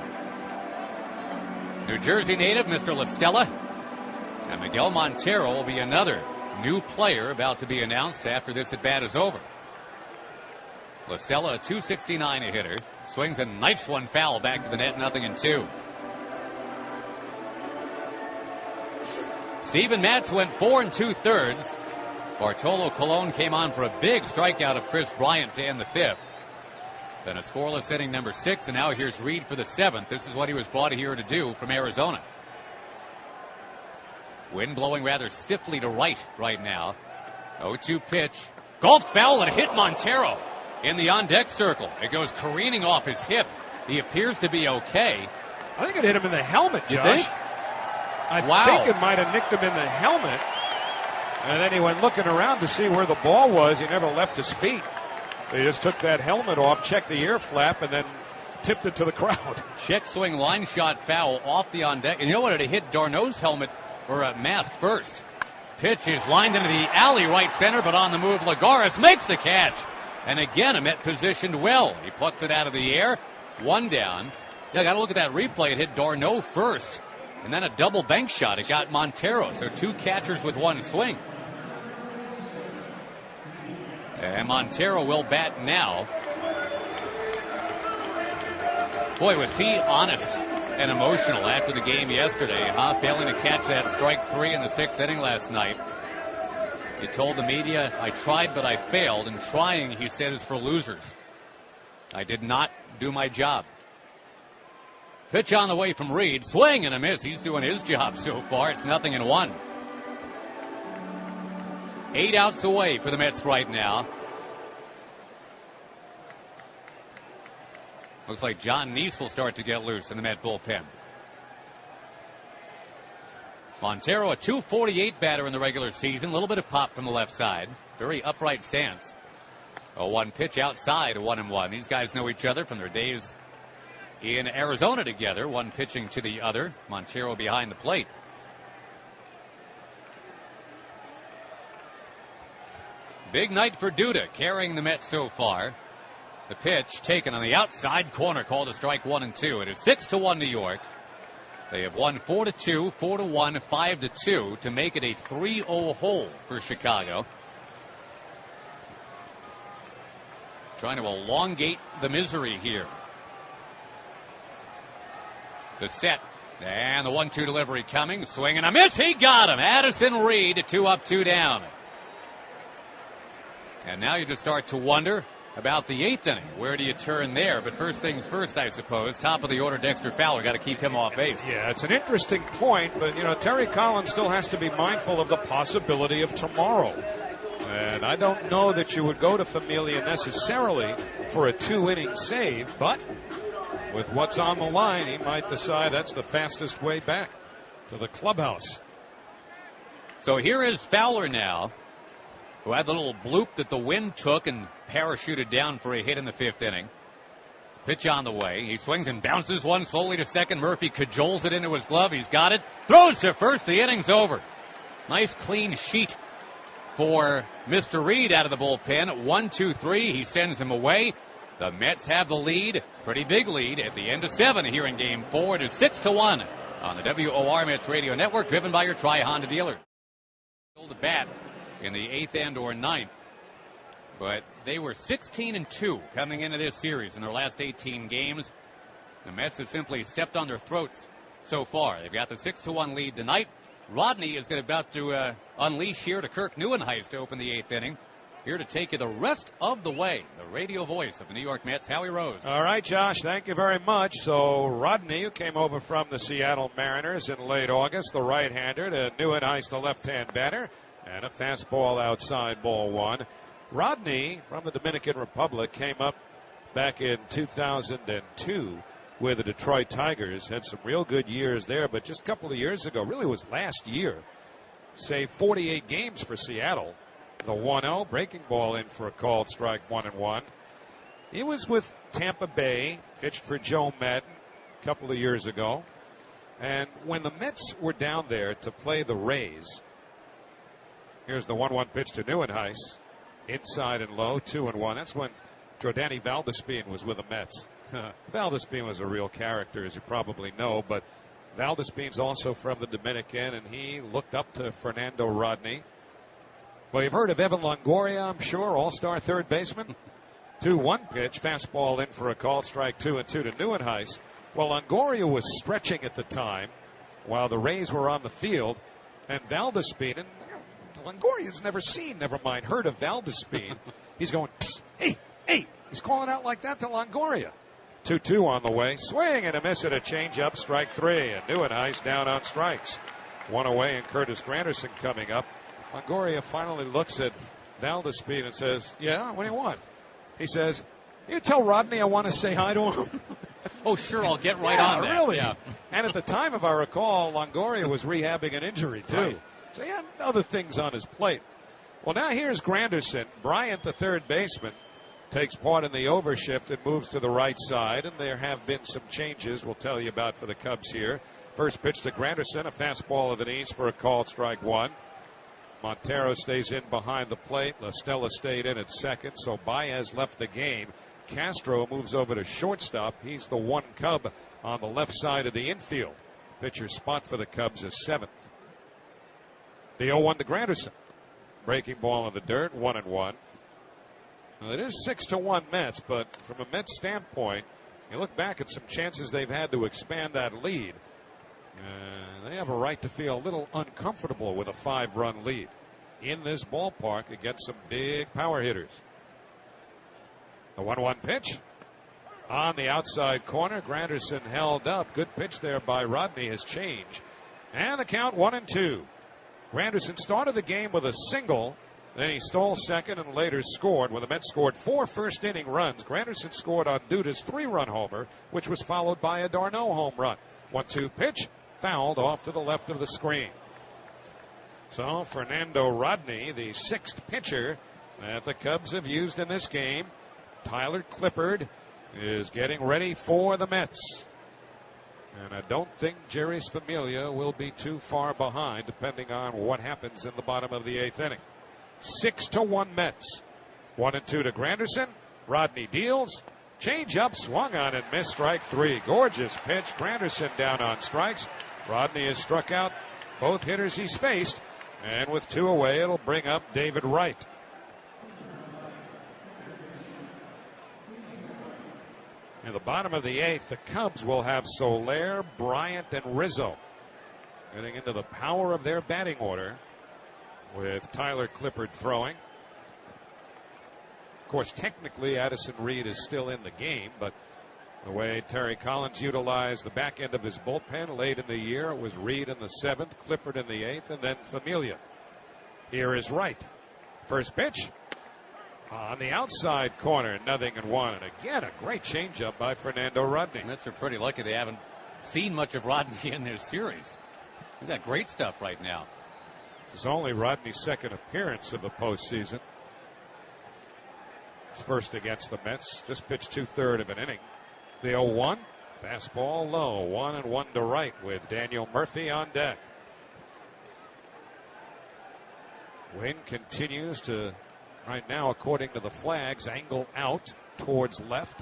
New Jersey native, Mr. LaStella. And Miguel Montero will be another new player about to be announced after this at-bat is over. LaStella, a .269 a hitter. Swings and knifes one foul back to the net. 0-2. Steven Matz went 4 2/3. Bartolo Colon came on for a big strikeout of Chris Bryant to end the 5th. Then a scoreless inning number 6, and now here's Reed for the 7th. This is what he was brought here to do from Arizona. Wind blowing rather stiffly to right now. 0-2 pitch. Golfed foul and hit Montero in the on-deck circle. It goes careening off his hip. He appears to be okay. I think it hit him in the helmet, Josh. You think? I think it might have nicked him in the helmet. And then he went looking around to see where the ball was. He never left his feet. He just took that helmet off, checked the ear flap, and then tipped it to the crowd. Check swing line shot foul off the on-deck. And you know what? It hit Darno's helmet or mask first. Pitch is lined into the alley right center, but on the move, Lagares makes the catch. And again, a Met positioned well. He plucks it out of the air. 1 down. Yeah, got to look at that replay. It hit Darno first. And then a double bank shot. It got Montero. So 2 catchers with 1 swing. And Montero will bat now. Boy, was he honest and emotional after the game yesterday, huh? Failing to catch that strike 3 in the 6th inning last night. He told the media, I tried, but I failed. And trying, he said, is for losers. I did not do my job. Pitch on the way from Reed. Swing and a miss. He's doing his job so far. It's 0-1. 8 outs away for the Mets right now. Looks like John Neese will start to get loose in the Met bullpen. Montero, a .248 batter in the regular season. A little bit of pop from the left side. Very upright stance. A 1 pitch outside, a 1-1. These guys know each other from their days in Arizona together. One pitching to the other. Montero behind the plate. Big night for Duda, carrying the Mets so far. The pitch taken on the outside corner, called a strike 1 and 2. It is 6-1 New York. They have won 4-2, 4-1, 5-2 to make it a 3-0 hole for Chicago. Trying to elongate the misery here. The set. And the 1-2 delivery coming. Swing and a miss. He got him. Addison Reed, 2 up, 2 down. And now you just start to wonder about the 8th inning. Where do you turn there? But first things first, I suppose. Top of the order, Dexter Fowler. Got to keep him off base. Yeah, it's an interesting point, but, Terry Collins still has to be mindful of the possibility of tomorrow. And I don't know that you would go to Familia necessarily for a 2-inning save, but with what's on the line, he might decide that's the fastest way back to the clubhouse. So here is Fowler now, who had the little bloop that the wind took and parachuted down for a hit in the 5th inning. Pitch on the way. He swings and bounces one slowly to second. Murphy cajoles it into his glove. He's got it. Throws to first. The inning's over. Nice clean sheet for Mr. Reed out of the bullpen. 1-2-3. He sends him away. The Mets have the lead. Pretty big lead at the end of 7 here in Game 4. It is 6-1 on the WOR Mets Radio Network, driven by your Tri-Honda dealer. To bat in the 8th and or 9th. But they were 16-2 coming into this series in their last 18 games. The Mets have simply stepped on their throats so far. They've got the 6-1 lead tonight. Rodney is about to unleash here to Kirk Neuenhuis to open the 8th inning. Here to take you the rest of the way, the radio voice of the New York Mets, Howie Rose. All right, Josh, thank you very much. So Rodney, who came over from the Seattle Mariners in late August, the right-hander, to Neuenhuis, the left-hand batter, and a fastball outside, ball 1. Rodney, from the Dominican Republic, came up back in 2002 with the Detroit Tigers. Had some real good years there, but just a couple of years ago, really was last year, say 48 games for Seattle. The 1-0, breaking ball in for a called strike, 1-1. He was with Tampa Bay, pitched for Joe Madden a couple of years ago. And when the Mets were down there to play the Rays, here's the 1-1 pitch to Neuenhuis. Inside and low, 2-1. That's when Jordani Valdespin was with the Mets. Valdespin was a real character, as you probably know, but Valdespin's also from the Dominican, and he looked up to Fernando Rodney. Well, you've heard of Evan Longoria, I'm sure, all-star third baseman. 2-1 pitch, fastball in for a called strike, 2-2 to Neuenhuis. Well, Longoria was stretching at the time while the Rays were on the field, and Valdespin, and Longoria's never heard of Valdespin. He's going, hey, he's calling out like that to Longoria. 2-2 on the way, swing and a miss at a changeup, strike 3, and Neuenhuis down on strikes. 1 away, and Curtis Granderson coming up. Longoria finally looks at Valdespin and says, yeah, what do you want? He says, you tell Rodney I want to say hi to him. Oh, sure, I'll get right on that. Really? Yeah. And at the time of our recall, Longoria was rehabbing an injury, too. Right. So he had other things on his plate. Well, now here's Granderson. Bryant, the third baseman, takes part in the overshift and moves to the right side, and there have been some changes we'll tell you about for the Cubs here. First pitch to Granderson, a fastball of the knees for a called strike 1. Montero stays in behind the plate. La Stella stayed in at second, so Baez left the game. Castro moves over to shortstop. He's the one Cub on the left side of the infield. Pitcher's spot for the Cubs is 7th. The 0-1 to Granderson. Breaking ball in the dirt, 1-1. Now, it is 6-1 Mets, but from a Mets standpoint, you look back at some chances they've had to expand that lead. They have a right to feel a little uncomfortable with a 5-run lead in this ballpark against some big power hitters. The 1-1 pitch on the outside corner. Granderson held up. Good pitch there by Rodney has changed. And the count 1-2. Granderson started the game with a single. Then he stole second and later scored. When the Mets scored 4 first-inning runs, Granderson scored on Duda's 3-run homer, which was followed by a d'Arnaud home run. 1-2 pitch, fouled off to the left of the screen. So Fernando Rodney, the 6th pitcher that the Cubs have used in this game. Tyler Clippard is getting ready for the Mets. And I don't think Jerry's Familia will be too far behind, depending on what happens in the bottom of the 8th inning. 6-1 Mets. 1-2 to Granderson. Rodney deals. Change up, swung on and missed, strike 3. Gorgeous pitch. Granderson down on strikes. Rodney has struck out both hitters he's faced. And with 2 away, it'll bring up David Wright. In the bottom of the 8th, the Cubs will have Soler, Bryant, and Rizzo. Getting into the power of their batting order with Tyler Clippard throwing. Of course, technically, Addison Reed is still in the game, but the way Terry Collins utilized the back end of his bullpen late in the year, it was Reed in the 7th, Clippard in the 8th, and then Familia. Here is Wright. First pitch. On the outside corner, 0-1. And again, a great changeup by Fernando Rodney. The Mets are pretty lucky they haven't seen much of Rodney in their series. They've got great stuff right now. This is only Rodney's second appearance of the postseason. His first against the Mets. Just pitched 2/3 of an inning. The 0-1. Fastball low. 1-1 to right with Daniel Murphy on deck. Wind continues to, right now, according to the flags, angle out towards left.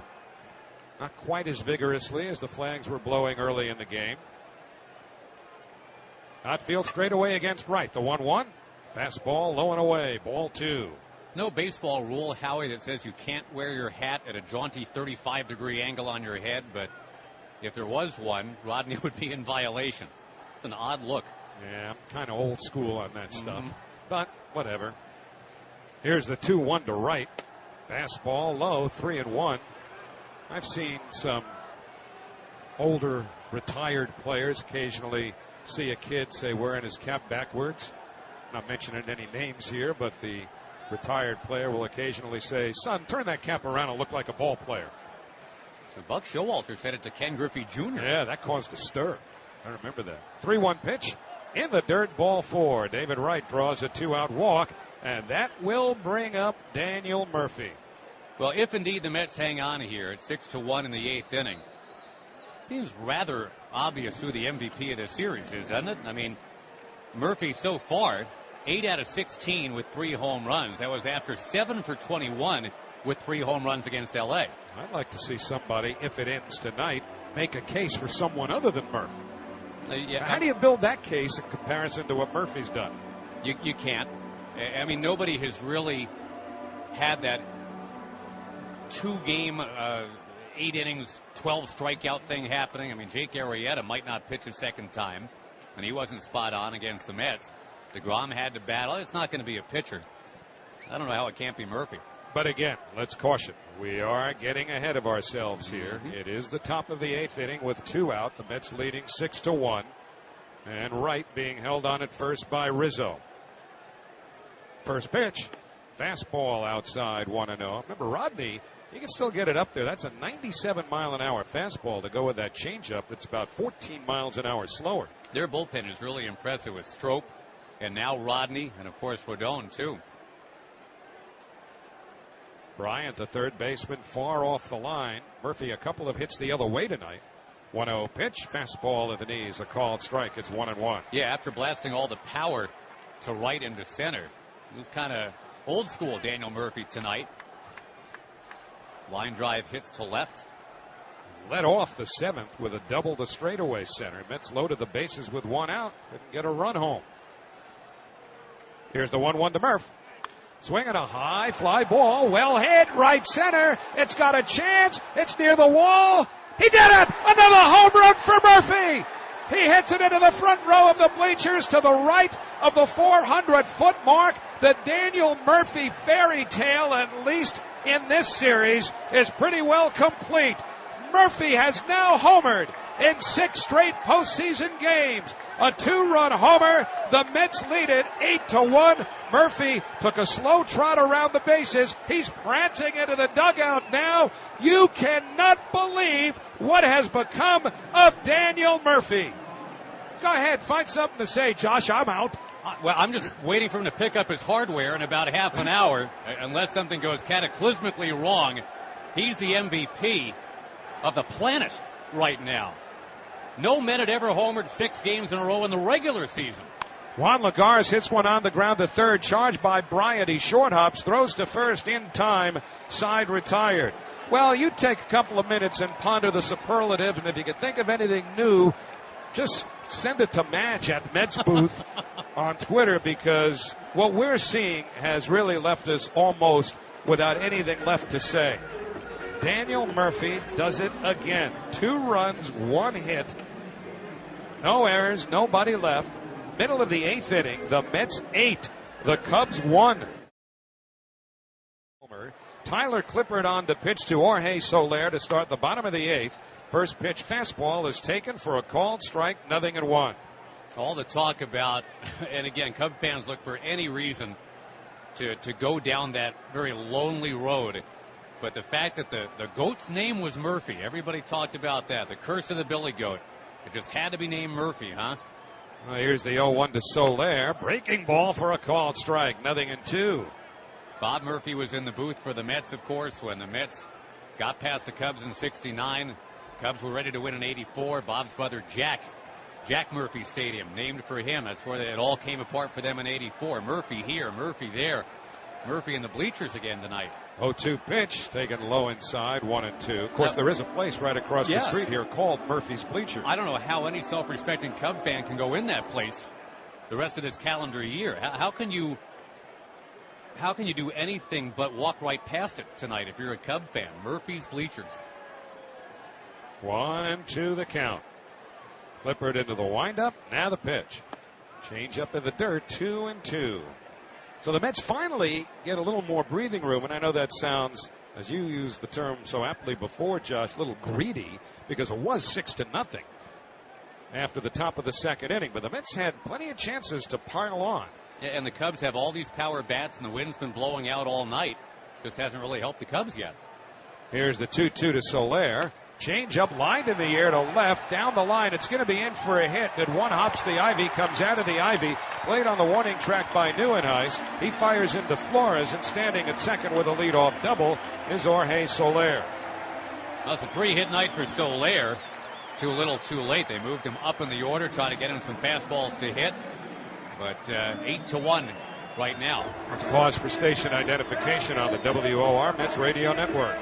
Not quite as vigorously as the flags were blowing early in the game. Outfield straight away against right. The 1-1. Fastball low and away. Ball 2. No baseball rule, Howie, that says you can't wear your hat at a jaunty 35-degree angle on your head, but if there was one, Rodney would be in violation. It's an odd look. Yeah, I'm kind of old school on that stuff. But whatever. Here's the 2-1 to right. Fastball low, 3-1. I've seen some older retired players occasionally see a kid, say, wearing his cap backwards. Not mentioning any names here, but the retired player will occasionally say, son, turn that cap around and look like a ball player. So Buck Showalter said it to Ken Griffey Jr. Yeah, that caused a stir. I remember that. 3-1 pitch in the dirt, ball 4. David Wright draws a 2-out walk, and that will bring up Daniel Murphy. Well, if indeed the Mets hang on here at 6-1 in the 8th inning, seems rather obvious who the MVP of this series is, doesn't it? I mean, Murphy so far, 8 out of 16 with 3 home runs. That was after 7 for 21 with 3 home runs against L.A. I'd like to see somebody, if it ends tonight, make a case for someone other than Murphy. How do you build that case in comparison to what Murphy's done? You can't. I mean, nobody has really had that 2-game, 8 innings, 12 strikeout thing happening. I mean, Jake Arrieta might not pitch a second time, and he wasn't spot on against the Mets. DeGrom had to battle. It's not going to be a pitcher. I don't know how it can't be Murphy. But again, let's caution. We are getting ahead of ourselves here. It is the top of the 8th inning with 2 out. The Mets leading 6-1. And Wright being held on at first by Rizzo. First pitch. Fastball outside 1-0. Remember, Rodney, he can still get it up there. That's a 97-mile-an-hour fastball to go with that changeup that's about 14 miles an hour slower. Their bullpen is really impressive with Strop and now Rodney and, of course, Rodon, too. Bryant, the third baseman, far off the line. Murphy, a couple of hits the other way tonight. 1-0 pitch, fastball at the knees, a called strike. It's 1-1. Yeah, after blasting all the power to right and to center. It was kind of old school Daniel Murphy tonight. Line drive hits to left. Led off the 7th with a double to straightaway center. Mets loaded the bases with 1 out. Couldn't get a run home. Hhere's the 1-1 to Murph. Swinging a high fly ball, well hit, right center. It's got a chance. It's near the wall. He did it! Another home run for Murphy! He hits it into the front row of the bleachers to the right of the 400-foot mark. The Daniel Murphy fairy tale, at least in this series, is pretty well complete. Murphy has now homered in 6 straight postseason games. A 2-run homer. The Mets lead it 8-1. Murphy took a slow trot around the bases. He's prancing into the dugout now. You cannot believe what has become of Daniel Murphy. Go ahead, find something to say, Josh. I'm out. Well, I'm just waiting for him to pick up his hardware in about half an hour. Unless something goes cataclysmically wrong, he's the MVP of the planet right now. No men had ever homered 6 games in a row in the regular season. Juan Lagares hits one on the ground to third. Charged by Bryant. He short hops, throws to first in time. Side retired. Well, you take a couple of minutes and ponder the superlative, and if you can think of anything new, just send it to Match at Mets Booth on Twitter, because what we're seeing has really left us almost without anything left to say. Daniel Murphy does it again. 2 runs, 1 hit. No errors, nobody left. Middle of the 8th inning, the Mets 8, the Cubs 1. Tyler Clippard on to pitch to Jorge Soler to start the bottom of the 8th. First pitch fastball is taken for a called strike, 0-1. All the talk about, and again, Cub fans look for any reason to go down that very lonely road. But the fact that the GOAT's name was Murphy, everybody talked about that. The curse of the Billy Goat. It just had to be named Murphy, huh? Here's the 0-1 to Soler. Breaking ball for a called strike. 0-2. Bob Murphy was in the booth for the Mets, of course, when the Mets got past the Cubs in '69. Cubs were ready to win in '84. Bob's brother Jack Murphy Stadium, named for him. That's where it all came apart for them in '84. Murphy here, Murphy there. Murphy in the bleachers again tonight. 0-2 pitch taken low inside, 1-2. Of course, there is a place right across the street here called Murphy's Bleachers. I don't know how any self-respecting Cub fan can go in that place the rest of this calendar year. How can you do anything but walk right past it tonight if you're a Cub fan? Murphy's Bleachers. 1-2 the count. Clippard into the windup. Now the pitch. Change up in the dirt. 2-2. So the Mets finally get a little more breathing room, and I know that sounds, as you used the term so aptly before, Josh, a little greedy, because it was 6-0 after the top of the second inning. But the Mets had plenty of chances to pile on. Yeah, and the Cubs have all these power bats, and the wind's been blowing out all night. Just hasn't really helped the Cubs yet. Here's the 2-2 to Soler. Change up, lined in the air to left, down the line. It's going to be in for a hit. That one hops the ivy, comes out of the ivy. Played on the warning track by Neuenhuis. He fires into Flores, and standing at second with a leadoff double is Jorge Soler. Well, it's a 3-hit night for Soler. Too little, too late. They moved him up in the order, trying to get him some fastballs to hit. But 8-1 right now. Let's pause for station identification on the WOR Mets Radio Network.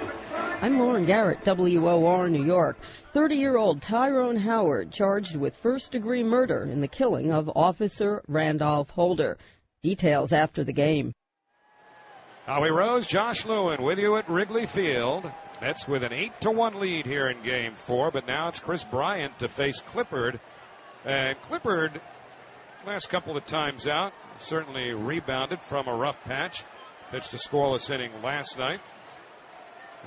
I'm Lauren Garrett, WOR New York. 30-year-old Tyrone Howard charged with first-degree murder in the killing of Officer Randolph Holder. Details after the game. Howie Rose, Josh Lewin with you at Wrigley Field. Mets with an 8-1 lead here in Game 4, but now it's Chris Bryant to face Clippard. And Clippard, last couple of times out, certainly rebounded from a rough patch. Pitched a scoreless inning last night,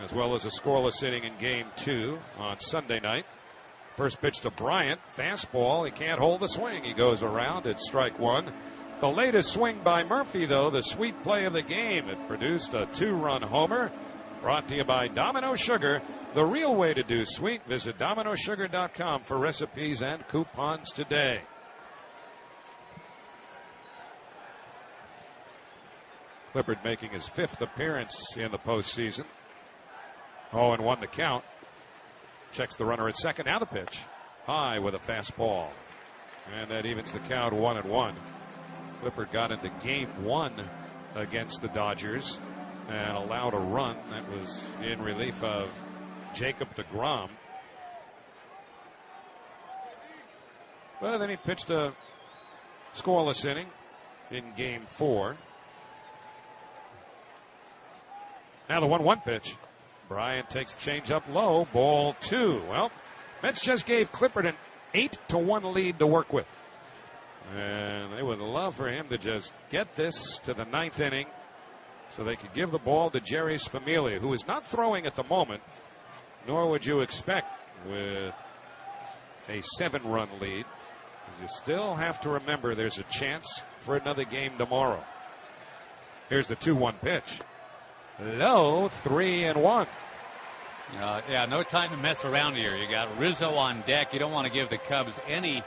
as well as a scoreless inning in Game 2 on Sunday night. First pitch to Bryant, fastball. He can't hold the swing. He goes around at strike one. The latest swing by Murphy, though, the sweet play of the game. It produced a 2-run homer. Brought to you by Domino Sugar. The real way to do sweet. Visit dominosugar.com for recipes and coupons today. Clippard making his 5th appearance in the postseason. 0-1 the count. Checks the runner at second. Now the pitch. High with a fastball. And that evens the count 1-1. Clippard got into Game 1 against the Dodgers and allowed a run. That was in relief of Jacob deGrom. Well, then he pitched a scoreless inning in Game 4. Now the 1-1 pitch. Bryant takes the change up low. Ball 2. Well, Mets just gave Clippard an 8-1 lead to work with. And they would love for him to just get this to the 9th inning so they could give the ball to Jerry's Familia, who is not throwing at the moment, nor would you expect with a 7-run lead. You still have to remember there's a chance for another game tomorrow. Here's the 2-1 pitch. Low, 3-1. Yeah, no time to mess around here. You got Rizzo on deck. You don't want to give the Cubs any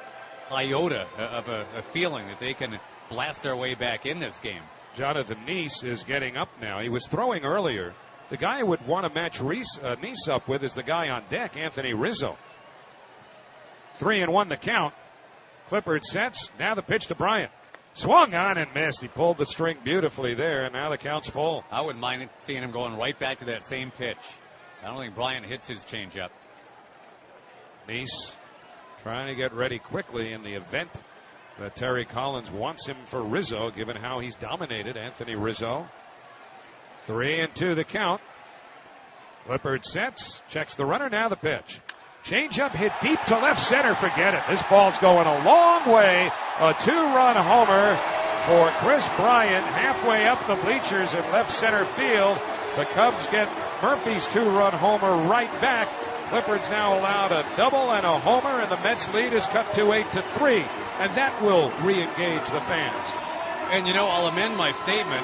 iota of a feeling that they can blast their way back in this game. Jonathan Neese is getting up now. He was throwing earlier. The guy I would want to match Neese up with is the guy on deck, Anthony Rizzo. 3-1 the count. Clippard sets. Now the pitch to Bryant. Swung on and missed. He pulled the string beautifully there, and now the count's full. I wouldn't mind seeing him going right back to that same pitch. I don't think Bryant hits his changeup. Neese trying to get ready quickly in the event that Terry Collins wants him for Rizzo, given how he's dominated Anthony Rizzo. 3-2 the count. Clippard sets, checks the runner, now the pitch. Changeup hit deep to left center. Forget it. This ball's going a long way. A 2-run homer for Chris Bryant halfway up the bleachers in left center field. The Cubs get Murphy's 2-run homer right back. Clippard's now allowed a double and a homer, and the Mets lead is cut to 8-3. And that will re-engage the fans. And, I'll amend my statement.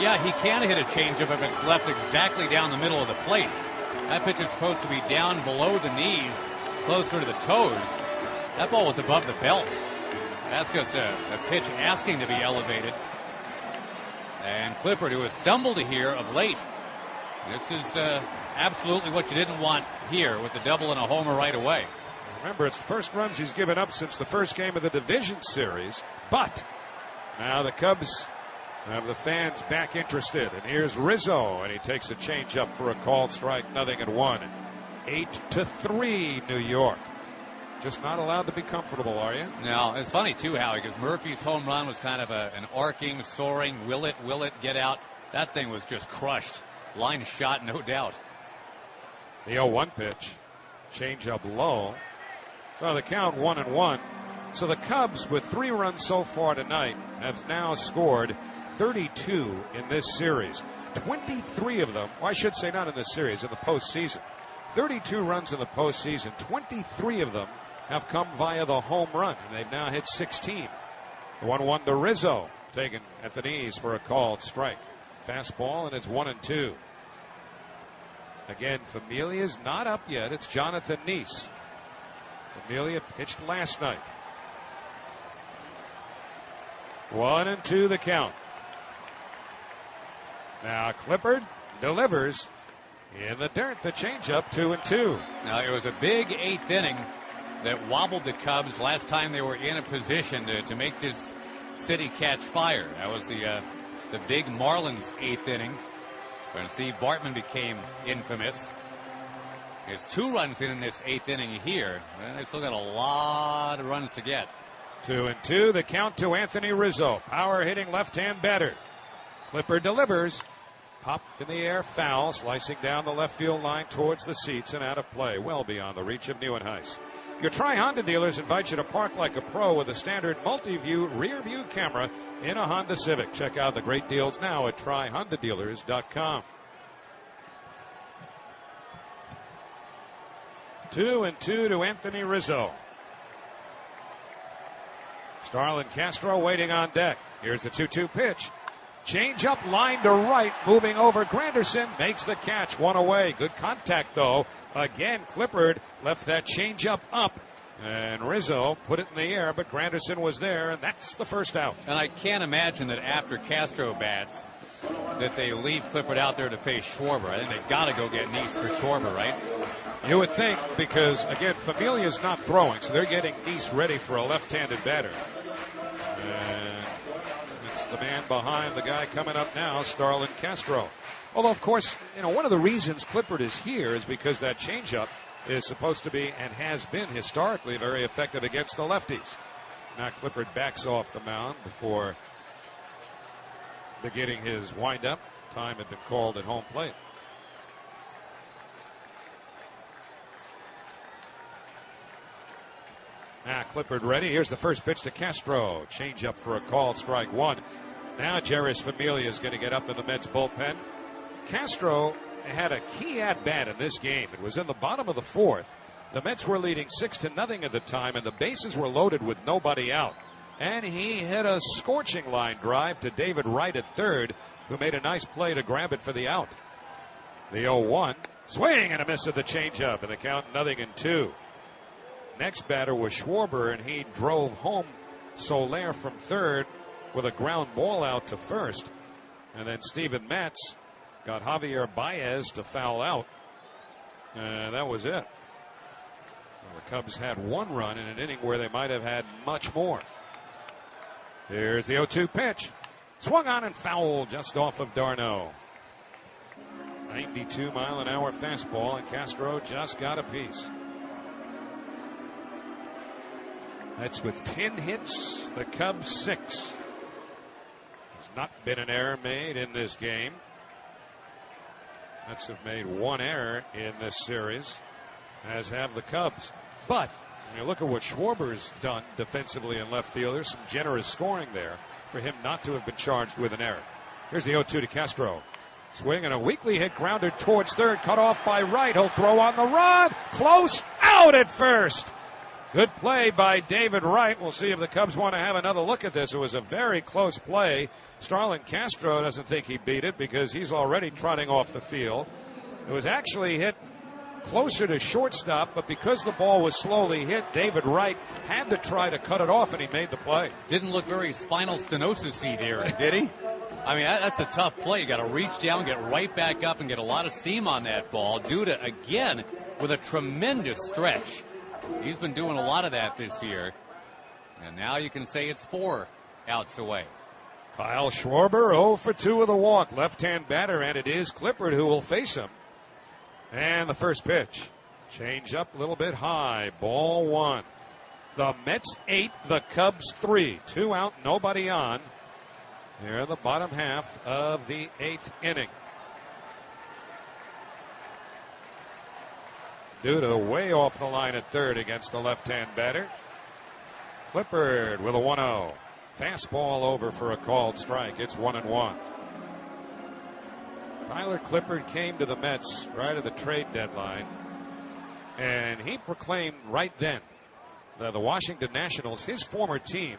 Yeah, he can hit a changeup if it's left exactly down the middle of the plate. That pitch is supposed to be down below the knees, closer to the toes. That ball was above the belt. That's just a pitch asking to be elevated. And Clippard, who has stumbled here of late. This is absolutely what you didn't want here with the double and a homer right away. Remember, it's the first runs he's given up since the first game of the division series. But now the Cubs have the fans back interested. And here's Rizzo, and he takes a changeup for a called strike, 0-1. 8-3 New York. Just not allowed to be comfortable, are you? No, it's funny too, Howie, because Murphy's home run was kind of an arcing, soaring, will it, get out. That thing was just crushed. Line shot, no doubt. The 0-1 pitch. Changeup low. So the count 1-1. So the Cubs, with 3 runs so far tonight, have now scored 32 in this series. 23 of them, or I should say not in this series, in the postseason. 32 runs in the postseason. 23 of them have come via the home run, and they've now hit 16. The 1-1 to Rizzo, taken at the knees for a called strike. Fastball, and it's 1-2. Again, Familia's not up yet. It's Jonathan Neese. Familia pitched last night. 1-2 the count. Now Clippard delivers in the dirt. The changeup, 2-2. Now it was a big 8th inning that wobbled the Cubs last time they were in a position to make this city catch fire. That was the big Marlins 8th inning when Steve Bartman became infamous. It's 2 runs in this 8th inning here, and they still got a lot of runs to get. 2-2, the count to Anthony Rizzo. Power hitting left-hand batter. Clippard delivers. Pop in the air, foul, slicing down the left field line towards the seats and out of play, well beyond the reach of Neuenhuis. Your Tri-Honda dealers invite you to park like a pro with a standard multi-view rear view camera in a Honda Civic. Check out the great deals now at TriHondaDealers.com. 2-2 to Anthony Rizzo. Starlin Castro waiting on deck. Here's the 2-2 pitch. Change up, line to right, moving over. Granderson makes the catch, 1 away. Good contact, though. Again, Clippard left that change up, and Rizzo put it in the air, but Granderson was there, and that's the first out. And I can't imagine that after Castro bats that they leave Clippard out there to face Schwarber. I think they've got to go get Neese for Schwarber, right? You would think, because, again, Familia's not throwing, so they're getting Neese ready for a left-handed batter. And it's the man behind the guy coming up now, Starlin Castro. Although, of course, one of the reasons Clippard is here is because that changeup is supposed to be and has been historically very effective against the lefties. Now Clippard backs off the mound before beginning his windup. Time had been called at home plate. Now Clippard ready. Here's the first pitch to Castro. Change up for a called strike 1. Now Jeurys Familia is going to get up in the Mets bullpen. Castro had a key at bat in this game. It was in the bottom of the 4th. The Mets were leading 6-0 at the time, and the bases were loaded with nobody out. And he hit a scorching line drive to David Wright at third, who made a nice play to grab it for the out. The 0-1. Swing and a miss at the changeup, and the count 0-2. Next batter was Schwarber, and he drove home Soler from third with a ground ball out to first. And then Steven Matz got Javier Baez to foul out. And that was it. Well, the Cubs had 1 run in an inning where they might have had much more. Here's the 0-2 pitch. Swung on and fouled just off of Darno. 92-mile-an-hour fastball, and Castro just got a piece. That's with 10 hits, the Cubs 6. There's not been an error made in this game. Mets have made 1 error in this series, as have the Cubs. But when you look at what Schwarber's done defensively in left field, there's some generous scoring there for him not to have been charged with an error. Here's the 0-2 to Castro. Swing and a weakly hit grounder towards third, cut off by Wright. He'll throw on the run. Close, out at first. Good play by David Wright. We'll see if the Cubs want to have another look at this. It was a very close play. Starlin Castro doesn't think he beat it because he's already trotting off the field. It was actually hit closer to shortstop, but because the ball was slowly hit, David Wright had to try to cut it off, and he made the play. Didn't look very spinal stenosis-y there, did he? I mean, that's a tough play. You got to reach down, get right back up, and get a lot of steam on that ball. Duda, again, with a tremendous stretch. He's been doing a lot of that this year. And now you can say it's 4 outs away. Kyle Schwarber 0 for 2 with a walk. Left-hand batter, and it is Clippard who will face him. And the first pitch. Change up a little bit high. Ball 1. The Mets 8, the Cubs 3. 2 out, nobody on. Here in the bottom half of the 8th inning. Duda way off the line at third against the left-hand batter. Clippard with a 1-0. Fastball over for a called strike. It's 1-1. Tyler Clippard came to the Mets right at the trade deadline, and he proclaimed right then that the Washington Nationals, his former team,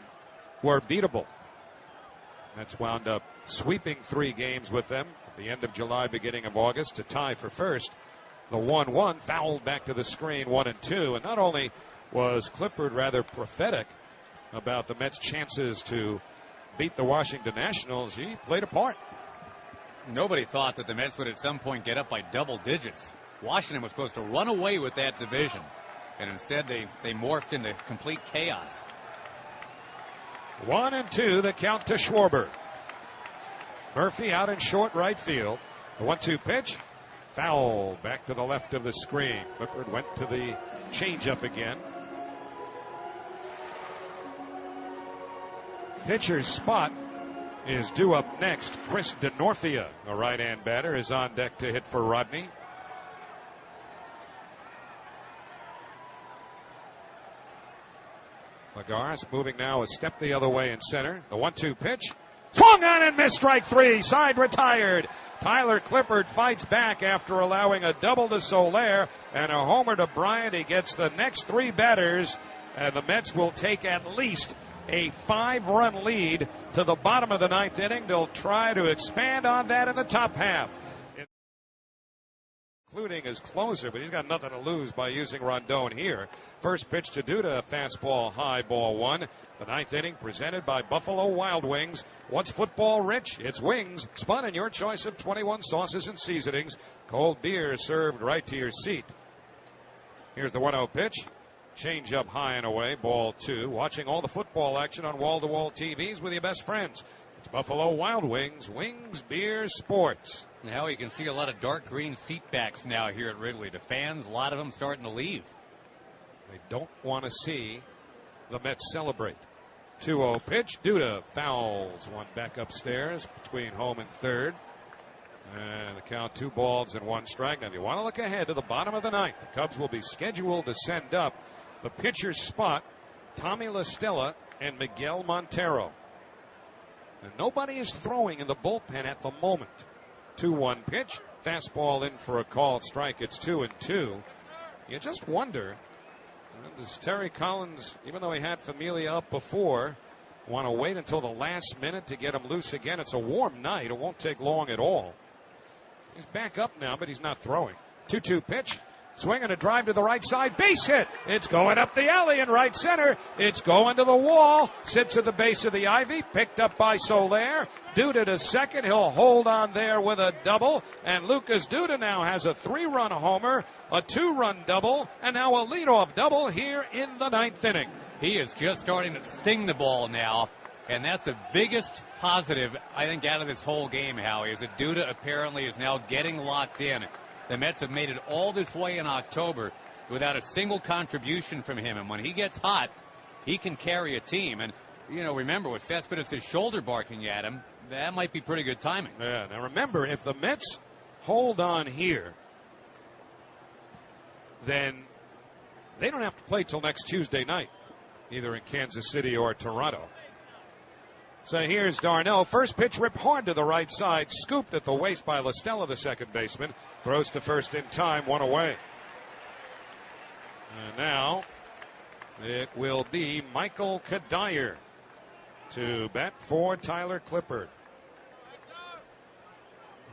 were beatable. Mets wound up sweeping 3 games with them at the end of July, beginning of August to tie for first. The 1-1 fouled back to the screen, 1-2. And not only was Clippard rather prophetic about the Mets' chances to beat the Washington Nationals, he played a part. Nobody thought that the Mets would at some point get up by double digits. Washington was supposed to run away with that division, and instead they morphed into complete chaos. 1-2, the count to Schwarber. Murphy out in short right field. The 1-2 pitch. Foul back to the left of the screen. Clippard went to the changeup again. Pitcher's spot is due up next. Chris DeNorfia, the right-hand batter, is on deck to hit for Rodney. Lagares moving now a step the other way in center. The 1-2 pitch. Swung on and missed, strike 3. Side retired. Tyler Clippard fights back after allowing a double to Soler and a homer to Bryant. He gets the next 3 batters, and the Mets will take at least a 5-run lead to the bottom of the 9th inning. They'll try to expand on that in the top half, including his closer, but he's got nothing to lose by using Rondon here. First pitch to Duda, a fastball high, ball 1. The 9th inning presented by Buffalo Wild Wings. What's football rich? It's wings, spun in your choice of 21 sauces and seasonings. Cold beer served right to your seat. Here's the 1-0 pitch. Change up high and away, ball 2. Watching all the football action on wall-to-wall TVs with your best friends. It's Buffalo Wild Wings, wings, beer, sports. Now you can see a lot of dark green seat backs now here at Wrigley. The fans, a lot of them starting to leave. They don't want to see the Mets celebrate. 2-0 pitch. Duda fouls one back upstairs between home and third. And the count 2 balls and 1 strike. Now if you want to look ahead to the bottom of the 9th, the Cubs will be scheduled to send up the pitcher's spot, Tommy La Stella and Miguel Montero. And nobody is throwing in the bullpen at the moment. 2-1 pitch. Fastball in for a called strike. It's 2-2. You just wonder, does Terry Collins, even though he had Familia up before, want to wait until the last minute to get him loose again? It's a warm night. It won't take long at all. He's back up now, but he's not throwing. 2-2 pitch. Swinging a drive to the right side. Base hit. It's going up the alley in right center. It's going to the wall. Sits at the base of the ivy. Picked up by Soler. Duda to second. He'll hold on there with a double. And Lucas Duda now has a 3-run homer, a 2-run double, and now a leadoff double here in the 9th inning. He is just starting to sting the ball now. And that's the biggest positive, I think, out of this whole game, Howie, is that Duda apparently is now getting locked in. The Mets have made it all this way in October without a single contribution from him. And when he gets hot, he can carry a team. And, remember, with Cespedes' shoulder barking at him, that might be pretty good timing. Yeah, now remember, if the Mets hold on here, then they don't have to play till next Tuesday night, either in Kansas City or Toronto. So here's Darnell. First pitch ripped hard to the right side. Scooped at the waist by La Stella, the second baseman. Throws to first in time. 1 away. And now it will be Michael Kadire to bat for Tyler Clippard.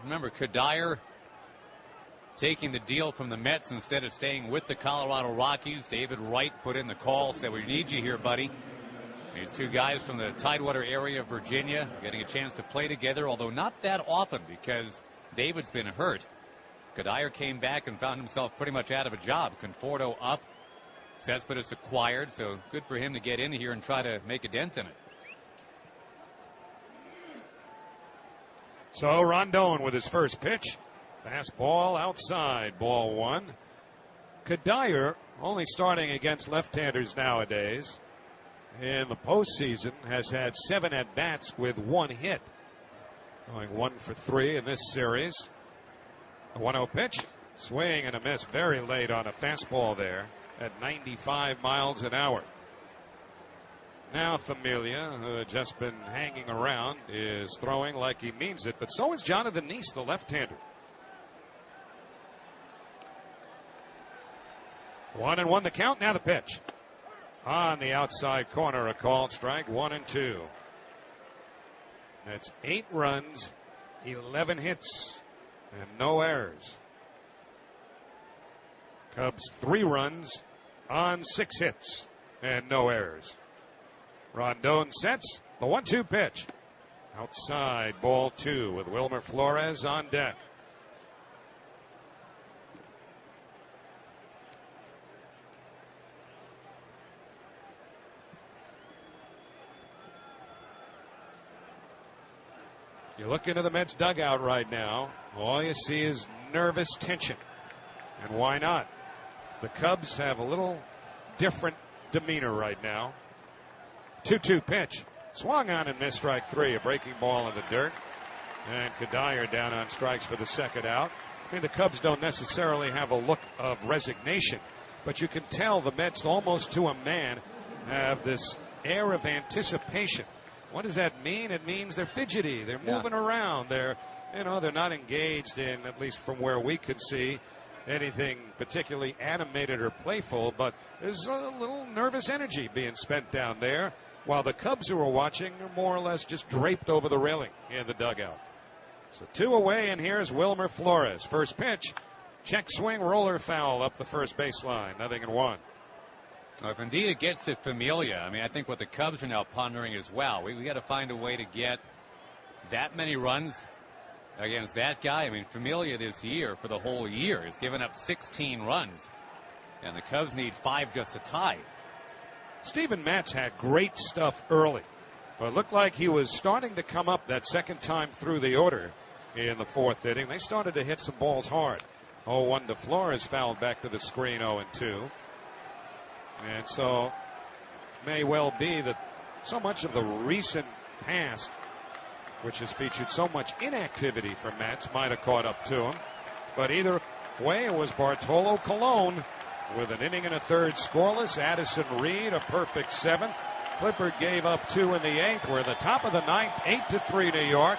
Remember, Kadire taking the deal from the Mets instead of staying with the Colorado Rockies. David Wright put in the call, said, "We need you here, buddy." These two guys from the Tidewater area of Virginia getting a chance to play together, although not that often because David's been hurt. Kadire came back and found himself pretty much out of a job. Conforto up. Cespedes acquired, so good for him to get in here and try to make a dent in it. So Rondon with his first pitch. Fastball outside, ball one. Kadire only starting against left-handers nowadays. In the postseason has had 7 at-bats with 1 hit. Going 1 for 3 in this series. A 1-0 pitch. Swing and a miss very late on a fastball there at 95 miles an hour. Now Familia, who had just been hanging around, is throwing like he means it, but so is Jonathan Neese, the left-hander. 1-1 the count. Now the pitch. On the outside corner, a called strike. 1-2. That's 8 runs, 11 hits, and no errors. Cubs 3 runs on 6 hits and no errors. Rondon sets the 1-2 pitch. Outside, ball 2 with Wilmer Flores on deck. You look into the Mets dugout right now, all you see is nervous tension. And why not? The Cubs have a little different demeanor right now. 2-2 pitch. Swung on and missed, strike 3. A breaking ball in the dirt. And Kadire down on strikes for the second out. I mean, the Cubs don't necessarily have a look of resignation, but you can tell the Mets almost to a man have this air of anticipation. What does that mean? It means they're fidgety. They're moving around. They're not engaged in, at least from where we could see, anything particularly animated or playful, but there's a little nervous energy being spent down there, while the Cubs who are watching are more or less just draped over the railing in the dugout. So 2 away, and here's Wilmer Flores. First pitch, check swing, roller foul up the first baseline. 0-1. If indeed it gets to Familia, I mean, I think what the Cubs are now pondering as well, we got to find a way to get that many runs against that guy. I mean, Familia this year, for the whole year, has given up 16 runs, and the Cubs need 5 just to tie. Steven Matz had great stuff early, but it looked like he was starting to come up that second time through the order in the 4th inning. They started to hit some balls hard. 0-1 to Flores, fouled back to the screen. 0-2. And so may well be that so much of the recent past, which has featured so much inactivity for Mets, might have caught up to him. But either way, it was Bartolo Colon with an inning and a third scoreless. Addison Reed, a perfect 7th. Clippard gave up 2 in the 8th. We're at the top of the 9th, 8-3 New York.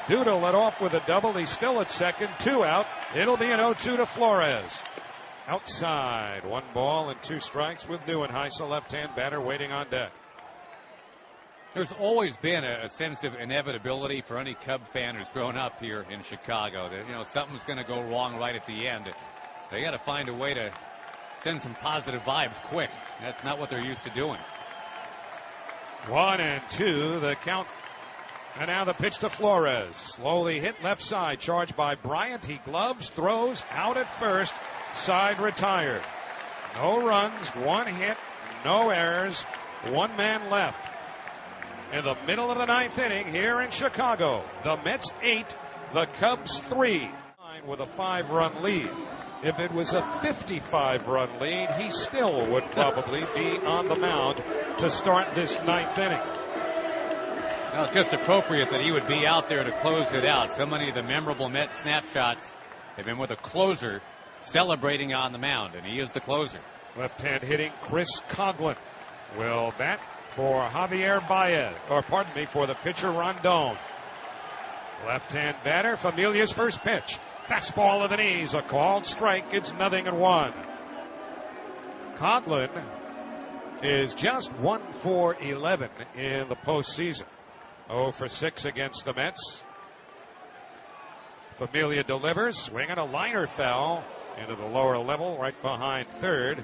Duda led off with a double. He's still at second, 2 out. It'll be an 0-2 to Flores. Outside, 1 ball and 2 strikes with Neuenhuis, left-hand batter, waiting on deck. There's always been a sense of inevitability for any Cub fan who's grown up here in Chicago that, something's going to go wrong right at the end. They got to find a way to send some positive vibes quick. That's not what they're used to doing. 1-2, the count. And now the pitch to Flores. Slowly hit left side, charged by Bryant. He gloves, throws, out at first. Side retired. No runs, 1 hit, no errors, 1 man left. In the middle of the 9th inning here in Chicago, the Mets 8, the Cubs 3, with a 5-run lead. If it was a 55-run lead, he still would probably be on the mound to start this 9th inning. Well, it's just appropriate that he would be out there to close it out. So many of the memorable Met snapshots have been with a closer celebrating on the mound, and he is the closer. Left-hand hitting Chris Coghlan will bat for Javier Baez, for the pitcher Rondon. Left-hand batter, Familia's first pitch. Fastball to the knees, a called strike. It's 0-1. Coghlan is just 1 for 11 in the postseason. 0 for 6 against the Mets. Familia delivers, swinging a liner foul into the lower level right behind third.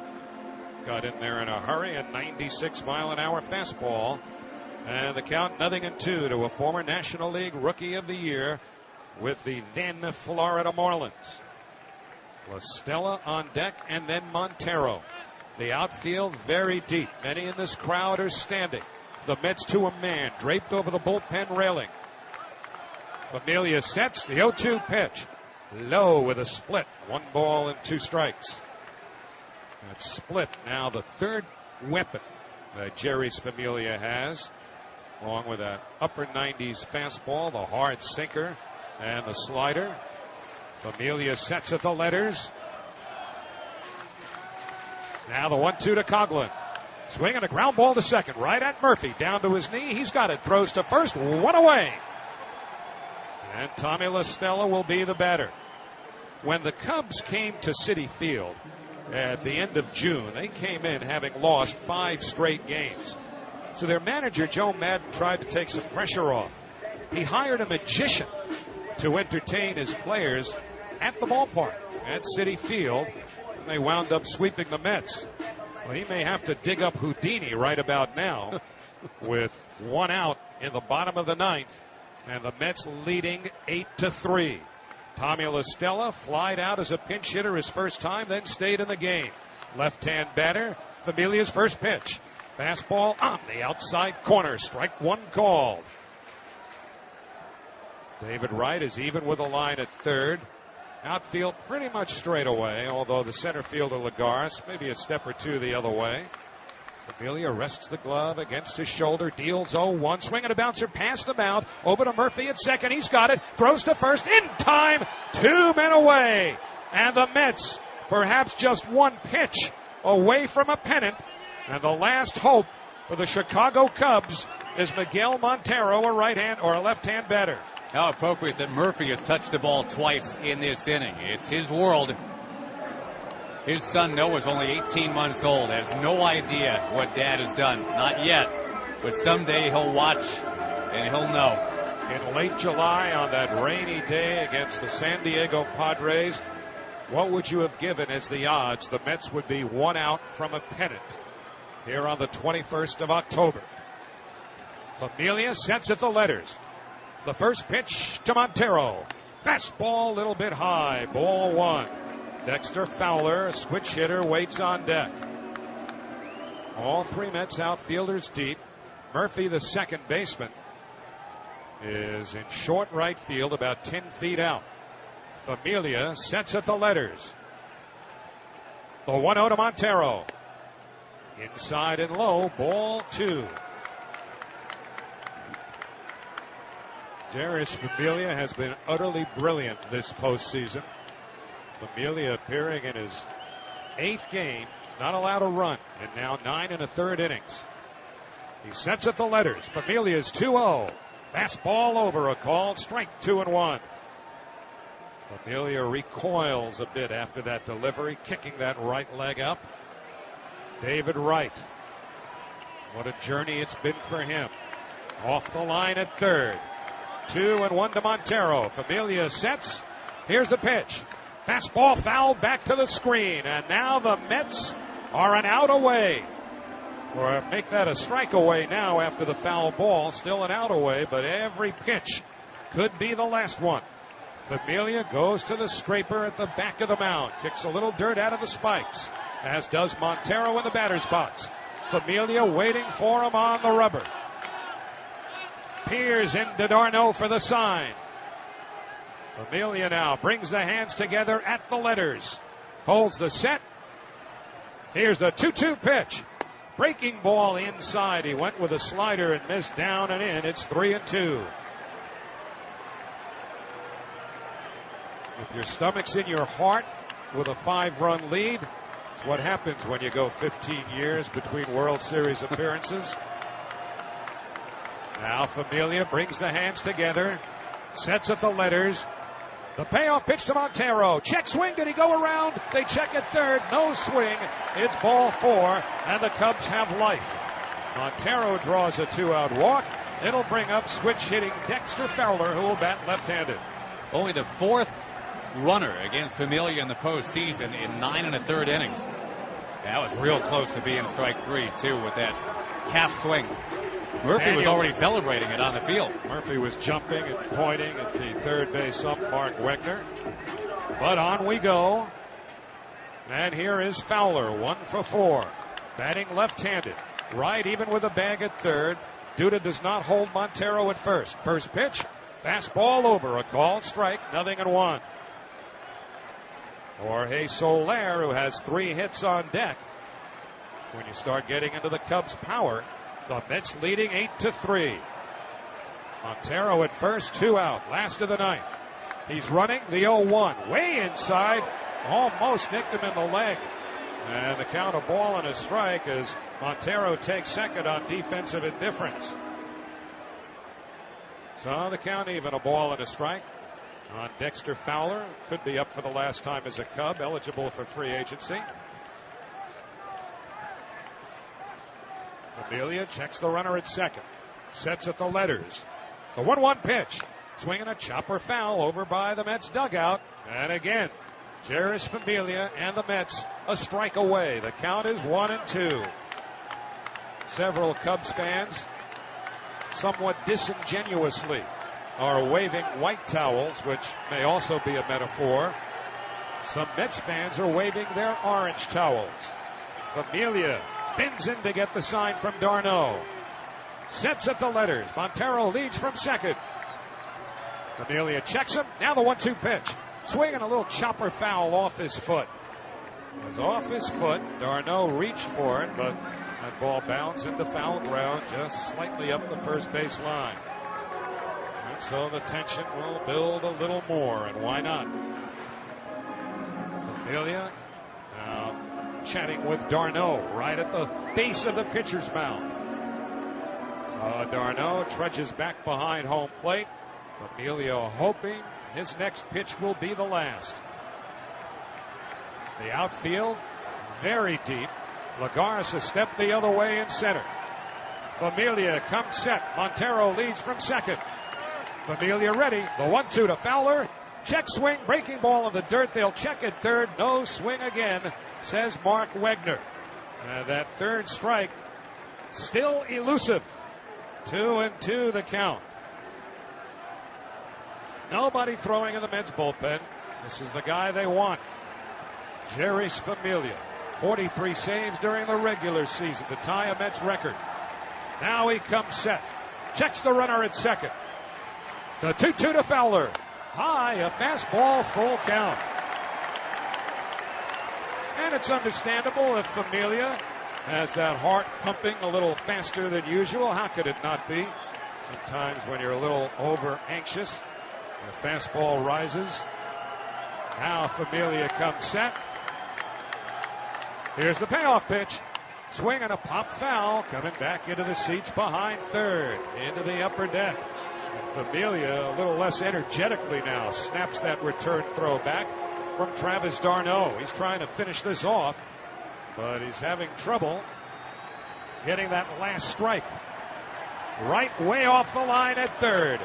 Got in there in a hurry, a 96-mile-an-hour fastball. And the count 0-2 to a former National League Rookie of the Year with the then Florida Marlins. La Stella on deck, and then Montero. The outfield very deep. Many in this crowd are standing. The Mets to a man, draped over the bullpen railing. Familia sets the 0-2 pitch. Low with a split. 1 ball and 2 strikes. That split now the third weapon that Jerry's Familia has, along with that upper 90s fastball, the hard sinker, and the slider. Familia sets at the letters. Now the 1-2 to Coughlin. Swinging a ground ball to second, right at Murphy. Down to his knee. He's got it. Throws to first. 1 away. And Tommy La Stella will be the batter. When the Cubs came to Citi Field at the end of June, they came in having lost 5 straight games. So their manager, Joe Madden, tried to take some pressure off. He hired a magician to entertain his players at the ballpark, at Citi Field. And they wound up sweeping the Mets. Well, he may have to dig up Houdini right about now with 1 out in the bottom of the 9th, and the Mets leading 8-3. Tommy La Stella flied out as a pinch hitter his first time, then stayed in the game. Left-hand batter, Familia's first pitch. Fastball on the outside corner. Strike 1 called. David Wright is even with a line at third. Outfield pretty much straight away, although the center fielder Lagares maybe a step or 2 the other way. Familia rests the glove against his shoulder, deals 0-1, swing and a bouncer past the mound, over to Murphy at second. He's got it, throws to first, in time, 2 men away. And the Mets, perhaps just 1 pitch away from a pennant. And the last hope for the Chicago Cubs is Miguel Montero, a right-hand or a left-hand batter. How appropriate that Murphy has touched the ball twice in this inning. It's his world. His son Noah's only 18 months old, has no idea what Dad has done. Not yet. But someday he'll watch and he'll know. In late July on that rainy day against the San Diego Padres, what would you have given as the odds the Mets would be 1 out from a pennant here on the 21st of October? Familia sets at the letters. The first pitch to Montero. Fastball a little bit high. Ball 1. Dexter Fowler, a switch hitter, waits on deck. All 3 Mets outfielders deep. Murphy, the second baseman, is in short right field, about 10 feet out. Familia sets at the letters. The 1-0 to Montero. Inside and low, ball 2. Darius Familia has been utterly brilliant this postseason. Familia appearing in his 8th game. He's not allowed a run, and now 9 1/3 innings. He sets at the letters. Familia's 2-0. Fastball over, a called strike, 2-1. Familia recoils a bit after that delivery, kicking that right leg up. David Wright. What a journey it's been for him. Off the line at third. 2-1 to Montero. Familia sets. Here's the pitch. Fastball foul back to the screen. And now the Mets are an out away. Or make that a strike away now after the foul ball. Still an out away, but every pitch could be the last one. Familia goes to the scraper at the back of the mound. Kicks a little dirt out of the spikes, as does Montero in the batter's box. Familia waiting for him on the rubber. Peers into Darno for the sign. Familia now brings the hands together at the letters. Holds the set. Here's the 2-2 pitch. Breaking ball inside. He went with a slider and missed down and in. It's 3-2. If your stomach's in your heart with a 5-run lead, it's what happens when you go 15 years between World Series appearances. Now Familia brings the hands together, sets at the letters. The payoff pitch to Montero. Check swing. Did he go around? They check at third. No swing. It's ball 4, and the Cubs have life. Montero draws a 2-out walk. It'll bring up switch hitting Dexter Fowler, who will bat left-handed. Only the 4th runner against Familia in the postseason in 9 1/3 innings. That was real close to being strike 3, too, with that half swing. Murphy was already celebrating it on the field. Murphy was jumping and pointing at the third base ump, Mark Wegner. But on we go. And here is Fowler, 1 for 4. Batting left-handed. Right even with a bag at third. Duda does not hold Montero at first. First pitch, fastball over. A called strike, 0-1. Jorge Soler, who has 3 hits on deck. When you start getting into the Cubs' power, the Mets leading 8-3. Montero at first, 2 out. Last of the ninth. He's running the 0-1. Way inside. Almost nicked him in the leg. And the count, a ball and a strike, as Montero takes second on defensive indifference. So the count even, a ball and a strike on Dexter Fowler. Could be up for the last time as a Cub, eligible for free agency. Amelia checks the runner at second. Sets at the letters. The 1-1 pitch. Swinging a chopper foul over by the Mets dugout. And again, Jeurys Familia and the Mets a strike away. The count is 1-2. Several Cubs fans, somewhat disingenuously, are waving white towels, which may also be a metaphor. Some Mets fans are waving their orange towels. Familia bends in to get the sign from d'Arnaud. Sets at the letters. Montero leads from second. Familia checks him. Now the 1-2 pitch. Swinging a little chopper foul off his foot. It was off his foot. d'Arnaud reached for it, but that ball bounced into foul ground just slightly up the first base line. And so the tension will build a little more, and why not? Familia now chatting with d'Arnaud right at the base of the pitcher's mound. So d'Arnaud trudges back behind home plate. Familia hoping his next pitch will be the last. The outfield very deep. Lagares a step the other way in center. Familia comes set. Montero leads from second. Familia ready. The 1-2 to Fowler. Check swing. Breaking ball in the dirt. They'll check at third. No swing again, says Mark Wegner. That third strike still elusive. 2-2 the count. Nobody throwing in the Mets bullpen. This is the guy they want. Jeurys Familia. 43 saves during the regular season to tie a Mets record. Now he comes set. Checks the runner at second. The 2-2 to Fowler. High, a fastball, full count. And it's understandable if Familia has that heart pumping a little faster than usual. How could it not be? Sometimes when you're a little over anxious, the fastball rises. Now Familia comes set. Here's the payoff pitch. Swing and a pop foul coming back into the seats behind third. Into the upper deck. And Familia a little less energetically now snaps that return throw back from Travis d'Arnaud. He's trying to finish this off, but he's having trouble getting that last strike. Right way off the line at third.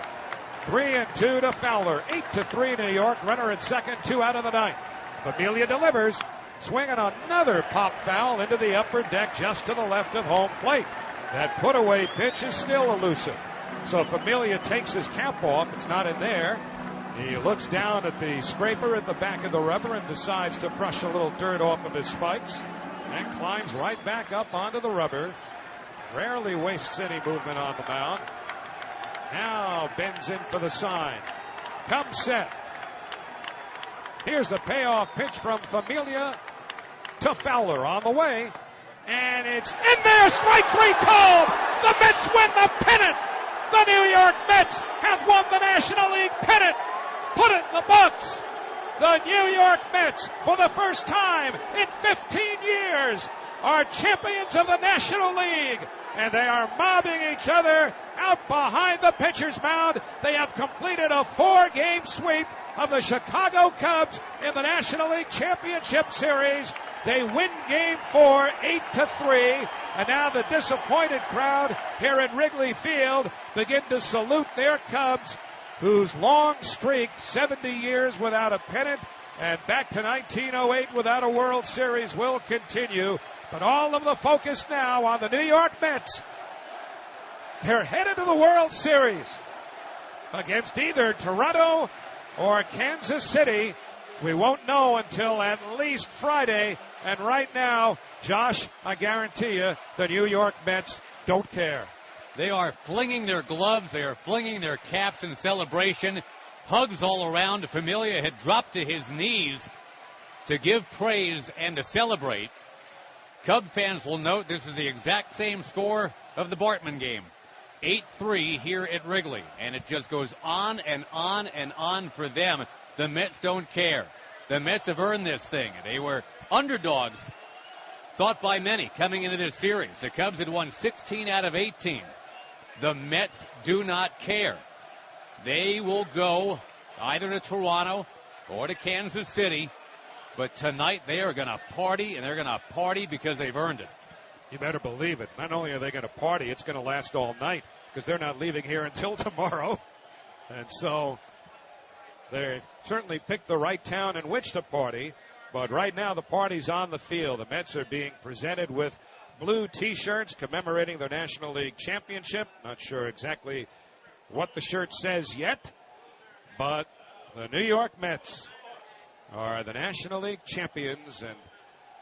3-2 to Fowler. 8-3 New York. Runner at second. 2 out of the ninth. Familia delivers. Swinging another pop foul into the upper deck just to the left of home plate. That put away pitch is still elusive. So Familia takes his cap off. It's not in there. He looks down at the scraper at the back of the rubber and decides to brush a little dirt off of his spikes and climbs right back up onto the rubber. Rarely wastes any movement on the mound. Now bends in for the sign. Comes set. Here's the payoff pitch from Familia to Fowler on the way. And it's in there. Strike 3 called. The Mets win the pennant. The New York Mets have won the National League pennant. Put it in the books. The New York Mets, for the first time in 15 years, are champions of the National League. And they are mobbing each other out behind the pitcher's mound. They have completed a 4-game sweep of the Chicago Cubs in the National League Championship Series. They win Game 4, 8-3. And now the disappointed crowd here at Wrigley Field begin to salute their Cubs whose long streak, 70 years without a pennant, and back to 1908 without a World Series, will continue. But all of the focus now on the New York Mets. They're headed to the World Series against either Toronto or Kansas City. We won't know until at least Friday. And right now, Josh, I guarantee you, the New York Mets don't care. They are flinging their gloves. They are flinging their caps in celebration. Hugs all around. Familia had dropped to his knees to give praise and to celebrate. Cub fans will note this is the exact same score of the Bartman game. 8-3 here at Wrigley. And it just goes on and on and on for them. The Mets don't care. The Mets have earned this thing. They were underdogs, thought by many, coming into this series. The Cubs had won 16 out of 18. The Mets do not care. They will go either to Toronto or to Kansas City. But tonight they are going to party, and they're going to party because they've earned it. You better believe it. Not only are they going to party, it's going to last all night because they're not leaving here until tomorrow. And so they certainly picked the right town in which to party. But right now the party's on the field. The Mets are being presented with blue T-shirts commemorating their National League championship. Not sure exactly what the shirt says yet, but the New York Mets are the National League champions, and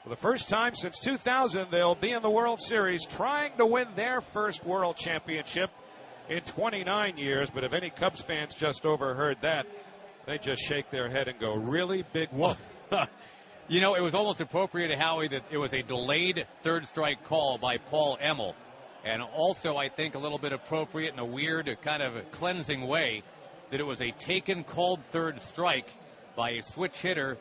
for the first time since 2000, they'll be in the World Series trying to win their first World Championship in 29 years. But if any Cubs fans just overheard that, they just shake their head and go, really, big one? You know, it was almost appropriate, Howie, that it was a delayed third strike call by Paul Emmel. And also, I think, a little bit appropriate in a weird kind of a cleansing way that it was a taken called third strike by a switch hitter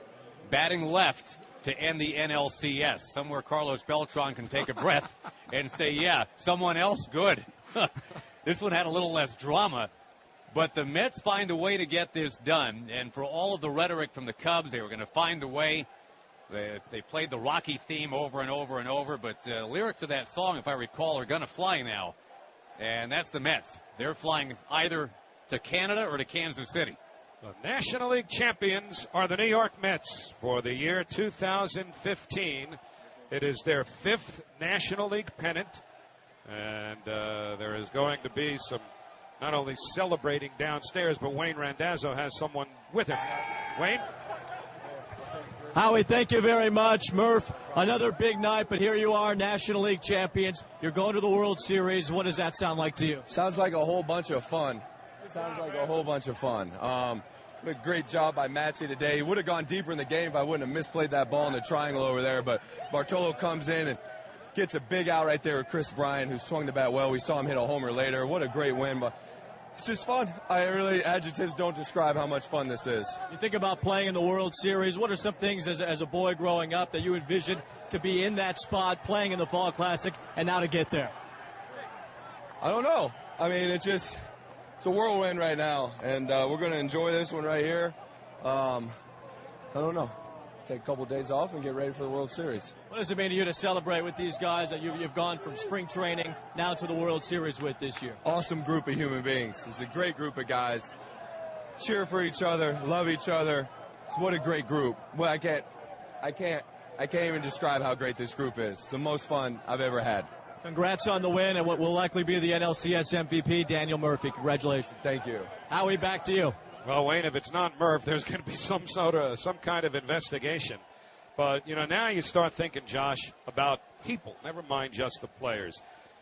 batting left to end the NLCS. Somewhere Carlos Beltran can take a breath and say, yeah, someone else good. This one had a little less drama. But the Mets find a way to get this done. And for all of the rhetoric from the Cubs, they were going to find a way. They played the Rocky theme over and over and over. But the lyrics of that song, if I recall, are going to fly now. And that's the Mets. They're flying either to Canada or to Kansas City. The National League champions are the New York Mets for the year 2015. It is their fifth National League pennant. And there is going to be some not only celebrating downstairs, but Wayne Randazzo has someone with him. Wayne? Howie, thank you very much. Murph, another big night, but here you are, National League champions. You're going to the World Series. What does that sound like to you? Sounds like a whole bunch of fun. A great job by Matsy today. He would have gone deeper in the game if I wouldn't have misplayed that ball in the triangle over there. But Bartolo comes in and gets a big out right there with Chris Bryant, who swung the bat well. We saw him hit a homer later. What a great win. But it's just fun. Adjectives don't describe how much fun this is. You think about playing in the World Series. What are some things as a boy growing up that you envisioned to be in that spot, playing in the Fall Classic, and now to get there? I don't know. I mean, it's a whirlwind right now, and we're going to enjoy this one right here. I don't know. Take a couple of days off and get ready for the World Series. What does it mean to you to celebrate with these guys that you've gone from spring training now to the World Series with this year? Awesome group of human beings. It's a great group of guys. Cheer for each other, love each other. What a great group. Well, I can't even describe how great this group is. It's the most fun I've ever had. Congrats on the win and what will likely be the NLCS MVP, Daniel Murphy. Congratulations. Thank you. Howie, back to you. Well, Wayne, if it's not Murph, there's going to be some kind of investigation. But, now you start thinking, Josh, about people, never mind just the players.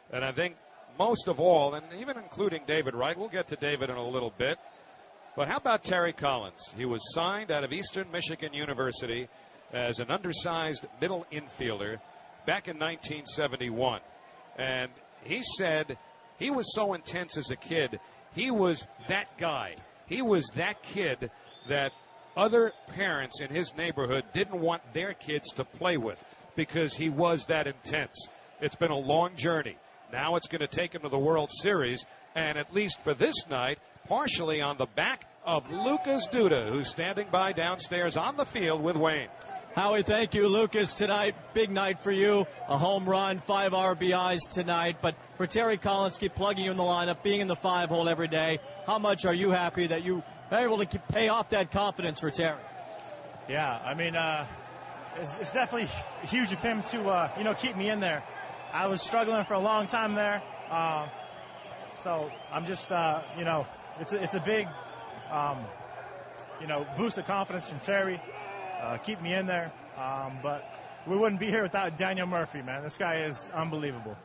And I think most of all, and even including David Wright, we'll get to David in a little bit, but how about Terry Collins? He was signed out of Eastern Michigan University as an undersized middle infielder back in 1971. And he said he was so intense as a kid, he was that guy. He was that kid that other parents in his neighborhood didn't want their kids to play with because he was that intense. It's been a long journey. Now it's going to take him to the World Series, and at least for this night, partially on the back of Lucas Duda, who's standing by downstairs on the field with Wayne. Howie, thank you. Lucas, tonight, big night for you. A home run, 5 RBIs tonight. But for Terry Collins, keep plugging you in the lineup, being in the 5-hole every day. How much are you happy that you are able to pay off that confidence for Terry? Yeah, I mean, it's definitely huge of him to, keep me in there. I was struggling for a long time there. So I'm just, it's a big, boost of confidence from Terry. Keep me in there. But we wouldn't be here without Daniel Murphy, man. This guy is unbelievable.